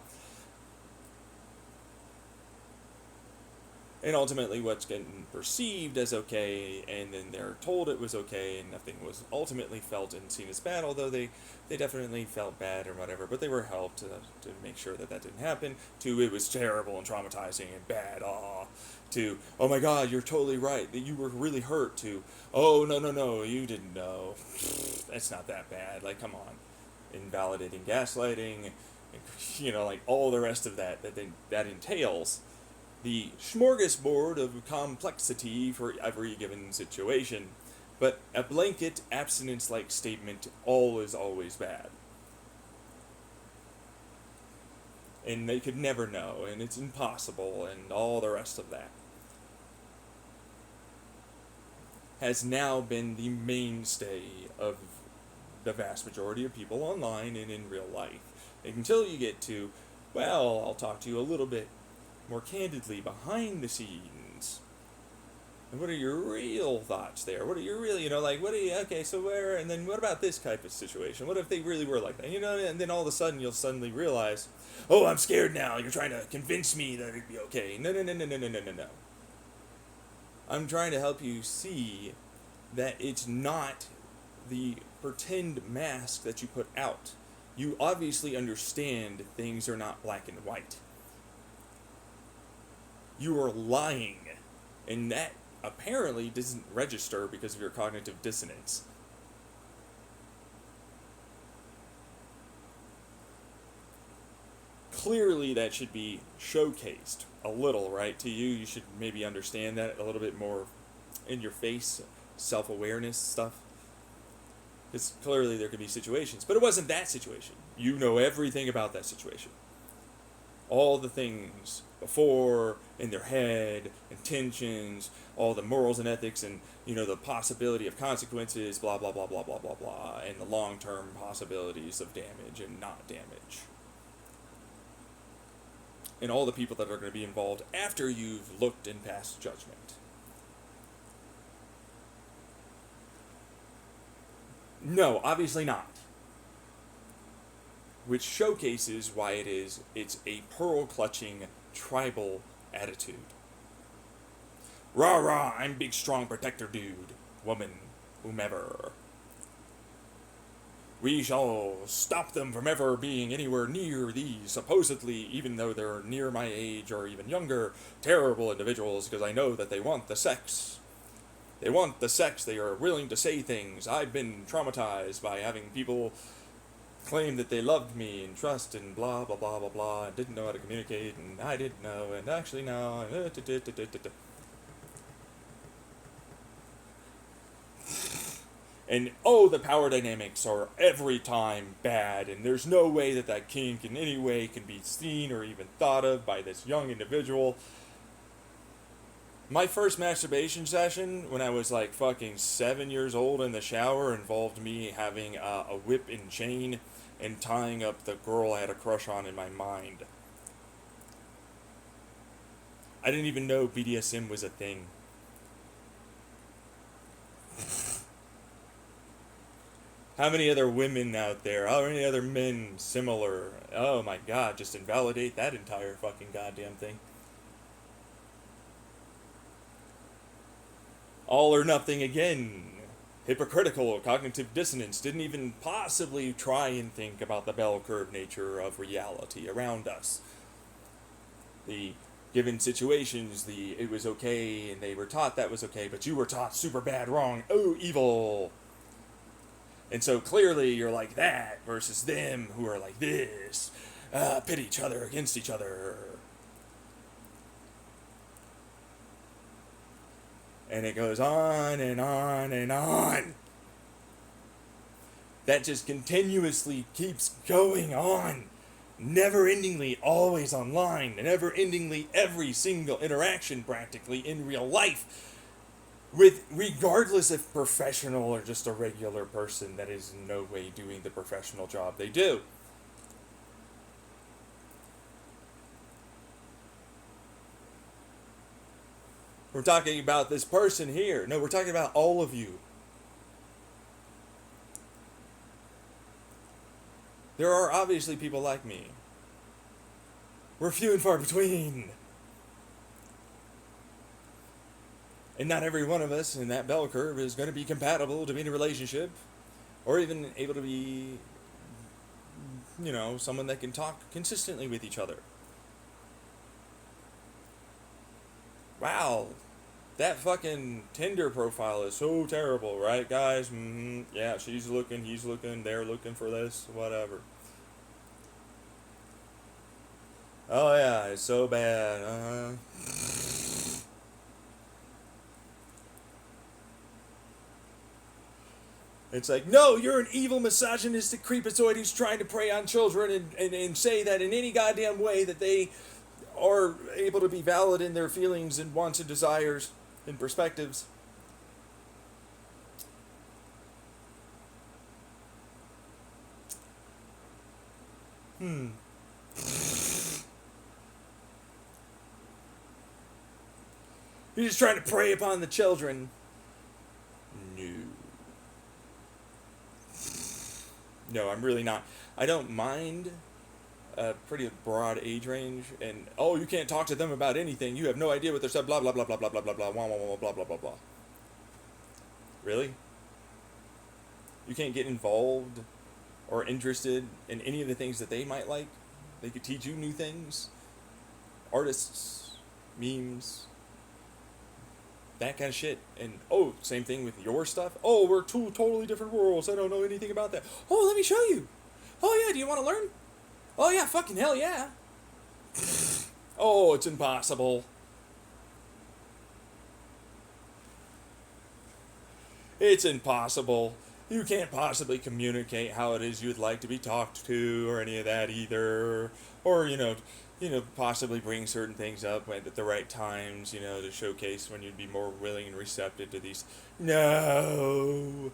And ultimately what's getting perceived as okay, and then they're told it was okay, and nothing was ultimately felt and seen as bad, although they definitely felt bad or whatever, but they were helped to make sure that didn't happen, to it was terrible and traumatizing and bad, to, oh my god, you're totally right, that you were really hurt, to, oh, no, you didn't know, that's not that bad, like, come on, invalidating gaslighting, and, like, all the rest of that entails the smorgasbord of complexity for every given situation, but a blanket abstinence-like statement, all is always bad. And they could never know, and it's impossible, and all the rest of that has now been the mainstay of the vast majority of people online and in real life. Until you get to, well, I'll talk to you a little bit more candidly behind the scenes. And what are your real thoughts there? What are your real, okay, so where, and then what about this type of situation? What if they really were like that? And then all of a sudden you'll suddenly realize, oh, I'm scared now. You're trying to convince me that it'd be okay. No. I'm trying to help you see that it's not the pretend mask that you put out. You obviously understand things are not black and white. You are lying, and that apparently doesn't register because of your cognitive dissonance. Clearly that should be showcased a little, right, to you. You should maybe understand that a little bit more in your face, self-awareness stuff. Because clearly there could be situations, but it wasn't that situation. You know everything about that situation. All the things before, in their head, intentions, all the morals and ethics, and, the possibility of consequences, blah, blah, blah, blah, blah, blah, blah, and the long-term possibilities of damage and not damage. And all the people that are going to be involved after you've looked and passed judgment. No, obviously not. Which showcases why it's a pearl-clutching, tribal attitude. Rah rah, I'm big strong protector dude, woman, whomever. We shall stop them from ever being anywhere near these supposedly, even though they're near my age or even younger, terrible individuals, because I know that they want the sex. They want the sex. They are willing to say things. I've been traumatized by having people claim that they loved me and trust and blah blah blah blah blah and didn't know how to communicate and I didn't know and actually no. And oh, the power dynamics are every time bad, and there's no way that that kink in any way can be seen or even thought of by this young individual. My first masturbation session when I was like fucking 7 years old in the shower involved me having a whip and chain and tying up the girl I had a crush on in my mind. I didn't even know BDSM was a thing. How many other women out there? How many other men similar? Oh my god, just invalidate that entire fucking goddamn thing. All or nothing again. Hypocritical, cognitive dissonance, didn't even possibly try and think about the bell curve nature of reality around us. The given situations, it was okay, and they were taught that was okay, but you were taught super bad wrong. Oh, evil. And so clearly you're like that versus them who are like this. Pit each other against each other. And it goes on and on and on. That just continuously keeps going on. Never endingly, always online. Never endingly, every single interaction practically in real life. With regardless if professional or just a regular person that is in no way doing the professional job they do. We're talking about this person here. No, we're talking about all of you. There are obviously people like me. We're few and far between. And not every one of us in that bell curve is going to be compatible to be in a relationship or even able to be, someone that can talk consistently with each other. Wow, that fucking Tinder profile is so terrible, right, guys? Yeah, she's looking, he's looking, they're looking for this, whatever. Oh, yeah, it's so bad. It's like, no, you're an evil, misogynistic creepazoid who's trying to prey on children and say that in any goddamn way that they are able to be valid in their feelings and wants and desires and perspectives. You're just trying to prey upon the children. No. No, I'm really not. I don't mind a pretty broad age range, and you can't talk to them about anything. You have no idea what they're saying. Blah blah blah blah blah blah blah blah blah blah blah blah blah blah. Really? You can't get involved or interested in any of the things that they might like. They could teach you new things. Artists, memes, that kind of shit. And same thing with your stuff. We're two totally different worlds. I don't know anything about that. Let me show you. Oh yeah, do you want to learn? Oh yeah, fucking hell yeah. It's impossible. It's impossible. You can't possibly communicate how it is you'd like to be talked to or any of that either. Or, possibly bring certain things up at the right times, to showcase when you'd be more willing and receptive to these. No.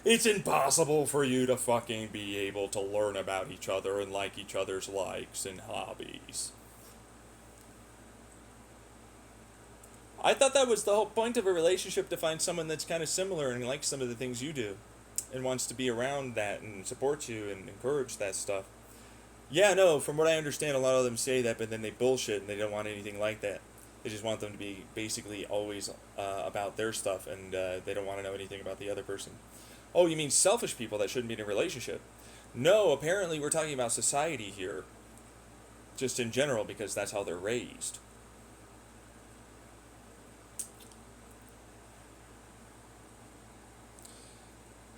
It's impossible for you to fucking be able to learn about each other and like each other's likes and hobbies. I thought that was the whole point of a relationship, to find someone that's kind of similar and likes some of the things you do and wants to be around that and support you and encourage that stuff. Yeah, no, from what I understand, a lot of them say that, but then they bullshit and they don't want anything like that. They just want them to be basically always about their stuff, and they don't want to know anything about the other person. Oh, you mean selfish people that shouldn't be in a relationship? No, apparently we're talking about society here, just in general, because that's how they're raised.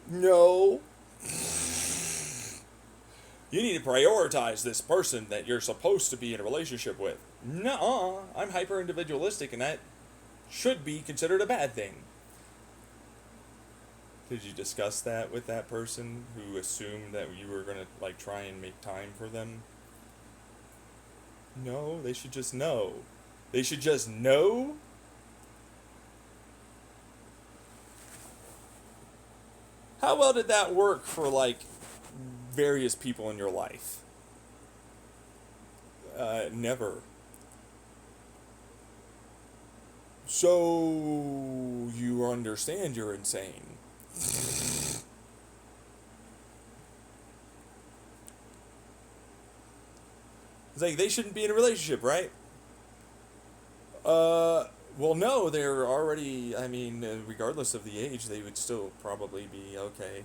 No. You need to prioritize this person that you're supposed to be in a relationship with. No, I'm hyper individualistic, and that should be considered a bad thing. Did you discuss that with that person who assumed that you were gonna like try and make time for them? No, they should just know. They should just know. How well did that work for like various people in your life? Never. So you understand you're insane. It's like they shouldn't be in a relationship, right? Well, no, they're already. I mean, regardless of the age, they would still probably be okay.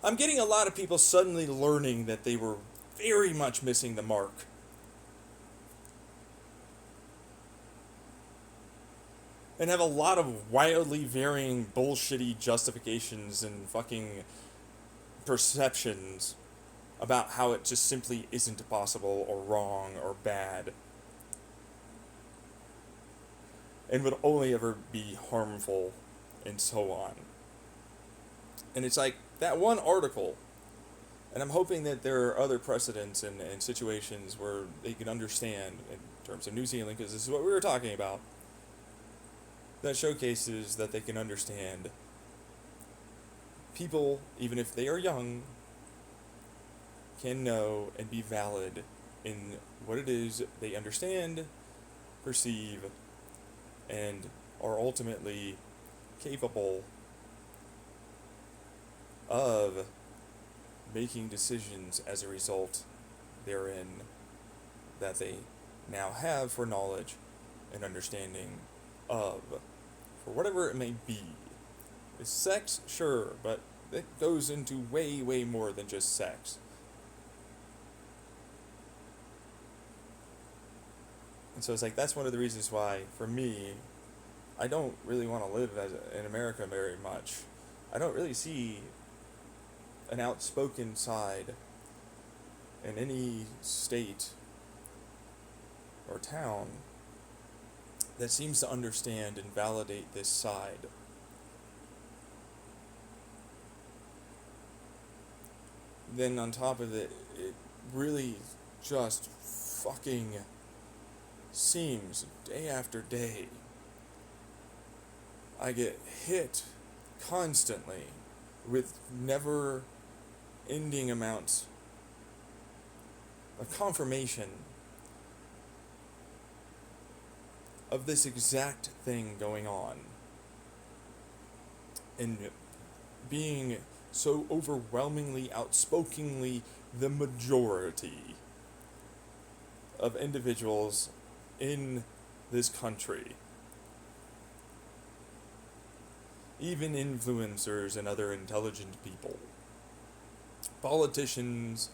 I'm getting a lot of people suddenly learning that they were very much missing the mark. And have a lot of wildly varying bullshitty justifications and fucking perceptions about how it just simply isn't possible or wrong or bad and would only ever be harmful and so on. And it's like that one article, and I'm hoping that there are other precedents and situations where they can understand in terms of New Zealand, because this is what we were talking about, that showcases that they can understand people, even if they are young, can know and be valid in what it is they understand, perceive, and are ultimately capable of making decisions as a result therein that they now have for knowledge and understanding of, for whatever it may be. Is sex? Sure, but it goes into way, way more than just sex. And so it's like that's one of the reasons why, for me, I don't really want to live in America very much. I don't really see an outspoken side in any state or town that seems to understand and validate this side. Then on top of it, it really just fucking seems day after day I get hit constantly with never ending amounts of confirmation of this exact thing going on, and being so overwhelmingly, outspokenly the majority of individuals in this country, even influencers and other intelligent people, politicians,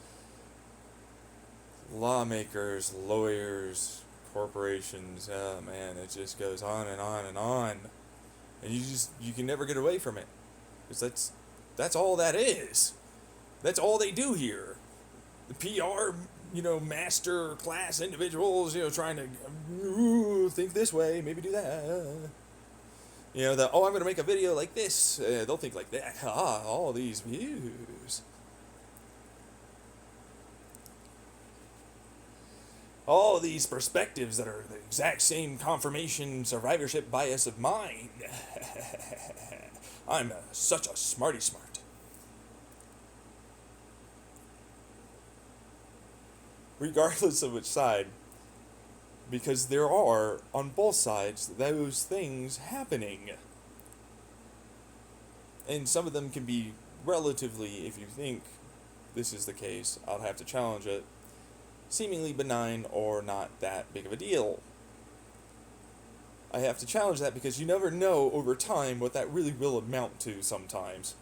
lawmakers, lawyers, corporations. Oh man, it just goes on and on and on, and you can never get away from it, because that's all that is. That's all they do here. The PR, master class individuals, trying to think this way, maybe do that. I'm going to make a video like this. They'll think like that. All these views. All these perspectives that are the exact same confirmation survivorship bias of mine. I'm such a smarty smart. Regardless of which side, because there are, on both sides, those things happening. And some of them can be relatively, if you think this is the case, I'll have to challenge it, seemingly benign or not that big of a deal. I have to challenge that because you never know over time what that really will amount to sometimes.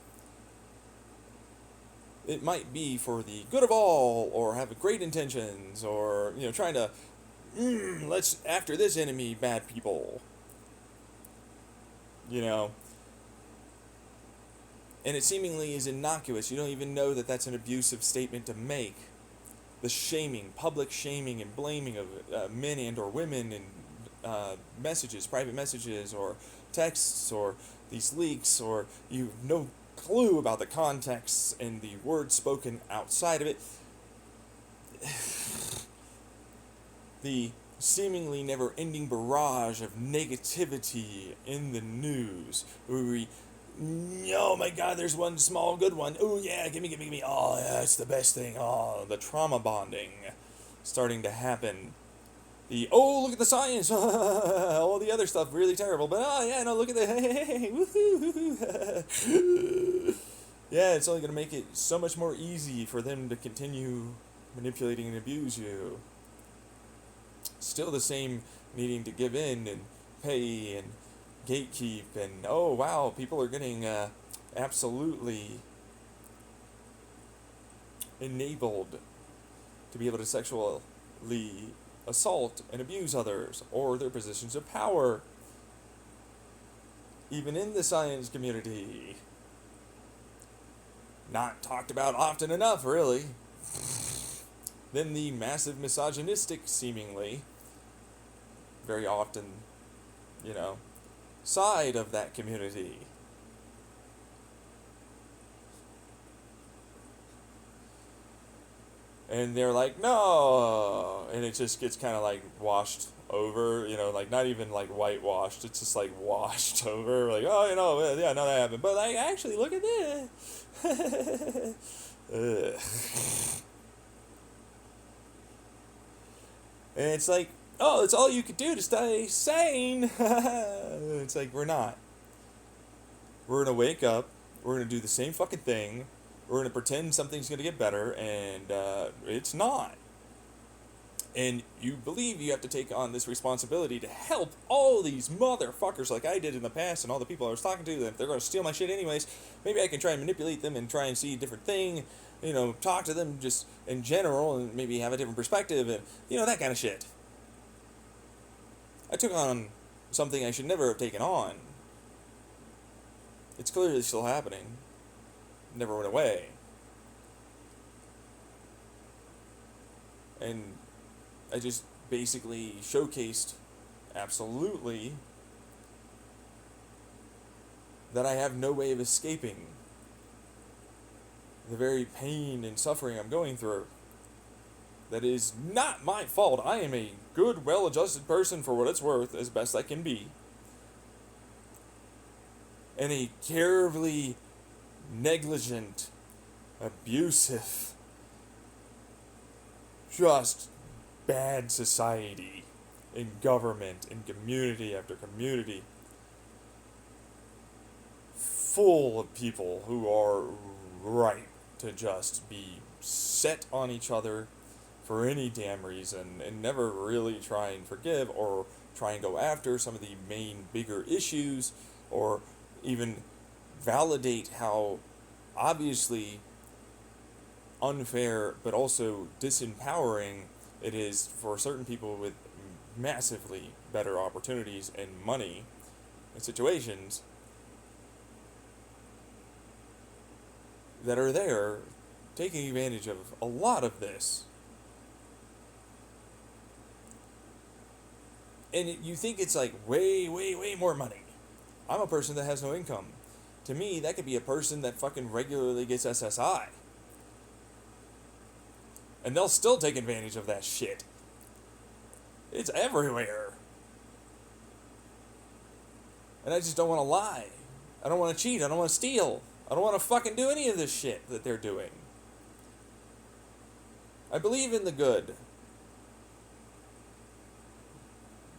It might be for the good of all, or have great intentions, or, trying to, let's after this enemy, bad people. You know? And it seemingly is innocuous. You don't even know that that's an abusive statement to make. The shaming, public shaming and blaming of men and or women in messages, private messages, or texts, or these leaks, or you have no clue about the context and the words spoken outside of it. The seemingly never-ending barrage of negativity in the news, where we, oh my god, there's one small good one, oh yeah, give me, oh yeah, it's the best thing, oh, the trauma bonding starting to happen. The, oh, look at the science, all the other stuff really terrible, but oh yeah, no, look at the, hey, woohoo. Yeah, it's only going to make it so much more easy for them to continue manipulating and abuse you. Still the same needing to give in and pay and gatekeep, and oh wow, people are getting absolutely enabled to be able to sexually assault and abuse others or their positions of power, even in the science community. Not talked about often enough, really. Then the massive misogynistic, seemingly, very often, side of that community. And they're like, no, and it just gets kind of like washed over, like not even like whitewashed, it's just like washed over, like, oh, yeah, no, that happened, but like, actually, look at this. Ugh. And it's like, oh, it's all you could do to stay sane. It's like, we're not. We're going to wake up. We're going to do the same fucking thing. We're going to pretend something's going to get better, and it's not. And you believe you have to take on this responsibility to help all these motherfuckers like I did in the past, and all the people I was talking to, that if they're going to steal my shit anyways, maybe I can try and manipulate them and try and see a different thing, talk to them just in general and maybe have a different perspective, and, that kind of shit. I took on something I should never have taken on. It's clearly still happening. Never went away. And I just basically showcased absolutely that I have no way of escaping the very pain and suffering I'm going through. That is not my fault. I am a good, well-adjusted person for what it's worth, as best I can be. And a terribly negligent, abusive, just bad society in government, in community after community, full of people who are ripe to just be set on each other for any damn reason and never really try and forgive or try and go after some of the main bigger issues or even validate how obviously unfair but also disempowering it is for certain people with massively better opportunities and money and situations that are there taking advantage of a lot of this. And you think it's like way, way, way more money. I'm a person that has no income. To me, that could be a person that fucking regularly gets SSI. And they'll still take advantage of that shit. It's everywhere. And I just don't want to lie. I don't want to cheat. I don't want to steal. I don't want to fucking do any of this shit that they're doing. I believe in the good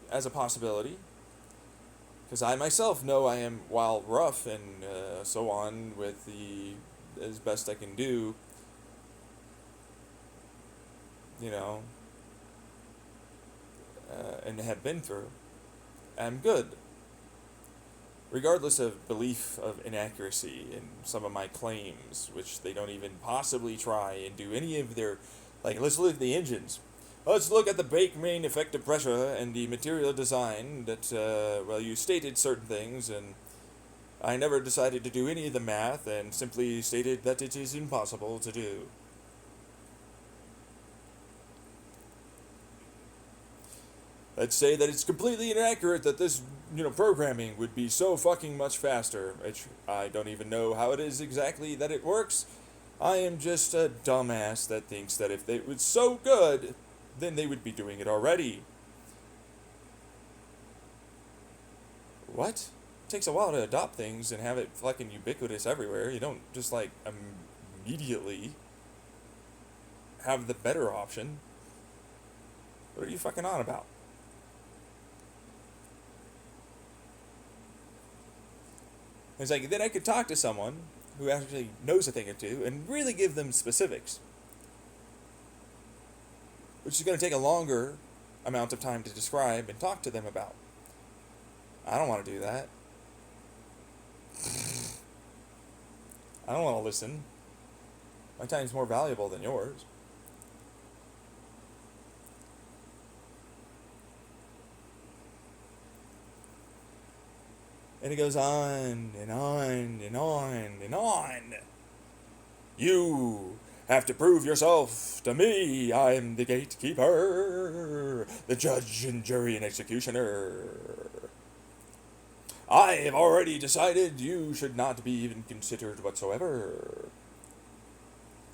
as a possibility. Because I myself know I am, while rough and so on, with the as best I can do, and have been through. am good. Regardless of belief of inaccuracy in some of my claims, which they don't even possibly try and do any of their, like, let's look at the engines. Let's look at the brake main effective pressure and the material design that, well, you stated certain things, and I never decided to do any of the math and simply stated that it is impossible to do. Let's say that it's completely inaccurate that this, programming would be so fucking much faster, which I don't even know how it is exactly that it works. I am just a dumbass that thinks that if it was so good, then they would be doing it already. What? It takes a while to adopt things and have it fucking ubiquitous everywhere. You don't just, like, immediately have the better option. What are you fucking on about? It's like, then I could talk to someone who actually knows a thing or two and really give them specifics, which is going to take a longer amount of time to describe and talk to them about. I don't want to do that. I don't want to listen. My time's more valuable than yours. And it goes on and on and on and on. You have to prove yourself to me. I'm the gatekeeper, the judge and jury and executioner. I have already decided you should not be even considered whatsoever.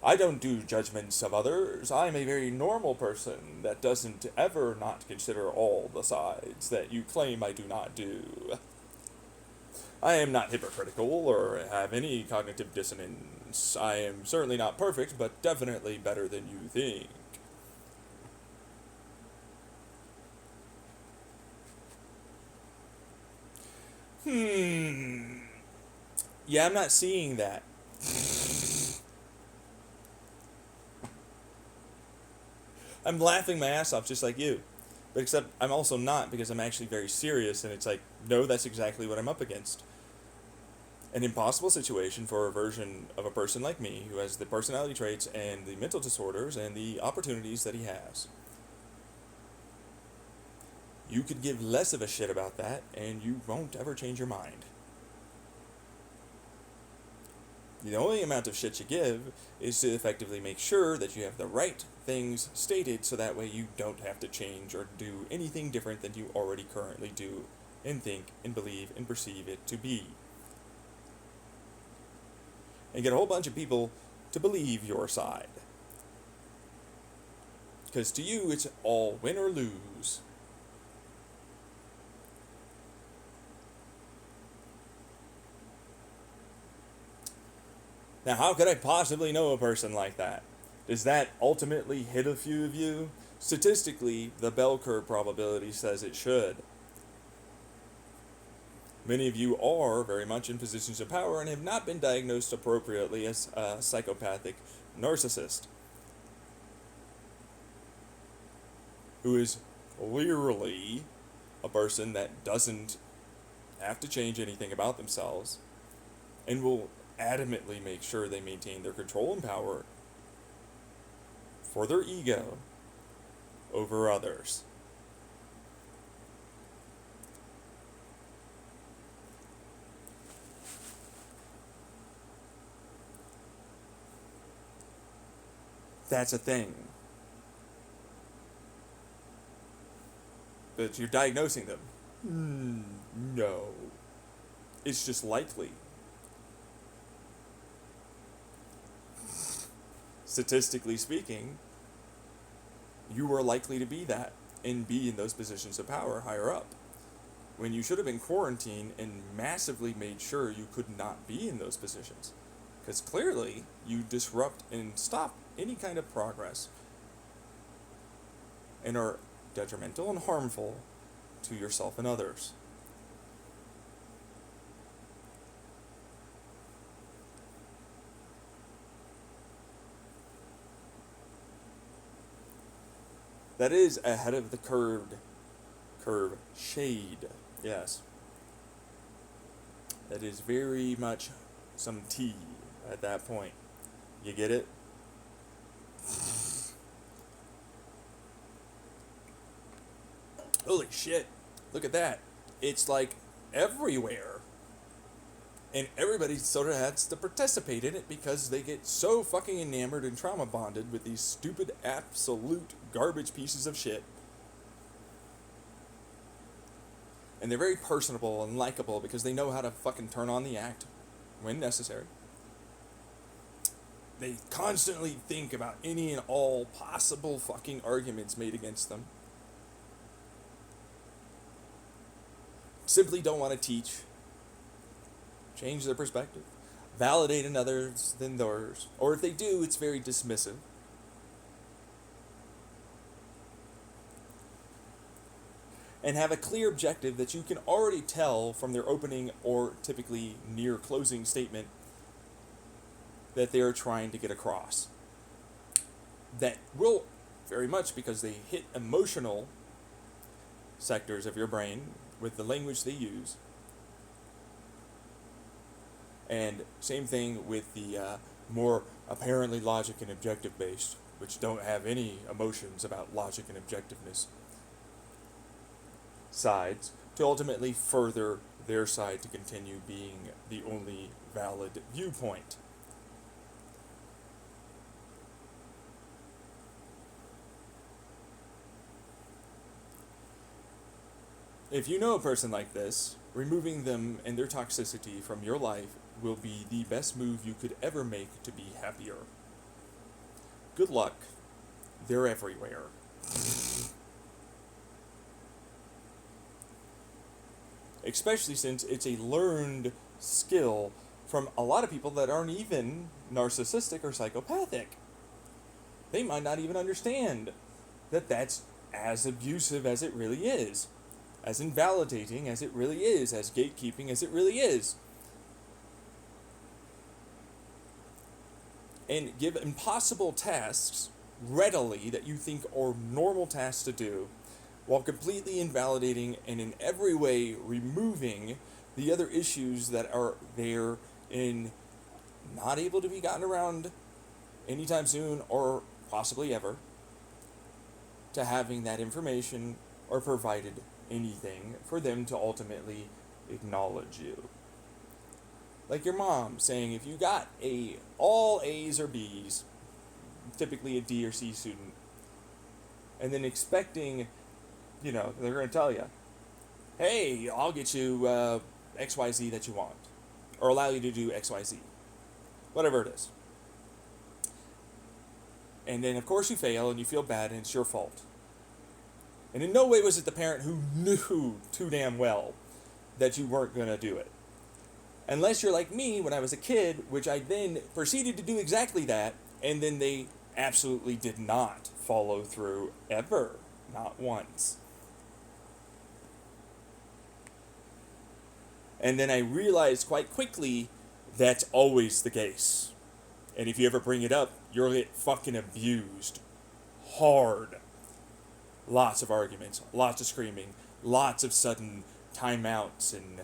I don't do judgments of others. I'm a very normal person that doesn't ever not consider all the sides that you claim I do not do. I am not hypocritical or have any cognitive dissonance. I am certainly not perfect, but definitely better than you think. Yeah, I'm not seeing that. I'm laughing my ass off just like you. But except I'm also not, because I'm actually very serious, and it's like, no, that's exactly what I'm up against. An impossible situation for a version of a person like me who has the personality traits and the mental disorders and the opportunities that he has. You could give less of a shit about that, and you won't ever change your mind. The only amount of shit you give is to effectively make sure that you have the right things stated, so that way you don't have to change or do anything different than you already currently do and think and believe and perceive it to be. And get a whole bunch of people to believe your side. Because to you, it's all win or lose. Now, how could I possibly know a person like that? Does that ultimately hit a few of you? Statistically, the bell curve probability says it should. Many of you are very much in positions of power and have not been diagnosed appropriately as a psychopathic narcissist, who is clearly a person that doesn't have to change anything about themselves and will adamantly make sure they maintain their control and power for their ego over others. That's a thing. But you're diagnosing them. No. It's just likely. Statistically speaking, you are likely to be that and be in those positions of power higher up, when you should have been quarantined and massively made sure you could not be in those positions. Because clearly, you disrupt and stop any kind of progress and are detrimental and harmful to yourself and others. That is ahead of the curve shade Yes. That is very much some tea at that point. You get it? Holy shit. Look at that. It's like everywhere. And everybody sort of has to participate in it because they get so fucking enamored and trauma bonded with these stupid, absolute garbage pieces of shit. And they're very personable and likable because they know how to fucking turn on the act when necessary. They constantly think about any and all possible fucking arguments made against them. Simply don't want to teach, change their perspective, validate in others than theirs, or if they do, it's very dismissive. And have a clear objective that you can already tell from their opening or typically near closing statement that they're trying to get across. That will very much, because they hit emotional sectors of your brain with the language they use. And same thing with the more apparently logic and objective based, which don't have any emotions about logic and objectiveness sides, to ultimately further their side to continue being the only valid viewpoint. If you know a person like this, removing them and their toxicity from your life will be the best move you could ever make to be happier. Good luck. They're everywhere. Especially since it's a learned skill from a lot of people that aren't even narcissistic or psychopathic. They might not even understand that that's as abusive as it really is, as invalidating as it really is, as gatekeeping as it really is. And give impossible tasks readily that you think are normal tasks to do, while completely invalidating and in every way removing the other issues that are there and not able to be gotten around anytime soon or possibly ever to having that information or provided anything for them to ultimately acknowledge you. Like your mom saying, if you got all A's or B's, typically a D or C student, and then expecting, they're going to tell you, hey, I'll get you XYZ that you want, or allow you to do XYZ, whatever it is. And then, of course, you fail and you feel bad and it's your fault. And in no way was it the parent who knew too damn well that you weren't going to do it. Unless you're like me when I was a kid, which I then proceeded to do exactly that, and then they absolutely did not follow through ever. Not once. And then I realized quite quickly that's always the case. And if you ever bring it up, you'll get fucking abused. Hard. Lots of arguments, lots of screaming, lots of sudden timeouts, and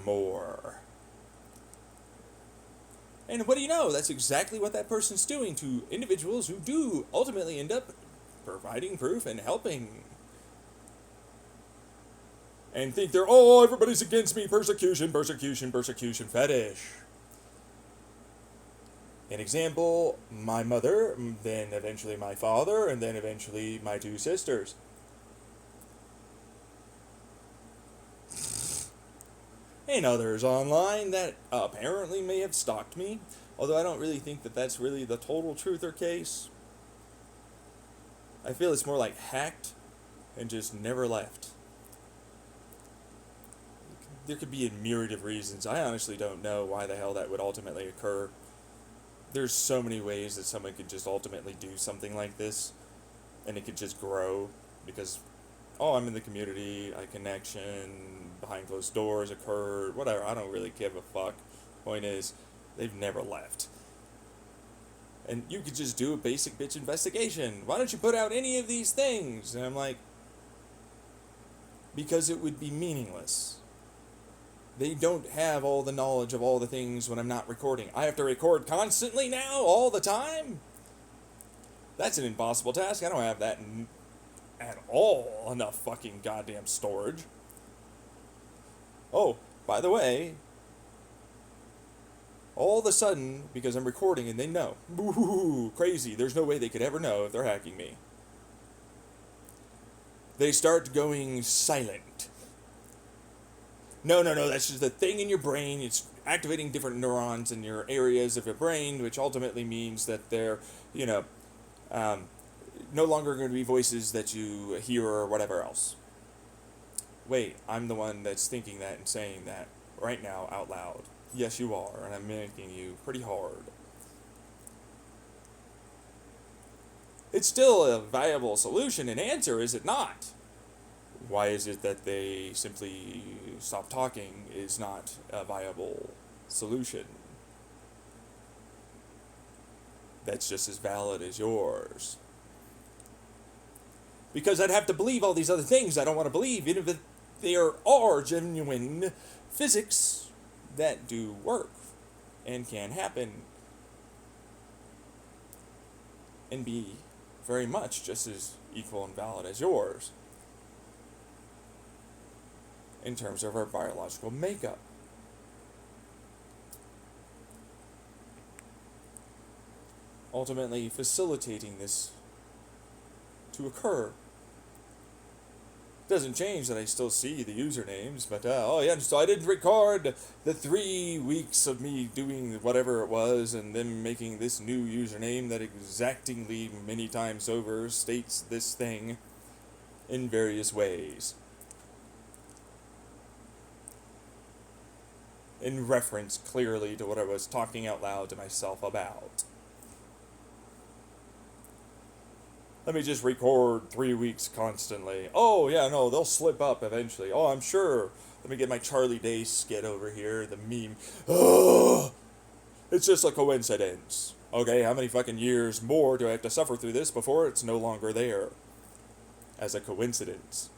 more. And what do you know? That's exactly what that person's doing to individuals who do ultimately end up providing proof and helping. And think everybody's against me, persecution fetish. An example, my mother, then eventually my father, and then eventually my two sisters. And others online that apparently may have stalked me, although I don't really think that that's really the total truth or case. I feel it's more like hacked and just never left. There could be a myriad of reasons. I honestly don't know why the hell that would ultimately occur. There's so many ways that someone could just ultimately do something like this, and it could just grow because, I'm in the community, a connection, behind closed doors occurred, whatever, I don't really give a fuck. Point is, they've never left. And you could just do a basic bitch investigation. Why don't you put out any of these things? And I'm like, because it would be meaningless. They don't have all the knowledge of all the things when I'm not recording. I have to record constantly now, all the time? That's an impossible task. I don't have that at all enough fucking goddamn storage. Oh, by the way, all of a sudden, because I'm recording and they know, boo, crazy, there's no way they could ever know if they're hacking me. They start going silent. No, that's just a thing in your brain. It's activating different neurons in your areas of your brain, which ultimately means that they're, no longer going to be voices that you hear or whatever else. Wait, I'm the one that's thinking that and saying that right now out loud. Yes, you are, and I'm mimicking you pretty hard. It's still a viable solution and answer, is it not? Why is it that they simply stop talking is not a viable solution? That's just as valid as yours. Because I'd have to believe all these other things I don't want to believe, even if there are genuine physics that do work and can happen and be very much just as equal and valid as yours in terms of our biological makeup. Ultimately facilitating this to occur. Doesn't change that I still see the usernames, but so I didn't record the 3 weeks of me doing whatever it was and them making this new username that exactingly many times over states this thing in various ways. In reference clearly to what I was talking out loud to myself about. Let me just record 3 weeks constantly. Oh, yeah, no, they'll slip up eventually. Oh, I'm sure. Let me get my Charlie Day skit over here, the meme. Oh, it's just a coincidence. Okay, how many fucking years more do I have to suffer through this before it's no longer there? As a coincidence.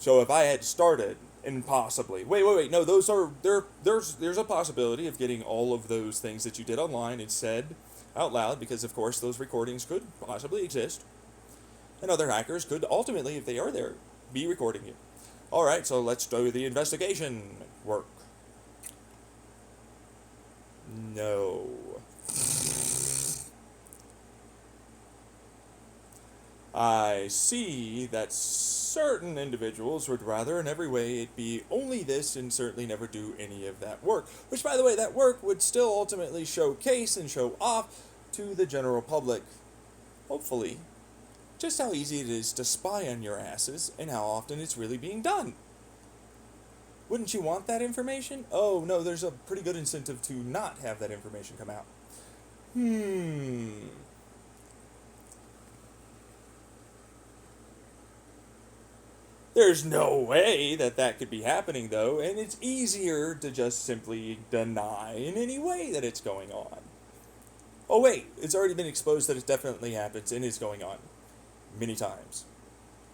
So if I had started, and possibly... Wait, no, there's a possibility of getting all of those things that you did online and said out loud, because of course those recordings could possibly exist. And other hackers could ultimately, if they are there, be recording you. Alright, so let's do the investigation work. No. I see that certain individuals would rather in every way it be only this and certainly never do any of that work. Which, by the way, that work would still ultimately showcase and show off to the general public, hopefully, just how easy it is to spy on your asses and how often it's really being done. Wouldn't you want that information? Oh, no, there's a pretty good incentive to not have that information come out. There's no way that could be happening, though, and it's easier to just simply deny in any way that it's going on. Oh, wait, it's already been exposed that it definitely happens and is going on. Many times.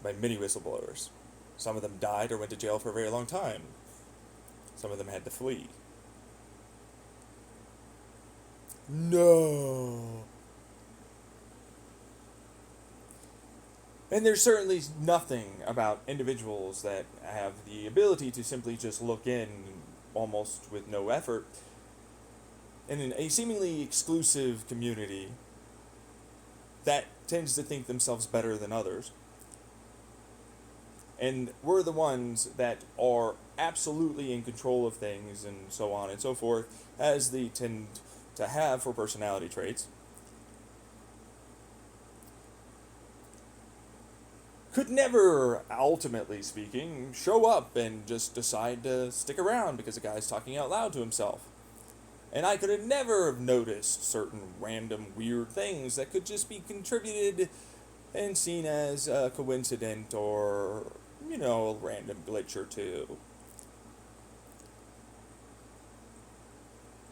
By many whistleblowers. Some of them died or went to jail for a very long time. Some of them had to flee. No. And there's certainly nothing about individuals that have the ability to simply just look in almost with no effort in a seemingly exclusive community that tends to think themselves better than others. And we're the ones that are absolutely in control of things and so on and so forth, as they tend to have for personality traits. Could never, ultimately speaking, show up and just decide to stick around because a guy's talking out loud to himself. And I could have never have noticed certain random weird things that could just be contributed and seen as a coincidence or, a random glitch or two.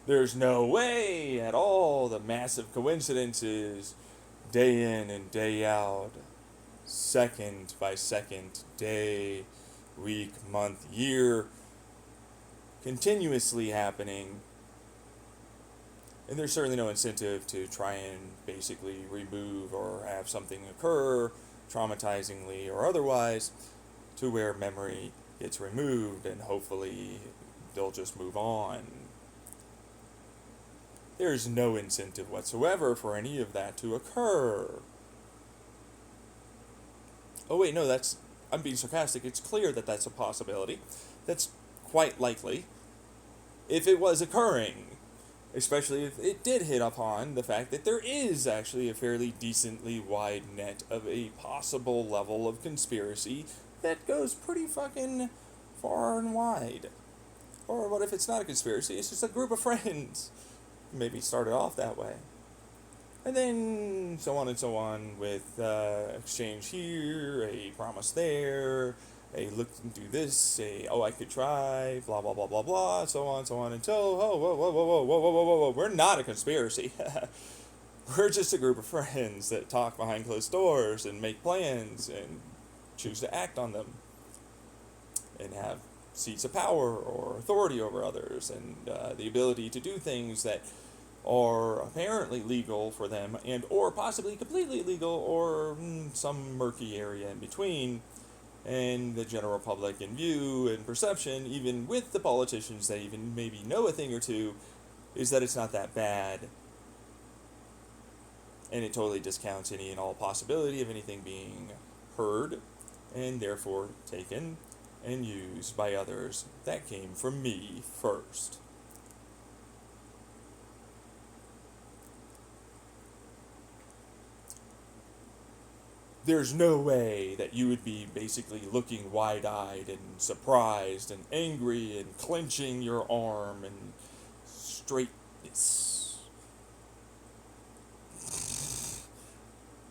There's no way at all the massive coincidences day in and day out second by second, day, week, month, year, continuously happening. And there's certainly no incentive to try and basically remove or have something occur, traumatizingly or otherwise, to where memory gets removed and hopefully they'll just move on. There's no incentive whatsoever for any of that to occur. Oh wait, no, I'm being sarcastic. It's clear that that's a possibility. That's quite likely if it was occurring. Especially if it did hit upon the fact that there is actually a fairly decently wide net of a possible level of conspiracy that goes pretty fucking far and wide. Or what if it's not a conspiracy? It's just a group of friends. Maybe started off that way. And then so on and so on with exchange here, a promise there, a look into this, a I could try, blah blah blah blah blah, so on until whoa, we're not a conspiracy. We're just a group of friends that talk behind closed doors and make plans and choose to act on them and have seats of power or authority over others and the ability to do things that are apparently legal for them and or possibly completely illegal or some murky area in between. And the general public in view and perception, even with the politicians that even maybe know a thing or two, is that it's not that bad. And it totally discounts any and all possibility of anything being heard and therefore taken and used by others. That came from me first. There's no way that you would be basically looking wide-eyed and surprised and angry and clenching your arm and straightness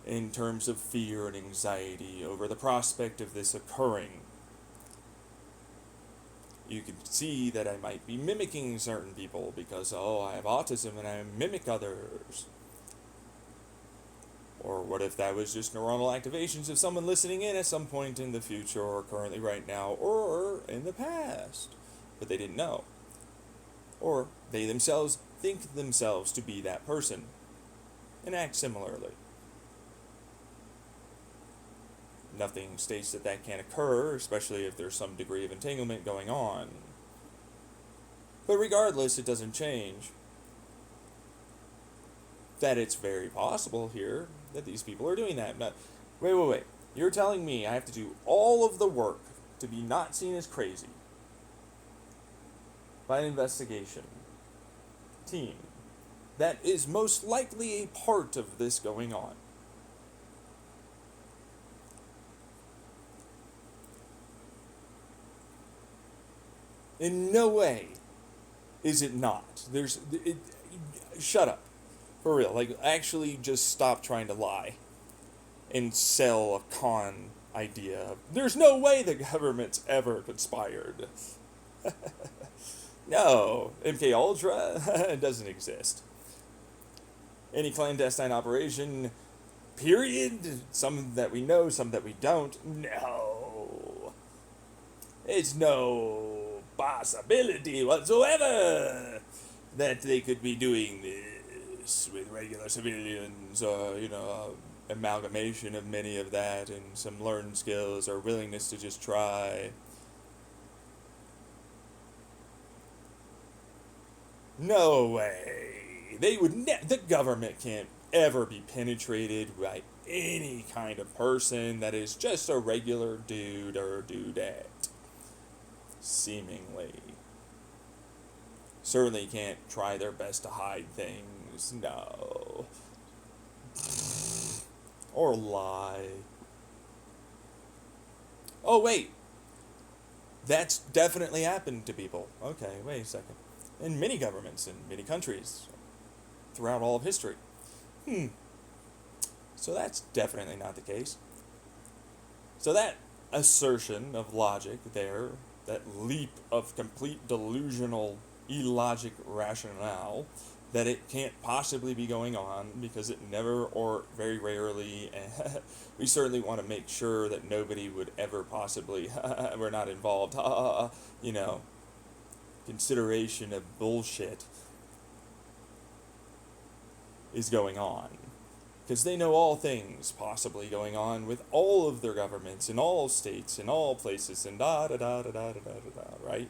in terms of fear and anxiety over the prospect of this occurring. You can see that I might be mimicking certain people because, I have autism and I mimic others. Or what if that was just neuronal activations of someone listening in at some point in the future or currently right now or in the past, but they didn't know. Or they themselves think themselves to be that person and act similarly. Nothing states that that can't occur, especially if there's some degree of entanglement going on. But regardless, it doesn't change that it's very possible here that these people are doing that. Now, wait. You're telling me I have to do all of the work to be not seen as crazy by an investigation team that is most likely a part of this going on. In no way is it not. Shut up. For real, actually just stop trying to lie and sell a con idea. There's no way the government's ever conspired. No, MK Ultra doesn't exist. Any clandestine operation, period, some that we know, some that we don't, no. It's no possibility whatsoever that they could be doing this with regular civilians, or, amalgamation of many of that and some learned skills or willingness to just try. No way. The government can't ever be penetrated by any kind of person that is just a regular dude or dudette. Seemingly. Certainly can't try their best to hide things. No. Or lie. Oh, wait. That's definitely happened to people. Okay, wait a second. In many governments, in many countries, throughout all of history. So that's definitely not the case. So that assertion of logic there, that leap of complete delusional, illogic rationale, that it can't possibly be going on because it never or very rarely, and we certainly want to make sure that nobody would ever possibly, we're not involved, you know, consideration of bullshit is going on. Because they know all things possibly going on with all of their governments in all states, in all places, and da da da da da da da da, right?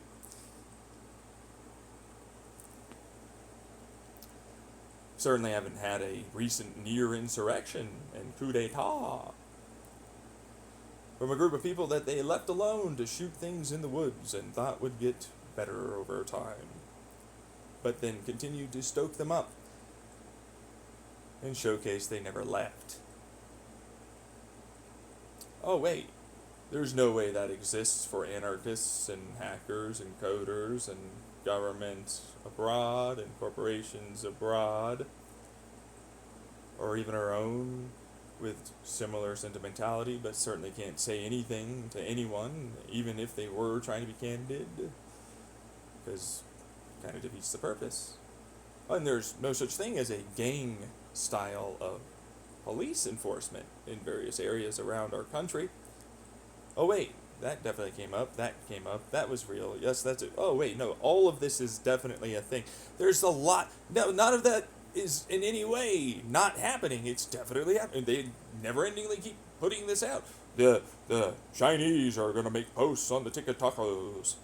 Certainly haven't had a recent near insurrection and coup d'etat from a group of people that they left alone to shoot things in the woods and thought would get better over time, but then continued to stoke them up and showcase they never left. Oh wait, there's no way that exists for anarchists and hackers and coders and government abroad and corporations abroad, or even our own with similar sentimentality, but certainly can't say anything to anyone, even if they were trying to be candid, because it kind of defeats the purpose. And there's no such thing as a gang style of police enforcement in various areas around our country. Oh wait, that definitely came up, that was real, yes, that's it. Oh wait, no, all of this is definitely a thing. There's a lot, no, none of that is in any way not happening. It's definitely happening. They never-endingly keep putting this out. The Chinese are going to make posts on the TikTokos.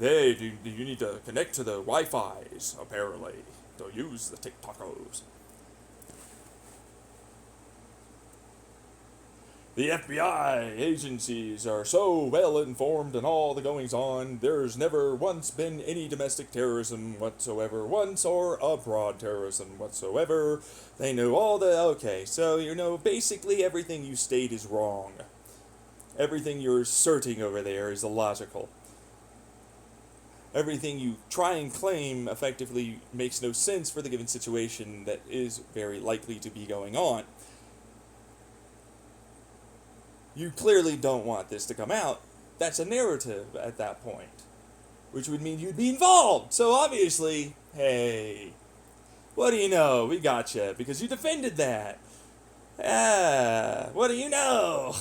You need to connect to the Wi-Fi's, apparently, to use the TikTokos. The FBI agencies are so well informed in all the goings on, there's never once been any domestic terrorism whatsoever, once, or abroad terrorism whatsoever. They know all the, okay, so you know, basically everything you state is wrong. Everything you're asserting over there is illogical. Everything you try and claim effectively makes no sense for the given situation that is very likely to be going on. You clearly don't want this to come out. That's a narrative at that point, which would mean you'd be involved. So obviously, hey, what do you know? We gotcha, because you defended that. What do you know?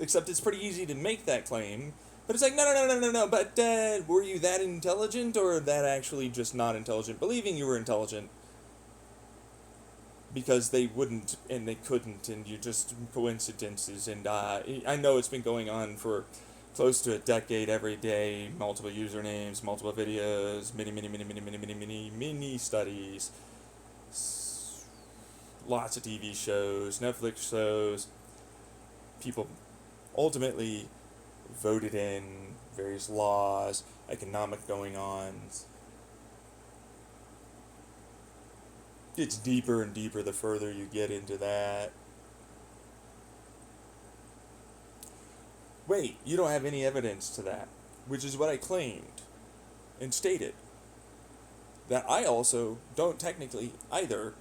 Except it's pretty easy to make that claim. But it's like, no, but were you that intelligent, or that actually just not intelligent? Believing you were intelligent because they wouldn't and they couldn't, and you just coincidences. And I know it's been going on for close to a decade every day, multiple usernames, multiple videos, many studies, lots of TV shows, Netflix shows, people ultimately voted in various laws, economic going-ons. It's deeper and deeper the further you get into that. Wait, you don't have any evidence to that, which is what I claimed and stated. That I also don't technically either,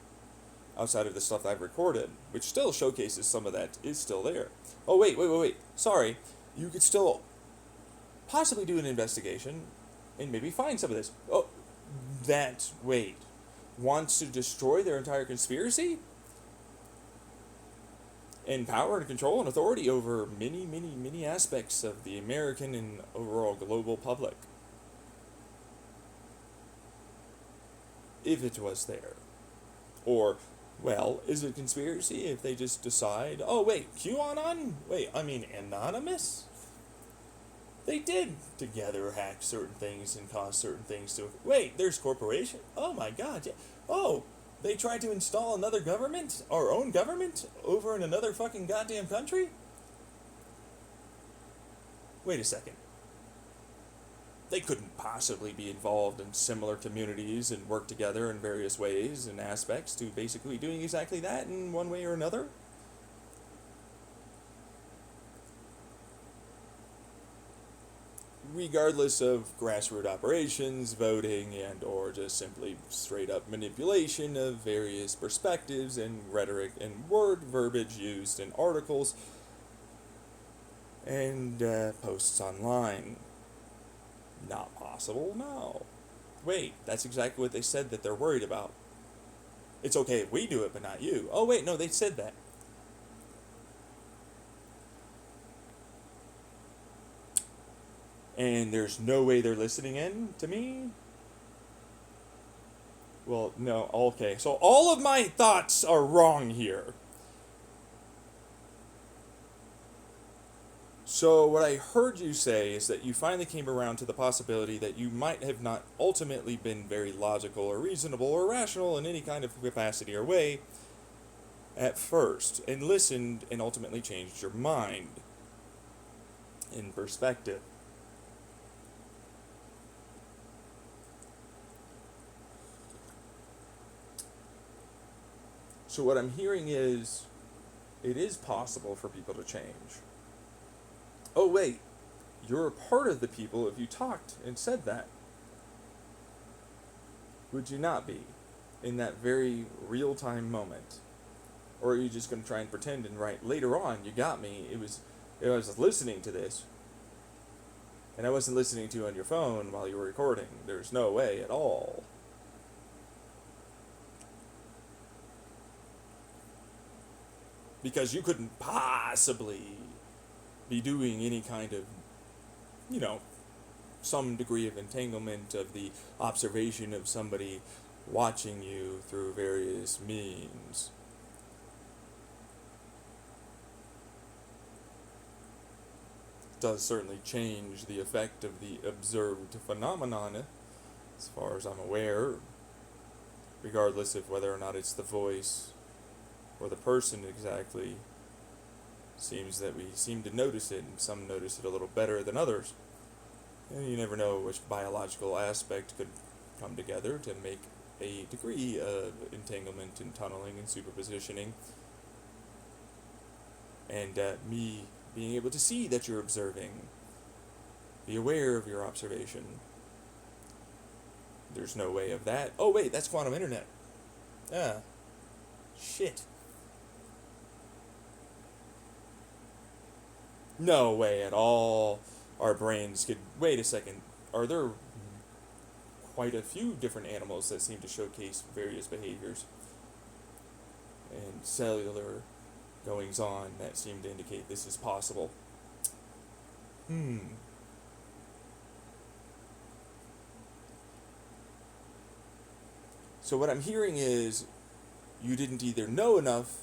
outside of the stuff I've recorded, which still showcases some of that is still there. Oh, wait. Sorry. You could still possibly do an investigation and maybe find some of this. Oh, wait. Wants to destroy their entire conspiracy? And power and control and authority over many aspects of the American and overall global public. If it was there. Or, well, is it a conspiracy if they just decide, oh wait, QAnon? Wait, I mean Anonymous? They did together hack certain things and cause certain things to... Wait, there's corporation? Oh my god, yeah. Oh, they tried to install another government? Our own government? Over in another fucking goddamn country? Wait a second. They couldn't possibly be involved in similar communities and work together in various ways and aspects to basically doing exactly that in one way or another? Regardless of grassroots operations, voting, and or just simply straight up manipulation of various perspectives and rhetoric and word verbiage used in articles and posts online. Not possible, no. Wait, that's exactly what they said that they're worried about. It's okay if we do it, but not you. Oh, wait, no, they said that. And there's no way they're listening in to me? Well, no, okay. So all of my thoughts are wrong here. So, what I heard you say is that you finally came around to the possibility that you might have not ultimately been very logical or reasonable or rational in any kind of capacity or way at first, and listened and ultimately changed your mind in perspective. So, what I'm hearing is it is possible for people to change. Oh, wait, you're a part of the people if you talked and said that. Would you not be in that very real time moment? Or are you just going to try and pretend and write later on? You got me. I was listening to this, and I wasn't listening to you on your phone while you were recording. There's no way at all. Because you couldn't possibly be doing any kind of, you know, some degree of entanglement of the observation of somebody watching you through various means. Does certainly change the effect of the observed phenomenon, as far as I'm aware, regardless of whether or not it's the voice or the person exactly. Seems that we seem to notice it, and some notice it a little better than others. And you never know which biological aspect could come together to make a degree of entanglement and tunneling and superpositioning. And me being able to see that you're observing, be aware of your observation. There's no way of that. Oh, wait, that's quantum internet. Ah, shit. No way at all. Our brains could. Wait a second. Are there quite a few different animals that seem to showcase various behaviors and cellular goings on that seem to indicate this is possible? Hmm. So, what I'm hearing is you didn't either know enough,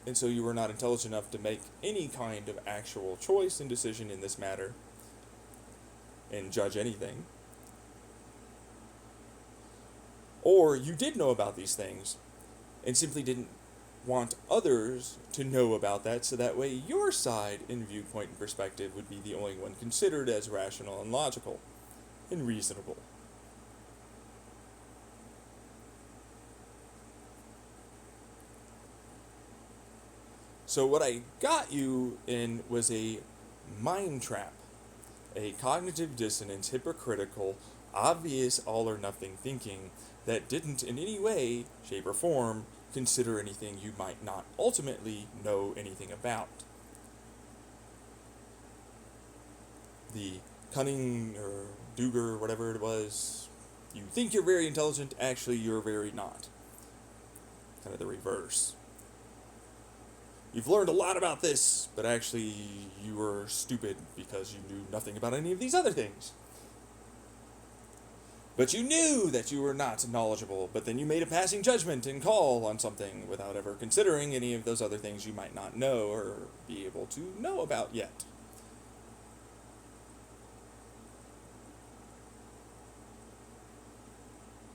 and so you were not intelligent enough to make any kind of actual choice and decision in this matter and judge anything. Or you did know about these things and simply didn't want others to know about that, so that way your side and viewpoint and perspective would be the only one considered as rational and logical and reasonable. So, what I got you in was a mind trap, a cognitive dissonance, hypocritical, obvious all or nothing thinking that didn't in any way, shape, or form consider anything you might not ultimately know anything about. The cunning or Duger, whatever it was, you think you're very intelligent, actually you're very not. Kind of the reverse. You've learned a lot about this, but actually you were stupid because you knew nothing about any of these other things. But you knew that you were not knowledgeable, but then you made a passing judgment and call on something without ever considering any of those other things you might not know or be able to know about yet.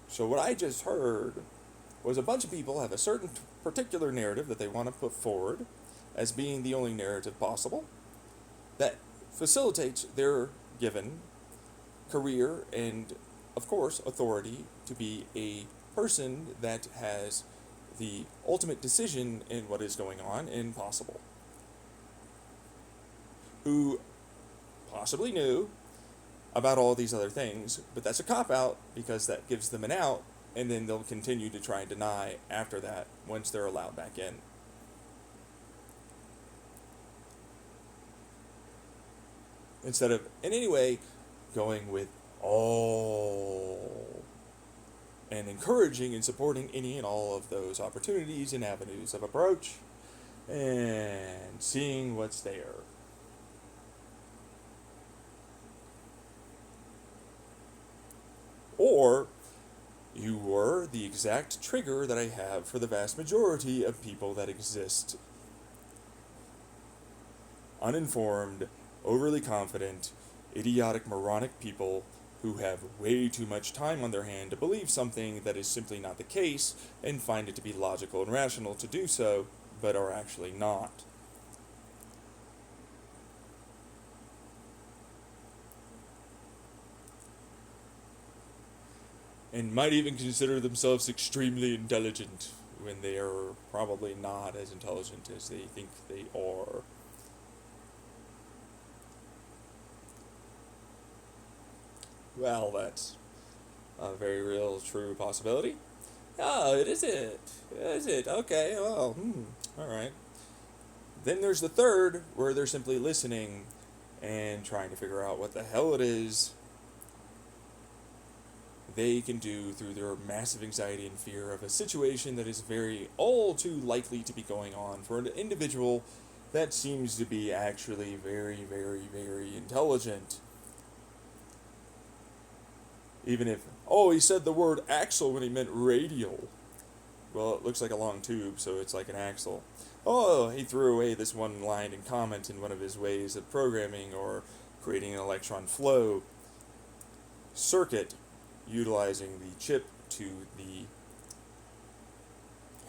So what I just heard was a bunch of people have a certain particular narrative that they want to put forward as being the only narrative possible that facilitates their given career and, of course, authority to be a person that has the ultimate decision in what is going on and possible. Who possibly knew about all these other things, but that's a cop out because that gives them an out, and then they'll continue to try and deny after that once they're allowed back in. Instead of, in any way, going with all and encouraging and supporting any and all of those opportunities and avenues of approach and seeing what's there. Or you were the exact trigger that I have for the vast majority of people that exist. Uninformed, overly confident, idiotic, moronic people who have way too much time on their hand to believe something that is simply not the case and find it to be logical and rational to do so, but are actually not. And might even consider themselves extremely intelligent when they are probably not as intelligent as they think they are. Well, that's a very real, true possibility. Oh, it is it. Is it? Okay, well, alright. Then there's the third, where they're simply listening and trying to figure out what the hell it is they can do through their massive anxiety and fear of a situation that is very all too likely to be going on for an individual that seems to be actually very, very, very intelligent. Even if, oh, he said the word axle when he meant radial. Well, it looks like a long tube, so it's like an axle. Oh, he threw away this one line in comment in one of his ways of programming or creating an electron flow circuit utilizing the chip to the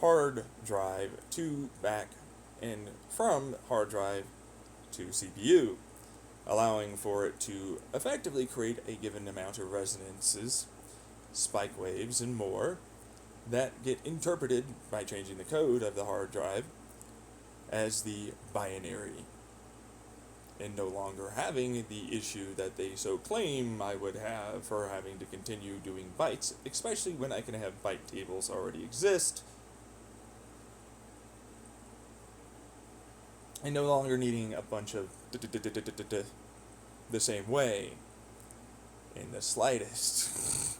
hard drive to back and from hard drive to CPU, allowing for it to effectively create a given amount of resonances, spike waves, and more that get interpreted by changing the code of the hard drive as the binary, and no longer having the issue that they so claim I would have for having to continue doing bytes, especially when I can have byte tables already exist, and no longer needing a bunch of the same way in the slightest.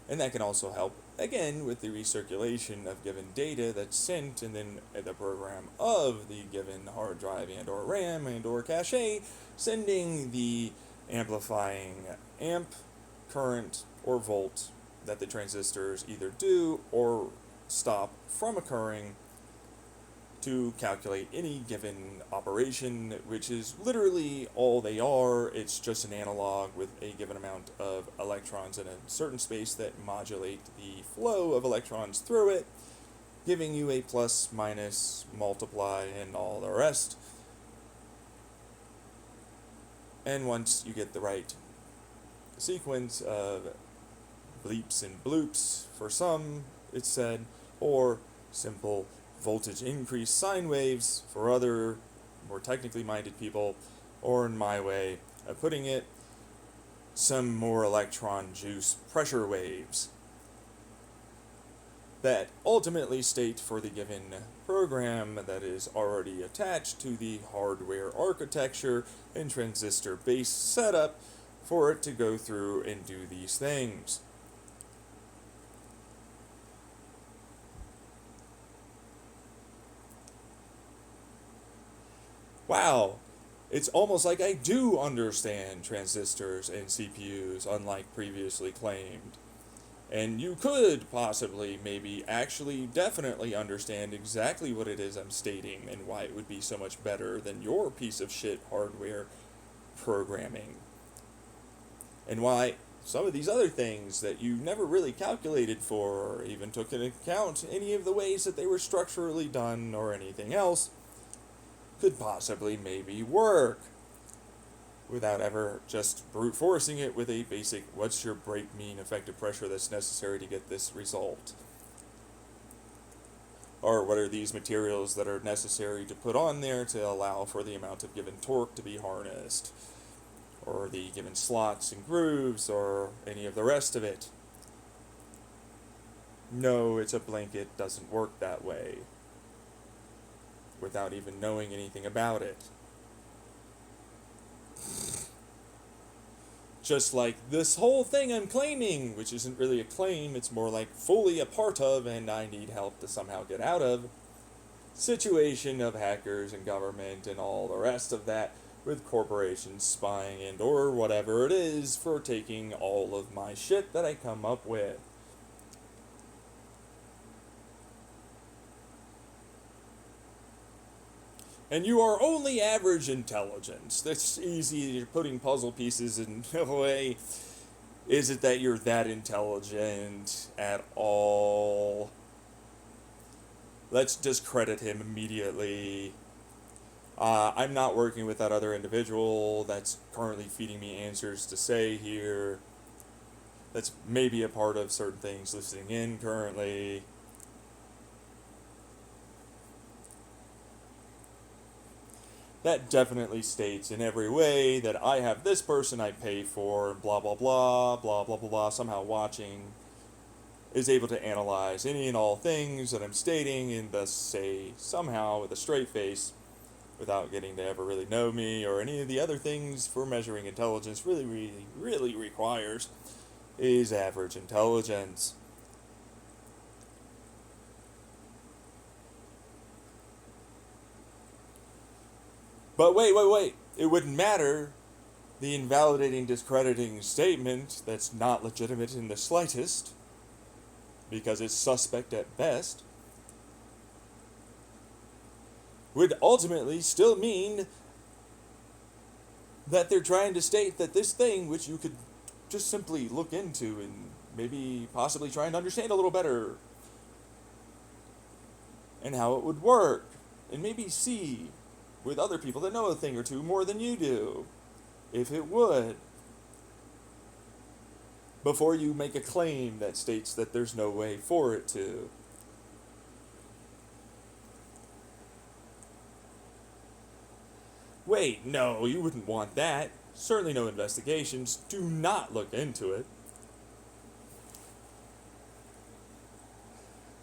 And that can also help, again, with the recirculation of given data that's sent, and then the program of the given hard drive and or RAM and or cache, sending the amplifying amp, current, or volt that the transistors either do or stop from occurring to calculate any given operation, which is literally all they are. It's just an analog with a given amount of electrons in a certain space that modulate the flow of electrons through it, giving you a plus, minus, multiply, and all the rest. And once you get the right sequence of bleeps and bloops for some, it's said, or simple voltage increase sine waves for other more technically minded people, or in my way of putting it, some more electron juice pressure waves that ultimately state for the given program that is already attached to the hardware architecture and transistor base setup for it to go through and do these things. Wow, it's almost like I do understand transistors and CPUs, unlike previously claimed. And you could possibly, maybe, actually, definitely understand exactly what it is I'm stating and why it would be so much better than your piece of shit hardware programming. And why some of these other things that you never really calculated for or even took into account any of the ways that they were structurally done or anything else could possibly maybe work without ever just brute forcing it with a basic what's your break mean effective pressure that's necessary to get this result, or what are these materials that are necessary to put on there to allow for the amount of given torque to be harnessed, or the given slots and grooves, or any of the rest of it. No, it's a blanket, doesn't work that way without even knowing anything about it. Just like this whole thing I'm claiming, which isn't really a claim, it's more like fully a part of, and I need help to somehow get out of, situation of hackers and government and all the rest of that, with corporations spying and or whatever it is for taking all of my shit that I come up with. And you are only average intelligence. That's easy. You're putting puzzle pieces in a way. Is it that you're that intelligent at all? Let's discredit him immediately. I'm not working with that other individual that's currently feeding me answers to say here. That's maybe a part of certain things listening in currently. That definitely states in every way that I have this person I pay for, blah, blah, blah, blah, blah, blah, blah, somehow watching, is able to analyze any and all things that I'm stating and thus say somehow with a straight face without getting to ever really know me or any of the other things for measuring intelligence really requires is average intelligence. But wait. It wouldn't matter. The invalidating, discrediting statement that's not legitimate in the slightest, because it's suspect at best, would ultimately still mean that they're trying to state that this thing, which you could just simply look into and maybe possibly try and understand a little better, and how it would work, and maybe see with other people that know a thing or two more than you do, if it would, before you make a claim that states that there's no way for it to. Wait, no, you wouldn't want that. Certainly no investigations. Do not look into it.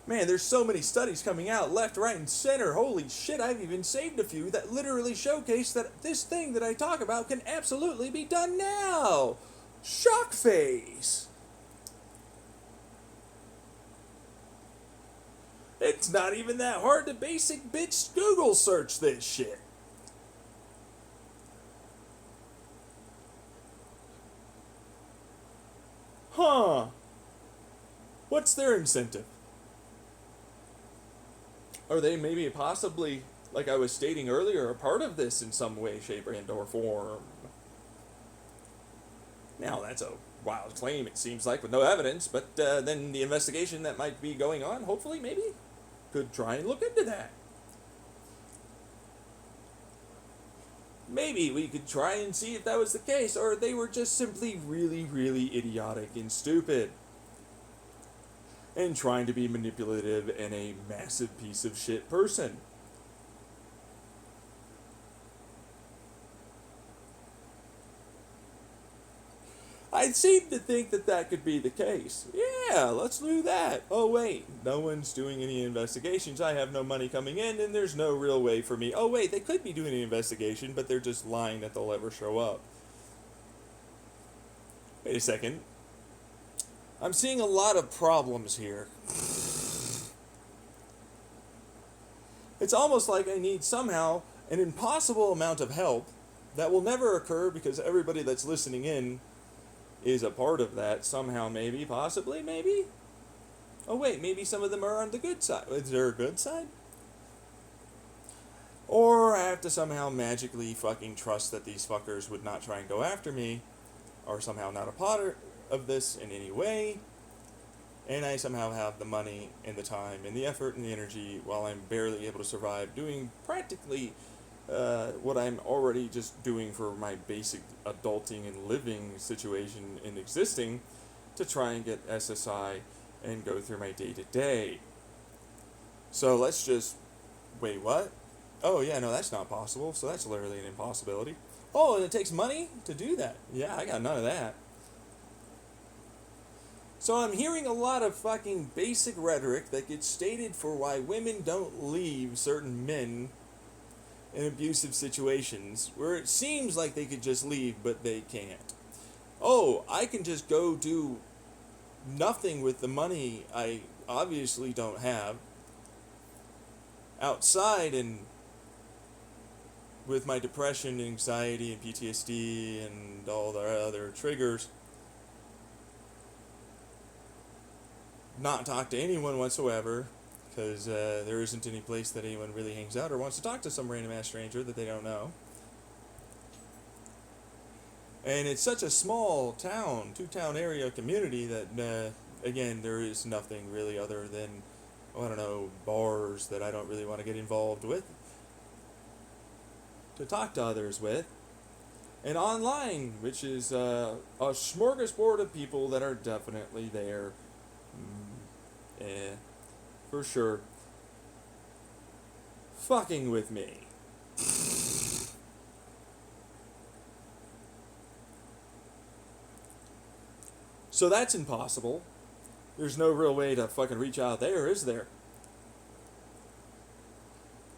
Man, there's so many studies coming out left, right, and center. Holy shit, I've even saved a few that literally showcase that this thing that I talk about can absolutely be done now. Shock face. It's not even that hard to basic bitch Google search this shit. Huh. What's their incentive? Are they maybe possibly, like I was stating earlier, a part of this in some way, shape, and or form? Now, that's a wild claim, it seems like, with no evidence, but then the investigation that might be going on, hopefully, maybe, could try and look into that. Maybe we could try and see if that was the case, or they were just simply really idiotic and stupid, and trying to be manipulative and a massive piece of shit person. I seem to think that that could be the case. Yeah, let's do that. Oh wait, no one's doing any investigations. I have no money coming in and there's no real way for me. Oh wait, they could be doing an investigation, but they're just lying that they'll ever show up. Wait a second. I'm seeing a lot of problems here. It's almost like I need somehow an impossible amount of help that will never occur because everybody that's listening in is a part of that somehow, maybe, possibly, maybe. Oh wait, maybe some of them are on the good side. Is there a good side? Or I have to somehow magically fucking trust that these fuckers would not try and go after me, or somehow not a part of this in any way, and I somehow have the money and the time and the effort and the energy while I'm barely able to survive doing practically what I'm already just doing for my basic adulting and living situation and existing to try and get SSI and go through my day-to-day. So let's just... Wait, what? Oh, yeah, no, that's not possible, so that's literally an impossibility. Oh, and it takes money to do that. Yeah, I got none of that. So I'm hearing a lot of fucking basic rhetoric that gets stated for why women don't leave certain men in abusive situations, where it seems like they could just leave, but they can't. oh, I can just go do nothing with the money I obviously don't have outside, and with my depression, anxiety, and PTSD and all the other triggers, not talk to anyone whatsoever, because there isn't any place that anyone really hangs out or wants to talk to some random ass stranger that they don't know. And it's such a small town, two-town area community that, again, there is nothing really other than, I don't know, bars that I don't really want to get involved with, to talk to others with. And online, which is a smorgasbord of people that are definitely there. For sure. Fucking with me. So that's impossible. There's no real way to fucking reach out there, is there?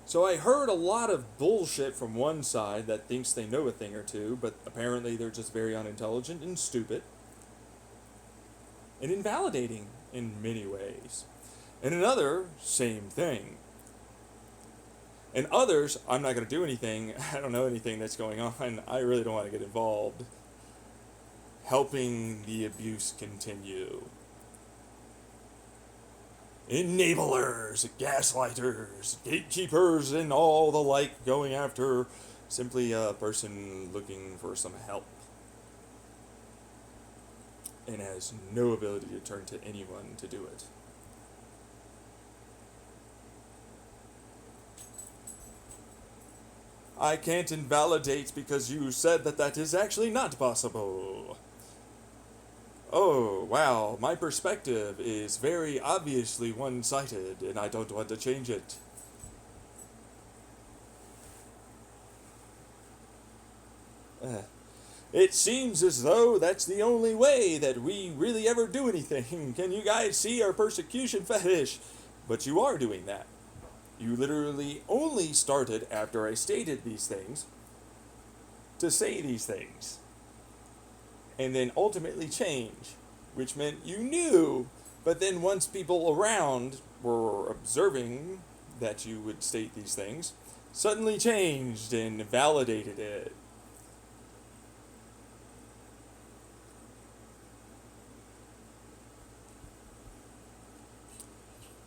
So I heard a lot of bullshit from one side that thinks they know a thing or two, but apparently they're just very unintelligent and stupid. And invalidating in many ways. And another, same thing. And others, I'm not going to do anything, I don't know anything that's going on, I really don't want to get involved. Helping the abuse continue. Enablers, gaslighters, gatekeepers, and all the like, going after simply a person looking for some help and has no ability to turn to anyone to do it. I can't invalidate because you said that that is actually not possible. Oh, wow, my perspective is very obviously one-sided, and I don't want to change it. It seems as though that's the only way that we really ever do anything. Can you guys see our persecution fetish? But you are doing that. You literally only started after I stated these things to say these things. And then ultimately change, which meant you knew, but then once people around were observing that you would state these things, suddenly changed and validated it.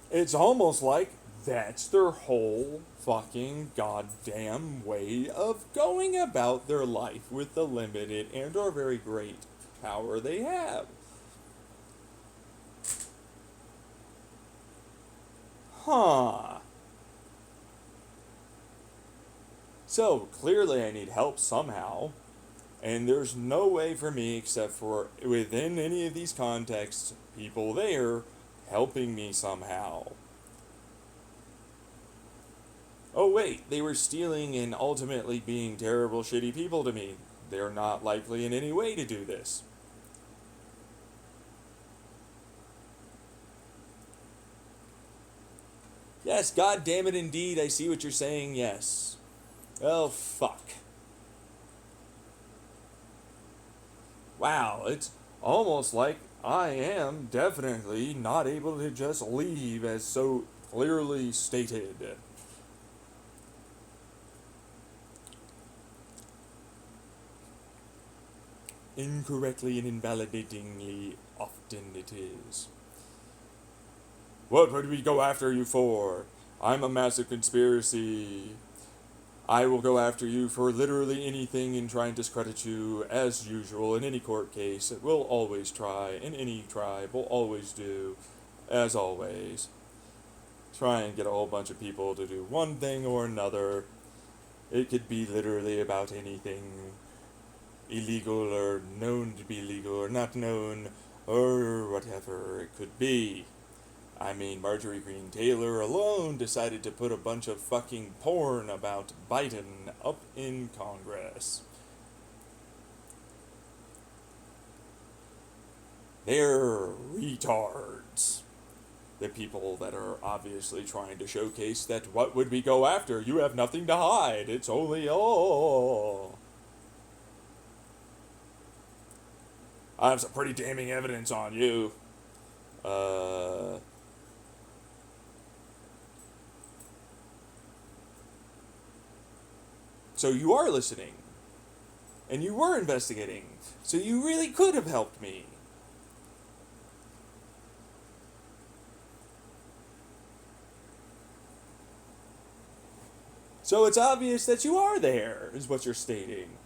It's almost like that's their whole fucking goddamn way of going about their life with the limited and or very great power they have. Huh. So, clearly I need help somehow, and there's no way for me except for within any of these contexts, people there helping me somehow. Oh wait, they were stealing and ultimately being terrible, shitty people to me. They're not likely in any way to do this. Yes, god damn it indeed, I see what you're saying, yes. Oh, fuck. Wow, it's almost like I am definitely not able to just leave as so clearly stated. Incorrectly and invalidatingly often it is. What would we go after you for? I'm a massive conspiracy. I will go after you for literally anything and try and discredit you as usual in any court case. We'll always try, in any tribe, we'll always do, as always. Try and get a whole bunch of people to do one thing or another. It could be literally about anything illegal or known to be legal or not known or whatever it could be. I mean, Marjorie Greene Taylor alone decided to put a bunch of fucking porn about Biden up in Congress. They're retards. The people that are obviously trying to showcase that what would we go after? You have nothing to hide. It's only, oh. I have some pretty damning evidence on you. Uh, so you are listening, and you were investigating, so you really could have helped me. So it's obvious that you are there, is what you're stating.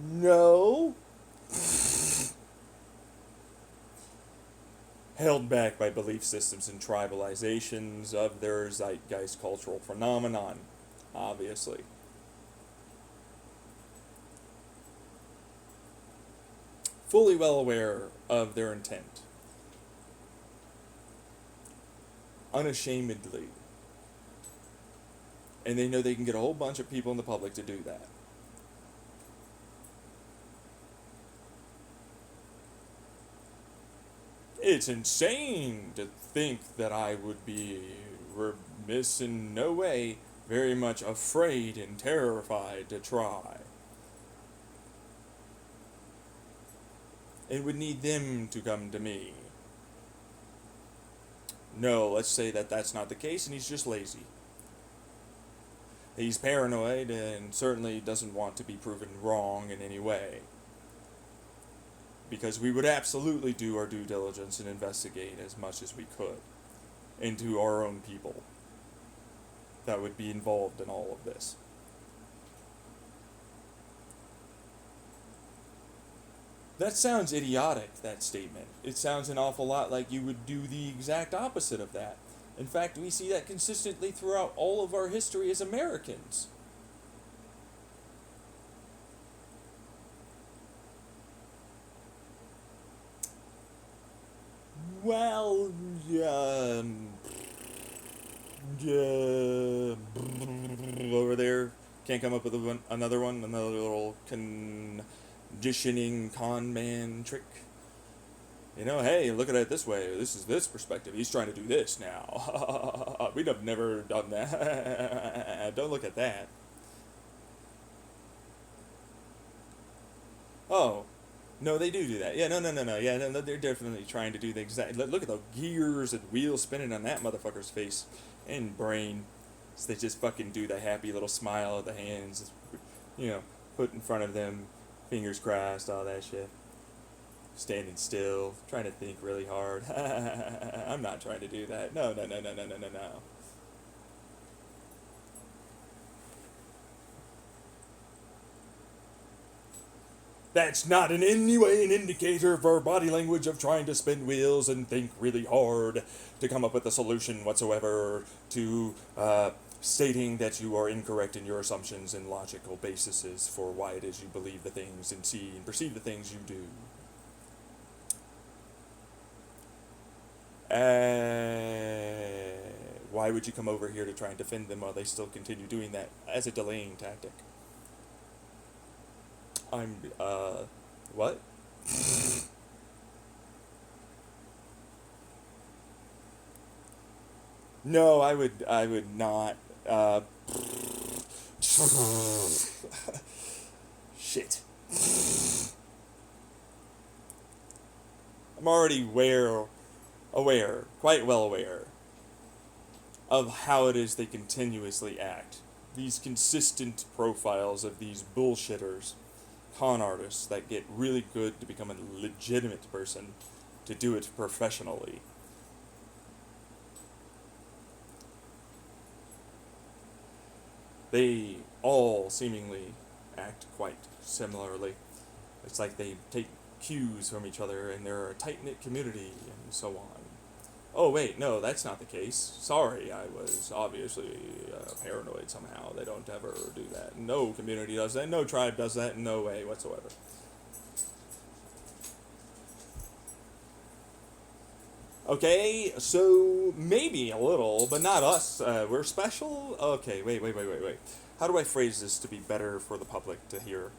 No. Held back by belief systems and tribalizations of their zeitgeist cultural phenomenon, obviously. Fully well aware of their intent. Unashamedly. And they know they can get a whole bunch of people in the public to do that. It's insane to think that I would be remiss in no way, very much afraid and terrified to try. It would need them to come to me. No, let's say that that's not the case and he's just lazy. He's paranoid and certainly doesn't want to be proven wrong in any way. Because we would absolutely do our due diligence and investigate as much as we could into our own people that would be involved in all of this. That sounds idiotic, that statement. It sounds an awful lot like you would do the exact opposite of that. In fact, we see that consistently throughout all of our history as Americans. Well, over there, can't come up with another little conditioning con man trick. You know, hey, look at it this way. This is this perspective. He's trying to do this now. We'd have never done that. Don't look at that. Oh, no, they do that. Yeah, no. Yeah, no, they're definitely trying to do the exact. Look at the gears and wheels spinning on that motherfucker's face and brain. So they just fucking do the happy little smile of the hands, you know, put in front of them, fingers crossed, all that shit. Standing still, trying to think really hard. I'm not trying to do that. No. That's not in any way an indicator of our body language of trying to spin wheels and think really hard to come up with a solution whatsoever to stating that you are incorrect in your assumptions and logical bases for why it is you believe the things and see and perceive the things you do. Why would you come over here to try and defend them while they still continue doing that as a delaying tactic? What? No, I would not, shit. I'm already aware, quite well aware, of how it is they continuously act. These consistent profiles of these bullshitters, con artists that get really good to become a legitimate person, to do it professionally. They all seemingly act quite similarly. It's like they take cues from each other and they're a tight-knit community and so on. Oh wait, no, that's not the case. Sorry, I was obviously paranoid somehow. They don't ever do that. No community does that. No tribe does that. No way whatsoever. Okay, so maybe a little, but not us. We're special? Okay, wait. How do I phrase this to be better for the public to hear?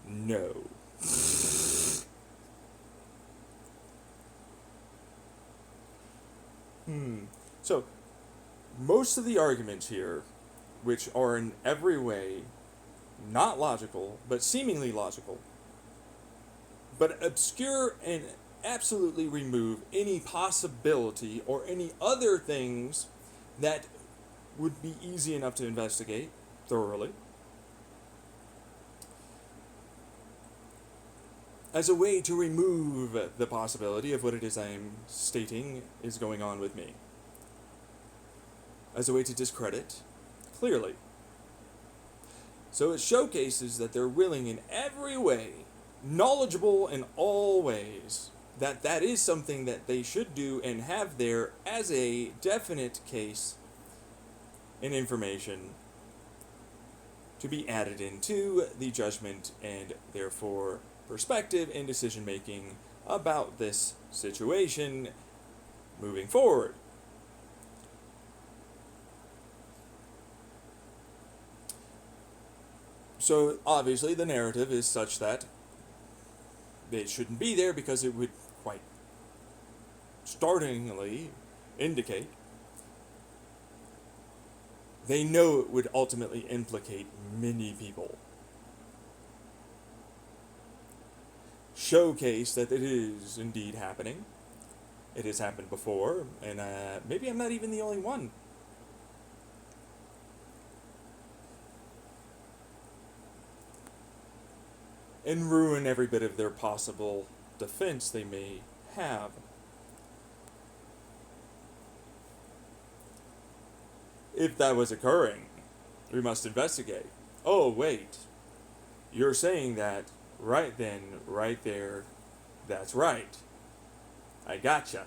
No. So, most of the arguments here, which are in every way not logical, but seemingly logical, but obscure and absolutely remove any possibility or any other things that would be easy enough to investigate thoroughly, as a way to remove the possibility of what it is I am stating is going on with me, as a way to discredit clearly. So it showcases that they're willing in every way, knowledgeable in all ways, that is something that they should do and have there as a definite case and information to be added into the judgment and therefore perspective and decision making about this situation moving forward. So obviously the narrative is such that it shouldn't be there because it would quite startlingly indicate they know it would ultimately implicate many people. Showcase that it is indeed happening. It has happened before, and maybe I'm not even the only one. And ruin every bit of their possible defense they may have. If that was occurring, we must investigate. Oh, wait. You're saying that right then, right there. That's right. I gotcha.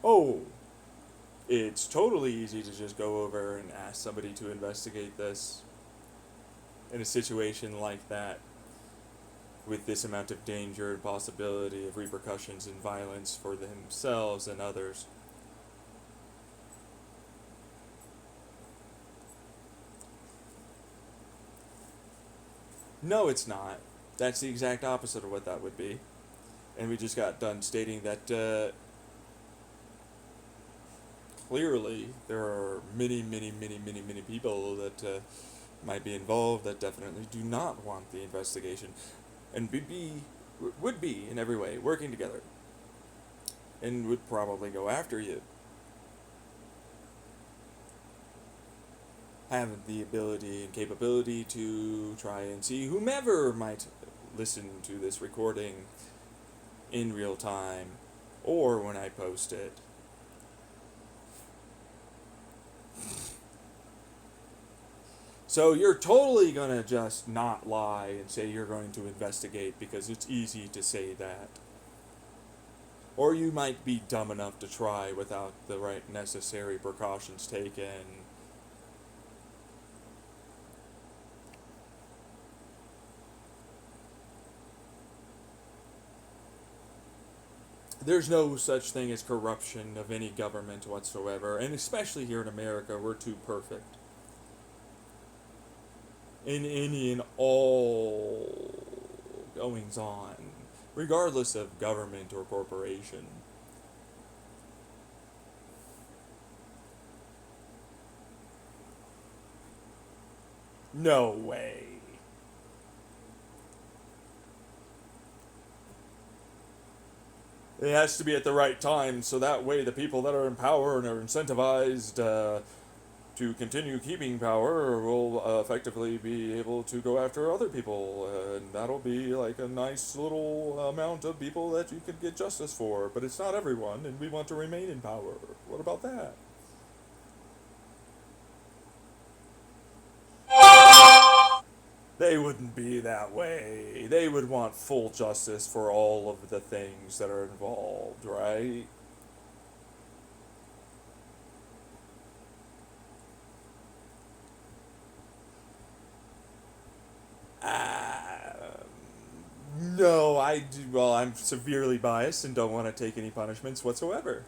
Oh, it's totally easy to just go over and ask somebody to investigate this in a situation like that, with this amount of danger and possibility of repercussions and violence for themselves and others. No, it's not. That's the exact opposite of what that would be. And we just got done stating that clearly there are many, many, many, many, many people that might be involved that definitely do not want the investigation and would be in every way working together and would probably go after you. Have the ability and capability to try and see whomever might listen to this recording in real time or when I post it. So you're totally gonna just not lie and say you're going to investigate because it's easy to say that. Or you might be dumb enough to try without the right necessary precautions taken. There's no such thing as corruption of any government whatsoever, and especially here in America, we're too perfect. In any and all goings on, regardless of government or corporation. No way. It has to be at the right time, so that way the people that are in power and are incentivized to continue keeping power will effectively be able to go after other people, and that'll be like a nice little amount of people that you could get justice for, but it's not everyone, and we want to remain in power. What about that? They wouldn't be that way. They would want full justice for all of the things that are involved, right? No, I do. Well, I'm severely biased and don't want to take any punishments whatsoever.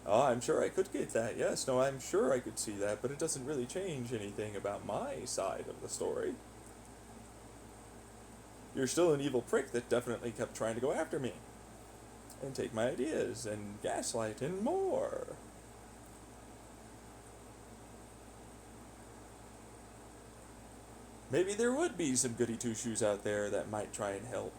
Oh, I'm sure I could get that. Yes, no, I'm sure I could see that, but it doesn't really change anything about my side of the story. You're still an evil prick that definitely kept trying to go after me. and take my ideas and gaslight and more. Maybe there would be some goody two shoes out there that might try and help.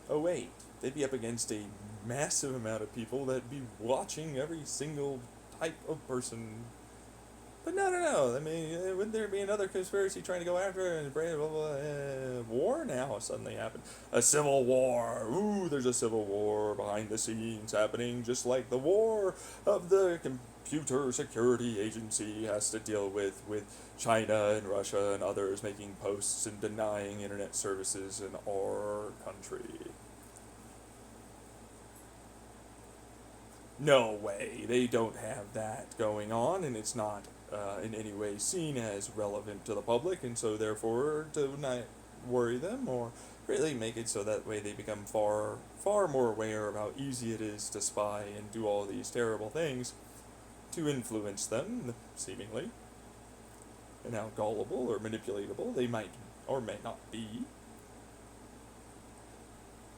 Oh, wait, they'd be up against a massive amount of people that'd be watching every single type of person. But no. I mean, wouldn't there be another conspiracy trying to go after and blah, blah, blah, war now suddenly happened? A civil war. Ooh, there's a civil war behind the scenes happening, just like the war of the computer security agency has to deal with China and Russia and others making posts and denying internet services in our country. No way, they don't have that going on, and it's not in any way seen as relevant to the public, and so therefore to not worry them or really make it so that way they become far more aware of how easy it is to spy and do all these terrible things to influence them, seemingly, and how gullible or manipulatable they might or may not be,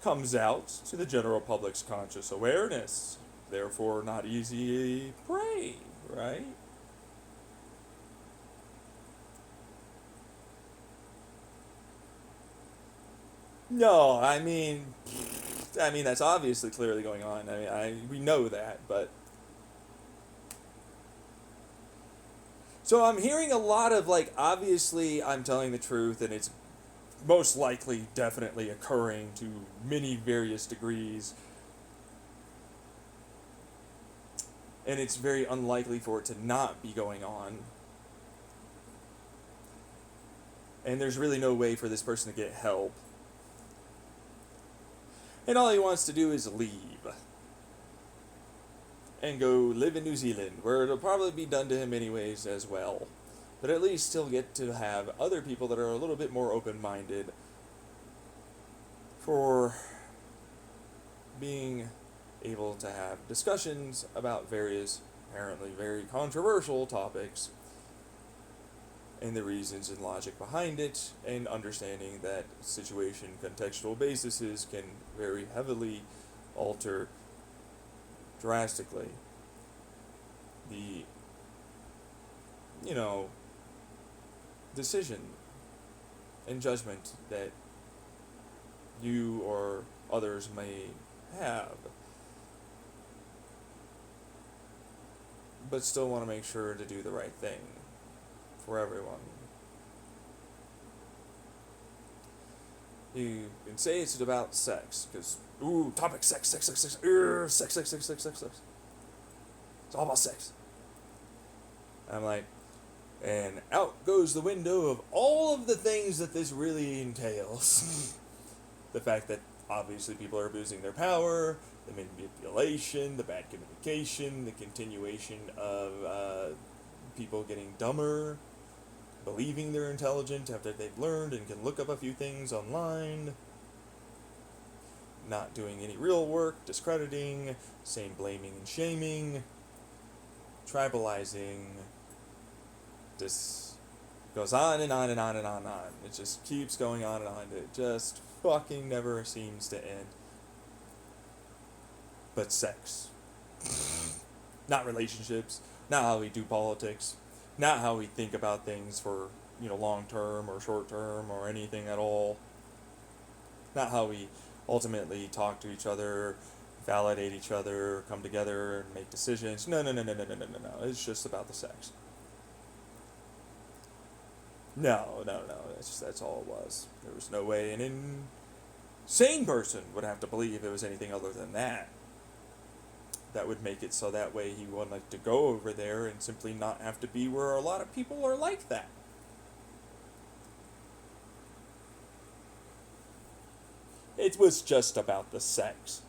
comes out to the general public's conscious awareness. Therefore, not easy prey, right? No, I mean that's obviously clearly going on. We know that, but so I'm hearing a lot of like, obviously I'm telling the truth, and it's most likely, definitely occurring to many various degrees, and it's very unlikely for it to not be going on. And there's really no way for this person to get help. And all he wants to do is leave. And go live in New Zealand, where it'll probably be done to him anyways as well. But at least he'll get to have other people that are a little bit more open-minded for being able to have discussions about various, apparently very controversial topics, and the reasons and logic behind it, and understanding that situation contextual bases can very heavily alter drastically the, decision and judgment that you or others may have, but still want to make sure to do the right thing for everyone. You can say it's about sex, because, ooh, topic sex, sex, sex, sex, sex, sex, sex, sex, sex, sex. It's all about sex. I'm like, and out goes the window of all of the things that this really entails. The fact that obviously people are abusing their power, the manipulation, the bad communication, the continuation of people getting dumber, believing they're intelligent after they've learned and can look up a few things online, not doing any real work, discrediting, same blaming and shaming, tribalizing. This goes on and on and on and on and on. It just keeps going on and on. It just fucking never seems to end. But sex. Not relationships, not how we do politics, not how we think about things for, long term or short term or anything at all. Not how we ultimately talk to each other, validate each other, come together and make decisions. No. It's just about the sex. No. That's all it was. There was no way an insane person would have to believe it was anything other than that. That would make it so that way he wanted to go over there and simply not have to be where a lot of people are like that. It was just about the sex.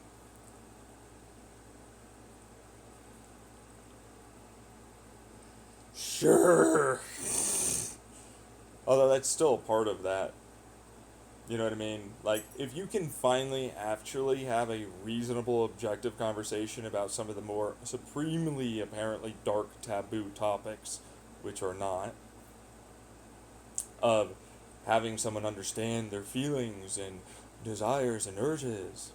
Sure. Although that's still part of that. You know what I mean? Like, if you can finally actually have a reasonable, objective conversation about some of the more supremely, apparently dark, taboo topics, which are not, of having someone understand their feelings and desires and urges,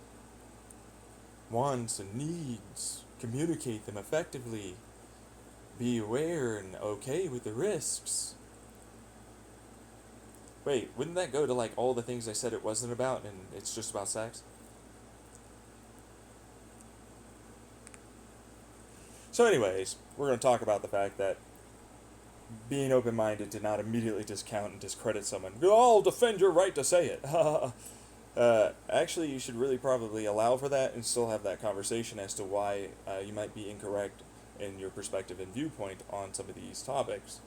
wants and needs, communicate them effectively, be aware and okay with the risks. Wait, wouldn't that go to like all the things I said it wasn't about and it's just about sex? So anyways, we're going to talk about the fact that being open-minded did not immediately discount and discredit someone. I'll defend your right to say it. Actually, you should really probably allow for that and still have that conversation as to why you might be incorrect in your perspective and viewpoint on some of these topics,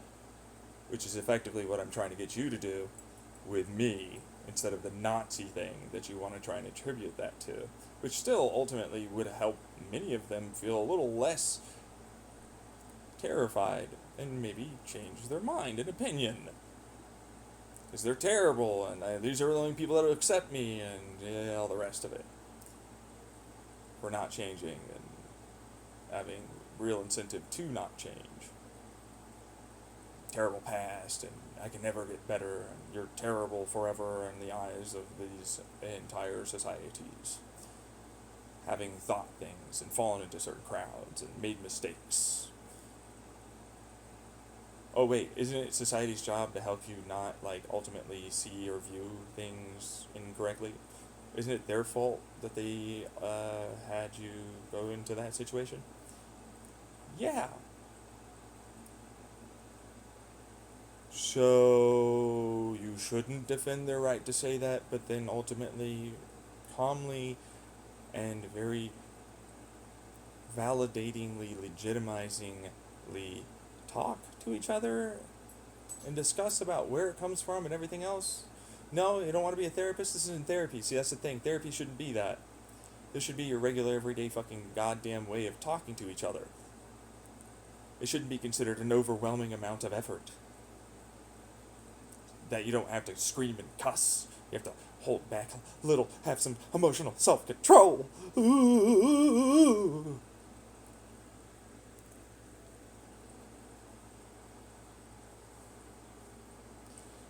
which is effectively what I'm trying to get you to do with me, instead of the Nazi thing that you want to try and attribute that to, which still ultimately would help many of them feel a little less terrified and maybe change their mind and opinion. Because they're terrible, and these are the only people that will accept me, and all the rest of it. For not changing and having real incentive to not change. Terrible past, and I can never get better, and you're terrible forever in the eyes of these entire societies. Having thought things and fallen into certain crowds and made mistakes. Oh wait, isn't it society's job to help you not, like, ultimately see or view things incorrectly? Isn't it their fault that they had you go into that situation? Yeah. So you shouldn't defend their right to say that, but then ultimately, calmly and very validatingly, legitimizingly talk to each other and discuss about where it comes from and everything else. No, you don't want to be a therapist? This isn't therapy. See, that's the thing. Therapy shouldn't be that. This should be your regular, everyday fucking goddamn way of talking to each other. It shouldn't be considered an overwhelming amount of effort. That you don't have to scream and cuss. You have to hold back a little, have some emotional self-control. Ooh.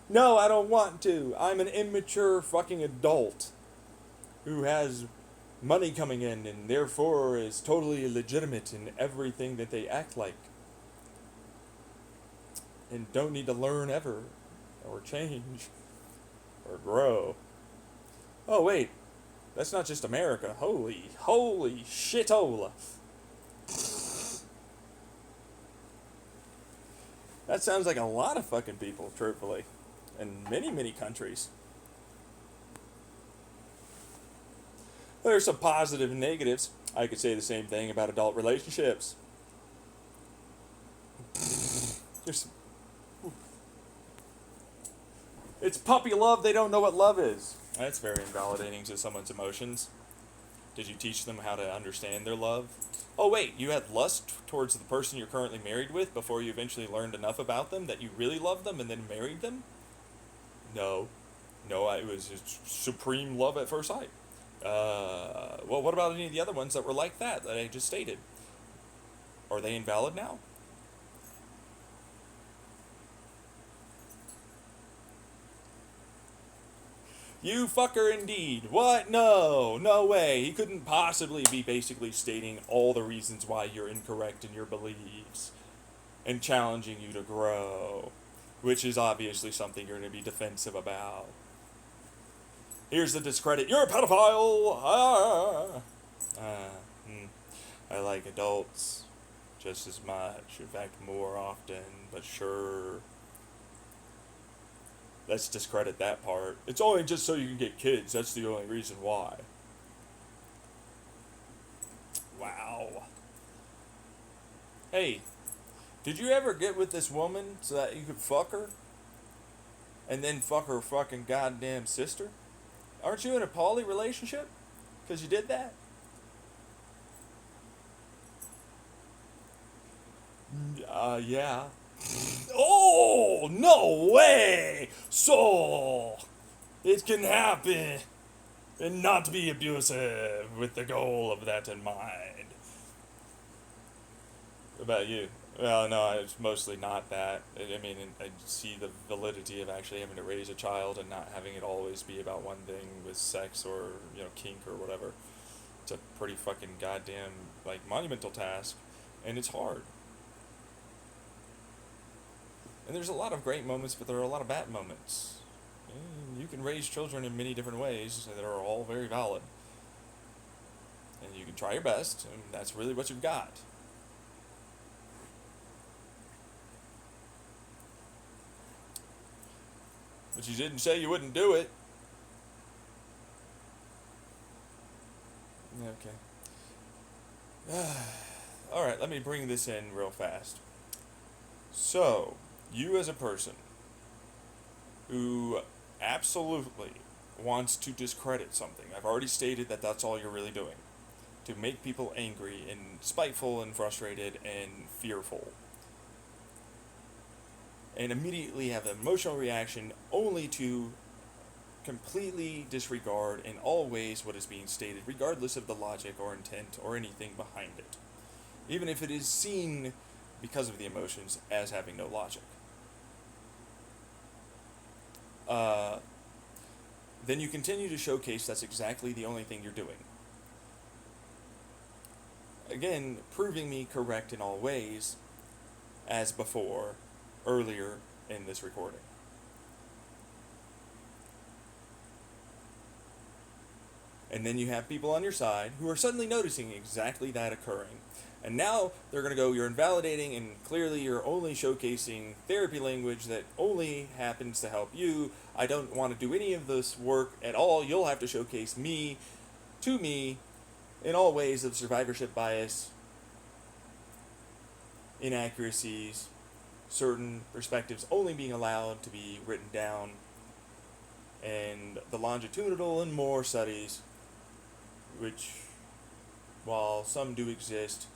No, I don't want to. I'm an immature fucking adult who has money coming in and therefore is totally legitimate in everything that they act like. And don't need to learn ever, or change, or grow. Oh wait, that's not just America. Holy shitola. That sounds like a lot of fucking people, truthfully. In many countries. There's some positive and negatives. I could say the same thing about adult relationships. There's It's puppy love, they don't know what love is. That's very invalidating to someone's emotions. Did you teach them how to understand their love? Oh wait, you had lust towards the person you're currently married with before you eventually learned enough about them that you really loved them and then married them? No. No, it was just supreme love at first sight. Well, what about any of the other ones that were like that I just stated? Are they invalid now? You fucker indeed. What? No. No way. He couldn't possibly be basically stating all the reasons why you're incorrect in your beliefs and challenging you to grow, which is obviously something you're going to be defensive about. Here's the discredit. You're a pedophile! I like adults just as much. In fact, more often, but sure. Let's discredit that part. It's only just so you can get kids. That's the only reason why. Wow. Hey, did you ever get with this woman so that you could fuck her? And then fuck her fucking goddamn sister? Aren't you in a poly relationship? Because you did that? Yeah. Oh, no way! So, it can happen and not be abusive with the goal of that in mind. What about you? Well, no, it's mostly not that. I mean, I see the validity of actually having to raise a child and not having it always be about one thing with sex or, kink or whatever. It's a pretty fucking goddamn, like, monumental task, and it's hard. And there's a lot of great moments, but there are a lot of bad moments. And you can raise children in many different ways that are all very valid. And you can try your best, and that's really what you've got. But you didn't say you wouldn't do it. Okay. Alright, let me bring this in real fast. So, you as a person who absolutely wants to discredit something, I've already stated that that's all you're really doing. To make people angry and spiteful and frustrated and fearful. And immediately have an emotional reaction only to completely disregard in all ways what is being stated, regardless of the logic or intent or anything behind it. Even if it is seen, because of the emotions, as having no logic. Then you continue to showcase that's exactly the only thing you're doing. Again, proving me correct in all ways, as before, earlier in this recording. And then you have people on your side who are suddenly noticing exactly that occurring. And now they're going to go, you're invalidating, and clearly you're only showcasing therapy language that only happens to help you. I don't want to do any of this work at all. You'll have to showcase me to me in all ways of survivorship bias, inaccuracies, certain perspectives only being allowed to be written down, and the longitudinal and more studies, which, while some do exist,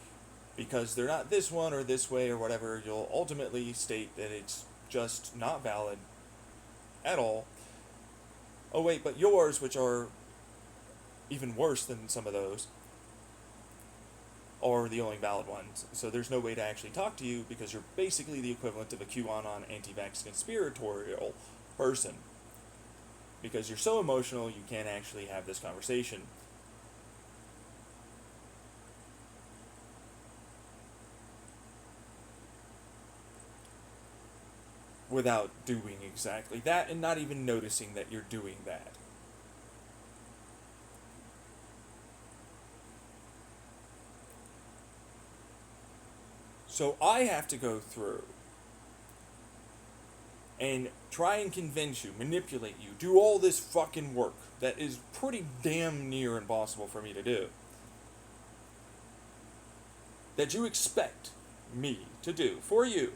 because they're not this one or this way or whatever, you'll ultimately state that it's just not valid at all. Oh wait, but yours, which are even worse than some of those, are the only valid ones. So there's no way to actually talk to you because you're basically the equivalent of a QAnon anti-vax conspiratorial person. Because you're so emotional, you can't actually have this conversation. Without doing exactly that and not even noticing that you're doing that. So I have to go through and try and convince you, manipulate you, do all this fucking work that is pretty damn near impossible for me to do. That you expect me to do for you.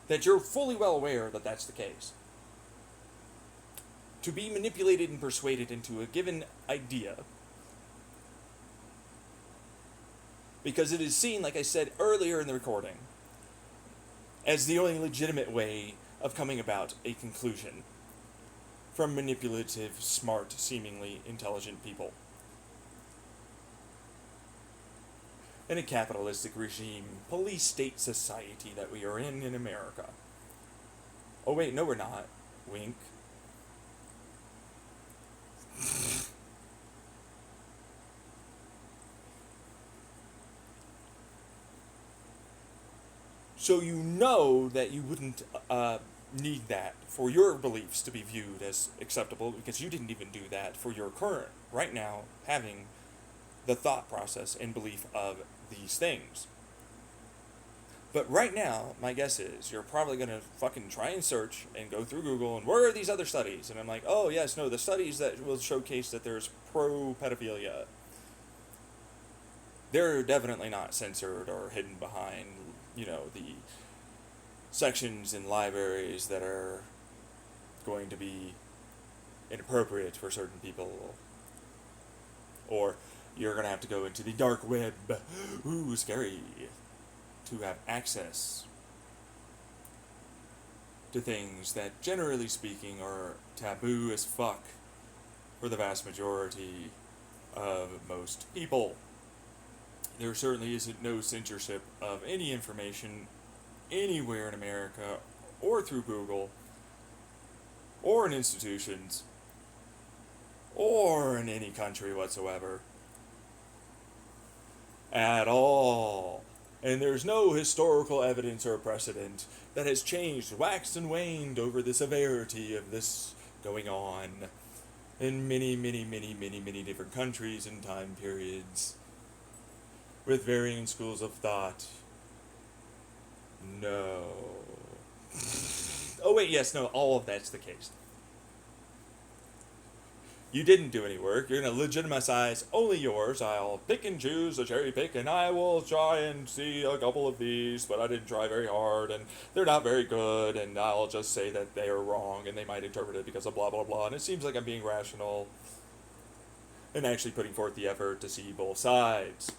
That you're fully well aware that that's the case. To be manipulated and persuaded into a given idea. Because it is seen, like I said earlier in the recording, as the only legitimate way of coming about a conclusion from manipulative, smart, seemingly intelligent people. In a capitalistic regime, police state society that we are in America. Oh wait, no we're not. Wink. So you know that you wouldn't need that for your beliefs to be viewed as acceptable because you didn't even do that for your current, right now, having the thought process and belief of these things. But right now, my guess is you're probably going to fucking try and search and go through Google and where are these other studies? And I'm like, oh yes, no, the studies that will showcase that there's pro-pedophilia. They're definitely not censored or hidden behind, the sections in libraries that are going to be inappropriate for certain people. Or you're going to have to go into the dark web. Ooh, scary. To have access to things that, generally speaking, are taboo as fuck for the vast majority of most people. there certainly isn't no censorship of any information anywhere in America or through Google or in institutions or in any country whatsoever at all. And there's no historical evidence or precedent that has changed, waxed and waned over the severity of this going on in many, many, many, many, many different countries and time periods with varying schools of thought. No. Oh, wait, yes, no, all of that's the case. You didn't do any work. You're going to legitimize only yours. I'll pick and choose a cherry pick, and I will try and see a couple of these, but I didn't try very hard, and they're not very good, and I'll just say that they are wrong, and they might interpret it because of blah, blah, blah. And it seems like I'm being rational and actually putting forth the effort to see both sides.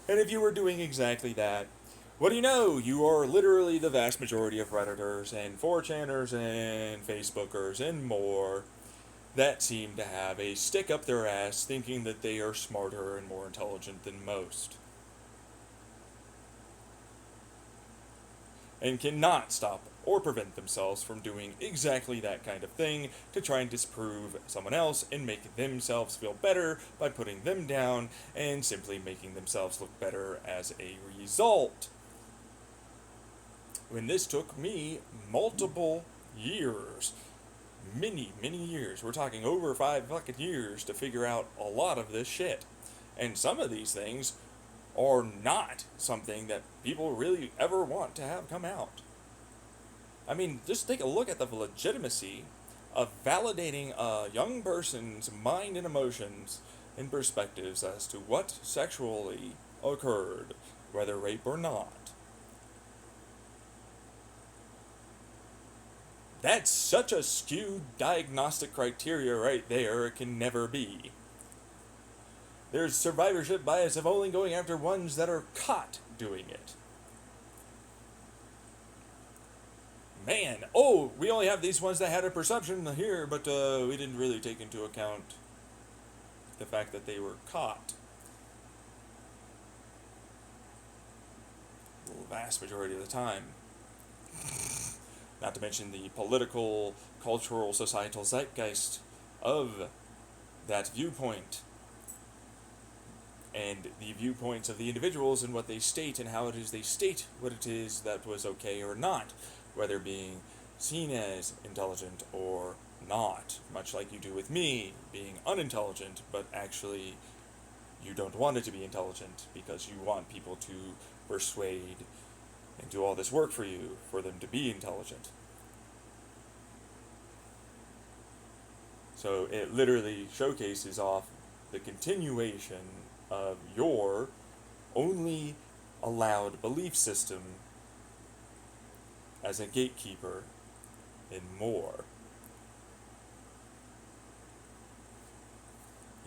And if you were doing exactly that, what do you know? You are literally the vast majority of Redditors and 4chaners and Facebookers and more that seem to have a stick up their ass thinking that they are smarter and more intelligent than most. And cannot stop or prevent themselves from doing exactly that kind of thing to try and disprove someone else and make themselves feel better by putting them down and simply making themselves look better as a result. When this took me multiple years, many, many years, we're talking over 5 fucking years to figure out a lot of this shit. And some of these things are not something that people really ever want to have come out. I mean, just take a look at the legitimacy of validating a young person's mind and emotions and perspectives as to what sexually occurred, whether rape or not. That's such a skewed diagnostic criteria right there, it can never be. There's survivorship bias of only going after ones that are caught doing it. Man, oh, we only have these ones that had a perception here, but we didn't really take into account the fact that they were caught. The vast majority of the time. Not to mention the political, cultural, societal zeitgeist of that viewpoint. And the viewpoints of the individuals and what they state and how it is they state what it is that was okay or not. Whether being seen as intelligent or not. Much like you do with me, being unintelligent, but actually you don't want it to be intelligent because you want people to persuade and do all this work for you, for them to be intelligent. So it literally showcases off the continuation of your only allowed belief system as a gatekeeper and more.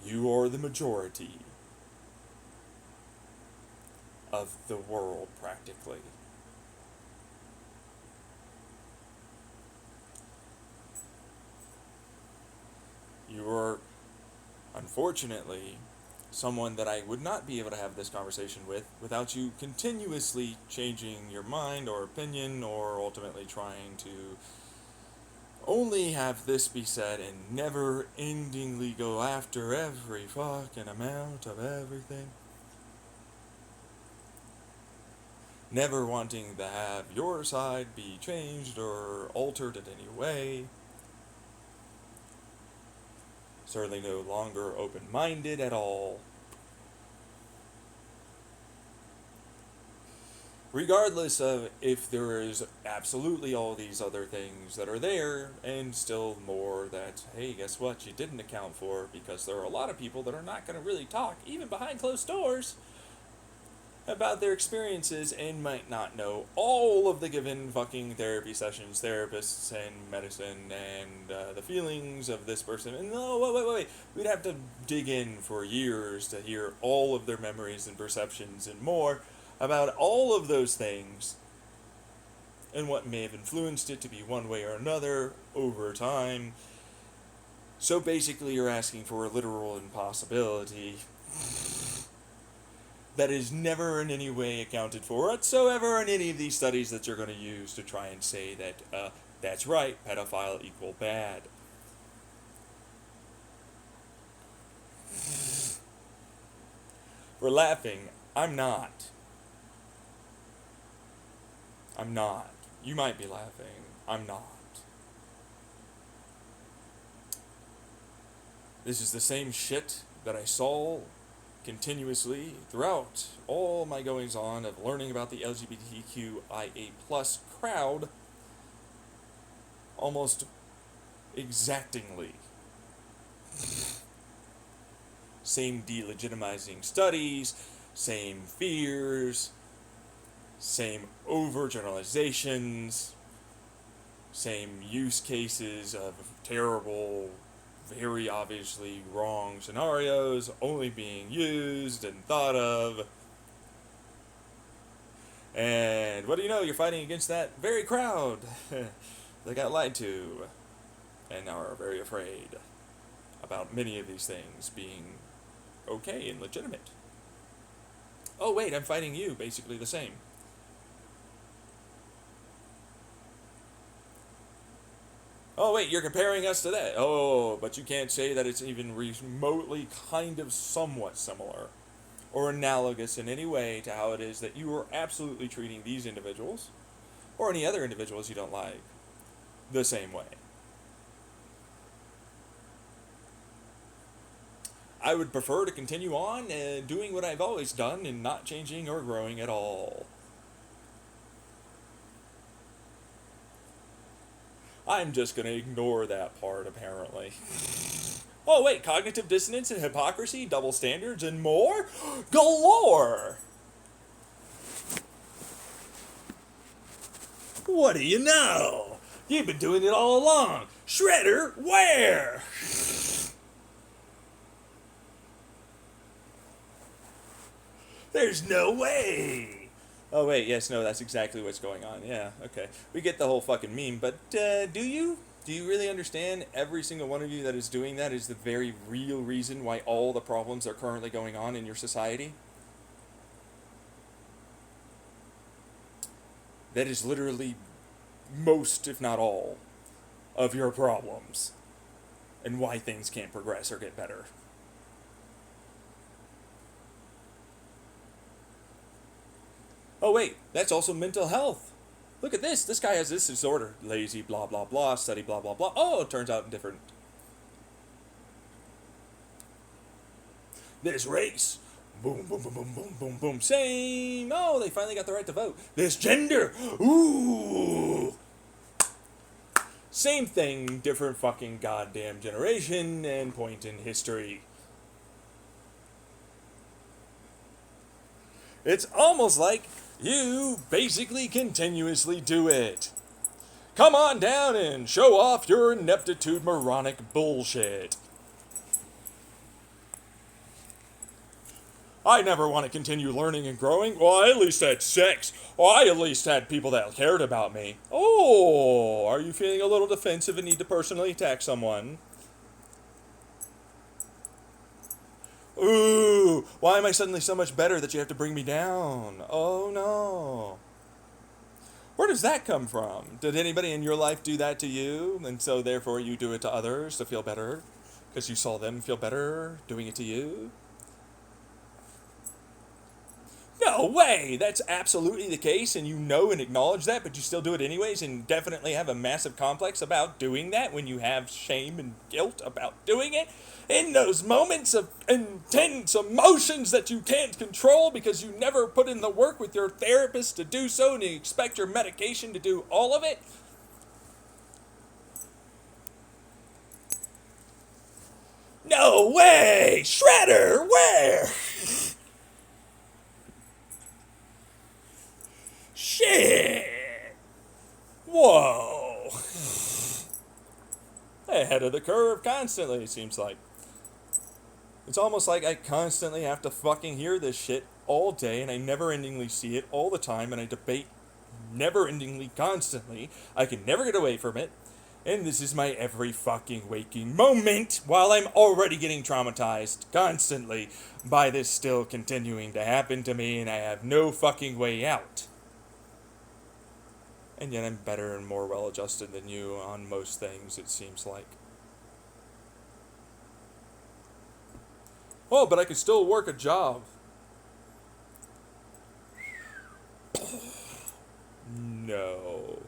You are the majority of the world, practically. You are, unfortunately, someone that I would not be able to have this conversation with without you continuously changing your mind or opinion or ultimately trying to only have this be said and never endingly go after every fucking amount of everything. Never wanting to have your side be changed or altered in any way. Certainly no longer open-minded at all. Regardless of if there is absolutely all these other things that are there, and still more that, hey, guess what, you didn't account for, because there are a lot of people that are not going to really talk, even behind closed doors, about their experiences and might not know all of the given fucking therapy sessions, therapists, and medicine, and the feelings of this person. And no, wait. We'd have to dig in for years to hear all of their memories and perceptions and more about all of those things and what may have influenced it to be one way or another over time. So basically, you're asking for a literal impossibility that is never in any way accounted for whatsoever in any of these studies that you're going to use to try and say that that's right, pedophile equal bad. We're laughing. I'm not. I'm not. You might be laughing. I'm not. This is the same shit that I saw continuously throughout all my goings on of learning about the LGBTQIA plus crowd almost exactingly. Same delegitimizing studies, same fears, same overgeneralizations, same use cases of terrible, very obviously wrong scenarios only being used and thought of. And what do you know? You're fighting against that very crowd that got lied to and are very afraid about many of these things being okay and legitimate. Oh wait, I'm fighting you, basically the same. Oh wait, you're comparing us to that. Oh, but you can't say that it's even remotely kind of somewhat similar or analogous in any way to how it is that you are absolutely treating these individuals or any other individuals you don't like the same way. I would prefer to continue on doing what I've always done and not changing or growing at all. I'm just going to ignore that part, apparently. Oh, wait, cognitive dissonance and hypocrisy, double standards, and more? Galore! What do you know? You've been doing it all along. Shredder, where? There's no way. Oh, wait, yes, no, that's exactly what's going on. Yeah, okay. We get the whole fucking meme, but do you? Do you really understand every single one of you that is doing that is the very real reason why all the problems are currently going on in your society? That is literally most, if not all, of your problems and why things can't progress or get better. Oh wait, that's also mental health. Look at this. This guy has this disorder. Lazy, blah, blah, blah, study, blah, blah, blah. Oh, it turns out different. This race. Boom, boom, boom, boom, boom, boom, boom. Same. Oh, they finally got the right to vote. This gender. Ooh. Same thing, different fucking goddamn generation and point in history. It's almost like you basically continuously do it. Come on down and show off your ineptitude moronic bullshit. I never want to continue learning and growing. Well, I at least had sex. Well, I at least had people that cared about me. Oh, are you feeling a little defensive and need to personally attack someone? Ooh, why am I suddenly so much better that you have to bring me down? Oh no. Where does that come from? Did anybody in your life do that to you? And so therefore you do it to others to feel better? Because you saw them feel better doing it to you? No way! That's absolutely the case, and you know and acknowledge that, but you still do it anyways, and definitely have a massive complex about doing that when you have shame and guilt about doing it. In those moments of intense emotions that you can't control because you never put in the work with your therapist to do so, and you expect your medication to do all of it. No way! Shredder, where? Shit! Whoa! Ahead of the curve constantly, it seems like. It's almost like I constantly have to fucking hear this shit all day, and I never-endingly see it all the time, and I debate never-endingly constantly. I can never get away from it. And this is my every fucking waking moment while I'm already getting traumatized constantly by this still continuing to happen to me, and I have no fucking way out. And yet I'm better and more well adjusted than you on most things, it seems like. Oh, but I can still work a job. No.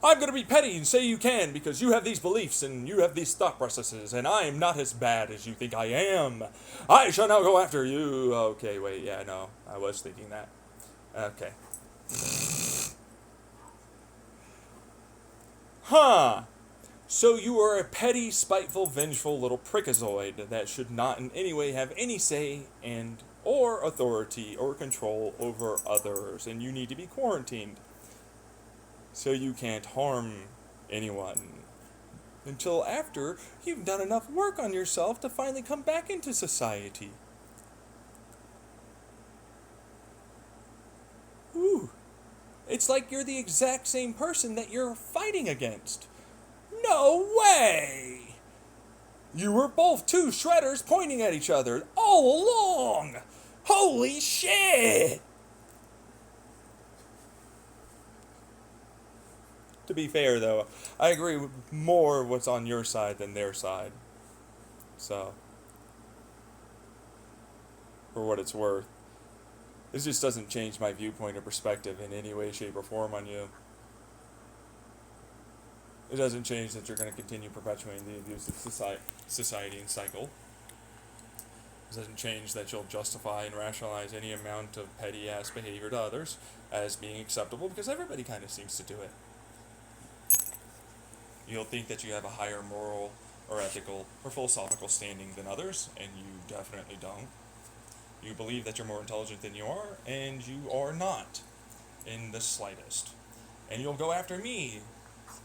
I'm going to be petty and say you can because you have these beliefs and you have these thought processes, and I am not as bad as you think I am. I shall now go after you. Okay, wait, yeah, no, I was thinking that. Okay. Huh. So you are a petty, spiteful, vengeful little prickazoid that should not in any way have any say and or authority or control over others, and you need to be quarantined so you can't harm anyone until after you've done enough work on yourself to finally come back into society. Ooh. It's like you're the exact same person that you're fighting against. No way! You were both two shredders pointing at each other all along! Holy shit! To be fair, though, I agree with more what's on your side than their side. So, for what it's worth, this just doesn't change my viewpoint or perspective in any way, shape, or form on you. It doesn't change that you're going to continue perpetuating the abusive society and cycle. It doesn't change that you'll justify and rationalize any amount of petty-ass behavior to others as being acceptable, because everybody kind of seems to do it. You'll think that you have a higher moral or ethical or philosophical standing than others, and you definitely don't. You believe that you're more intelligent than you are, and you are not in the slightest. And you'll go after me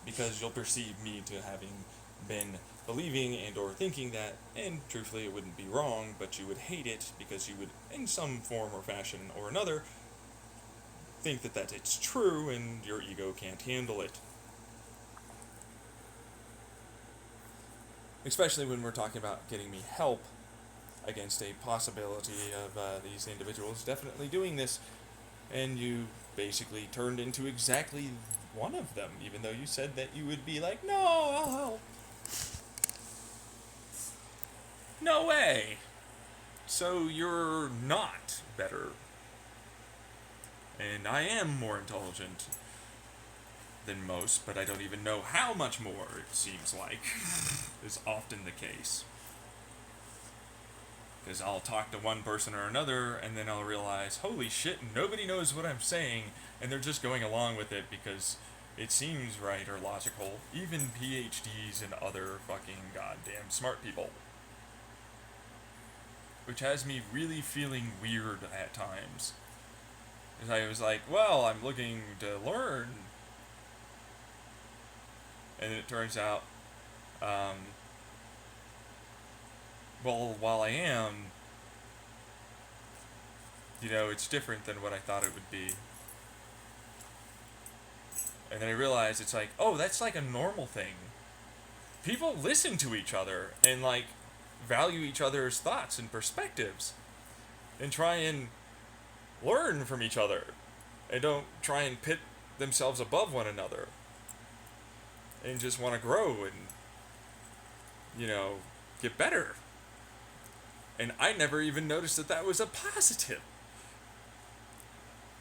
because you'll perceive me to having been believing and or thinking that, and truthfully it wouldn't be wrong, but you would hate it because you would, in some form or fashion or another, think that it's true and your ego can't handle it. Especially when we're talking about getting me help against a possibility of these individuals definitely doing this, and you basically turned into exactly one of them, even though you said that you would be like, no, I'll help. No way! So you're not better. And I am more intelligent than most, but I don't even know how much more, it seems like, is often the case. Because I'll talk to one person or another, and then I'll realize, holy shit, nobody knows what I'm saying, and they're just going along with it because it seems right or logical. Even PhDs and other fucking goddamn smart people. Which has me really feeling weird at times. Because I was like, well, I'm looking to learn. And it turns out, well, while I am, it's different than what I thought it would be. And then I realized it's like, oh, that's like a normal thing. People listen to each other and like value each other's thoughts and perspectives and try and learn from each other and don't try and pit themselves above one another and just want to grow and, get better. And I never even noticed that was a positive.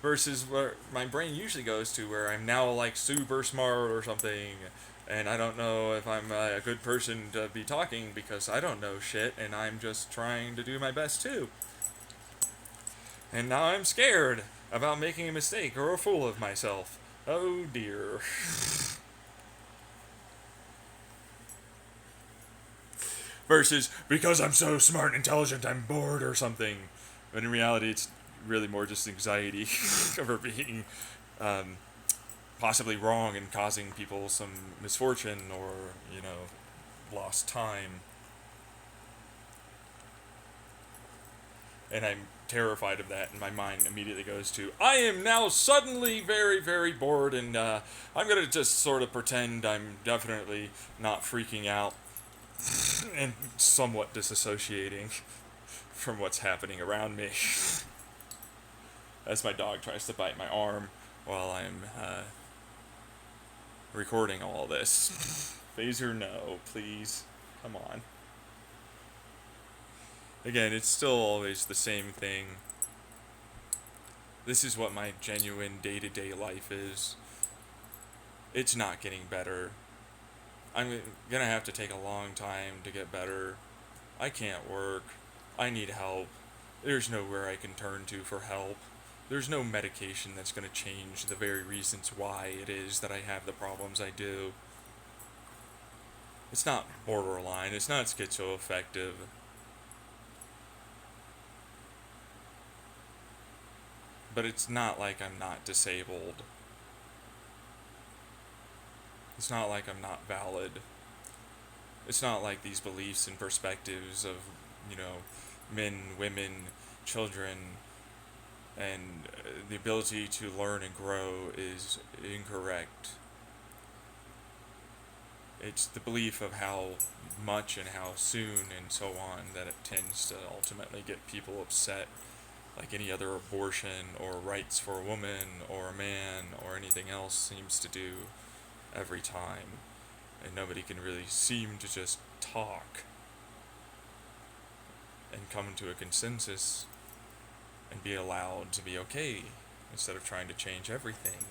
Versus where my brain usually goes to, where I'm now like super smart or something, and I don't know if I'm a good person to be talking because I don't know shit, and I'm just trying to do my best too. And now I'm scared about making a mistake or a fool of myself. Oh dear. Versus, because I'm so smart and intelligent, I'm bored or something. But in reality, it's really more just anxiety over being possibly wrong and causing people some misfortune or, lost time. And I'm terrified of that, and my mind immediately goes to, I am now suddenly very, very bored, and I'm gonna just sort of pretend I'm definitely not freaking out and somewhat disassociating from what's happening around me. As my dog tries to bite my arm while I'm recording all this. Phaser, no, please. Come on. Again, it's still always the same thing. This is what my genuine day-to-day life is. It's not getting better. I'm gonna have to take a long time to get better. I can't work. I need help. There's nowhere I can turn to for help. There's no medication that's gonna change the very reasons why it is that I have the problems I do. It's not borderline. It's not schizoaffective. But it's not like I'm not disabled. It's not like I'm not valid. It's not like these beliefs and perspectives of, men, women, children, and the ability to learn and grow is incorrect. It's the belief of how much and how soon and so on that it tends to ultimately get people upset, like any other abortion or rights for a woman or a man or anything else seems to do every time. And nobody can really seem to just talk and come to a consensus and be allowed to be okay instead of trying to change everything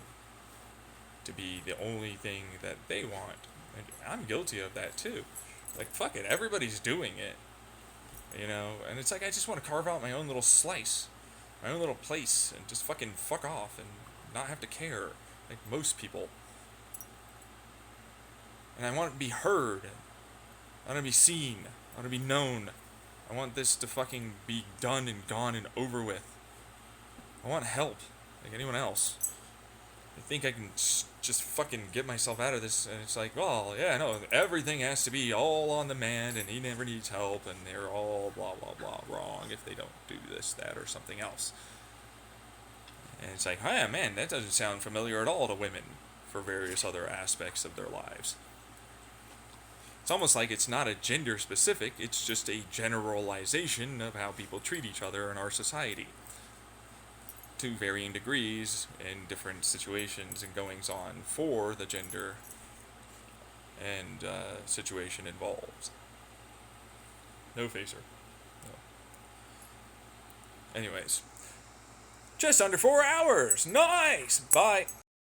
to be the only thing that they want. And I'm guilty of that too. Like, fuck it, everybody's doing it. And it's like I just want to carve out my own little slice, my own little place, and just fucking fuck off and not have to care, like most people. And I want to be heard. I want to be seen. I want to be known. I want this to fucking be done and gone and over with. I want help, like anyone else. I think I can just fucking get myself out of this, and it's like, well, yeah, no, everything has to be all on the man, and he never needs help, and they're all blah, blah, blah wrong if they don't do this, that, or something else. And it's like, oh, man, that doesn't sound familiar at all to women for various other aspects of their lives. It's almost like it's not a gender specific, it's just a generalization of how people treat each other in our society. To varying degrees in different situations and goings on for the gender and situation involved. No phaser. No. Anyways. Just under 4 hours. Nice! Bye!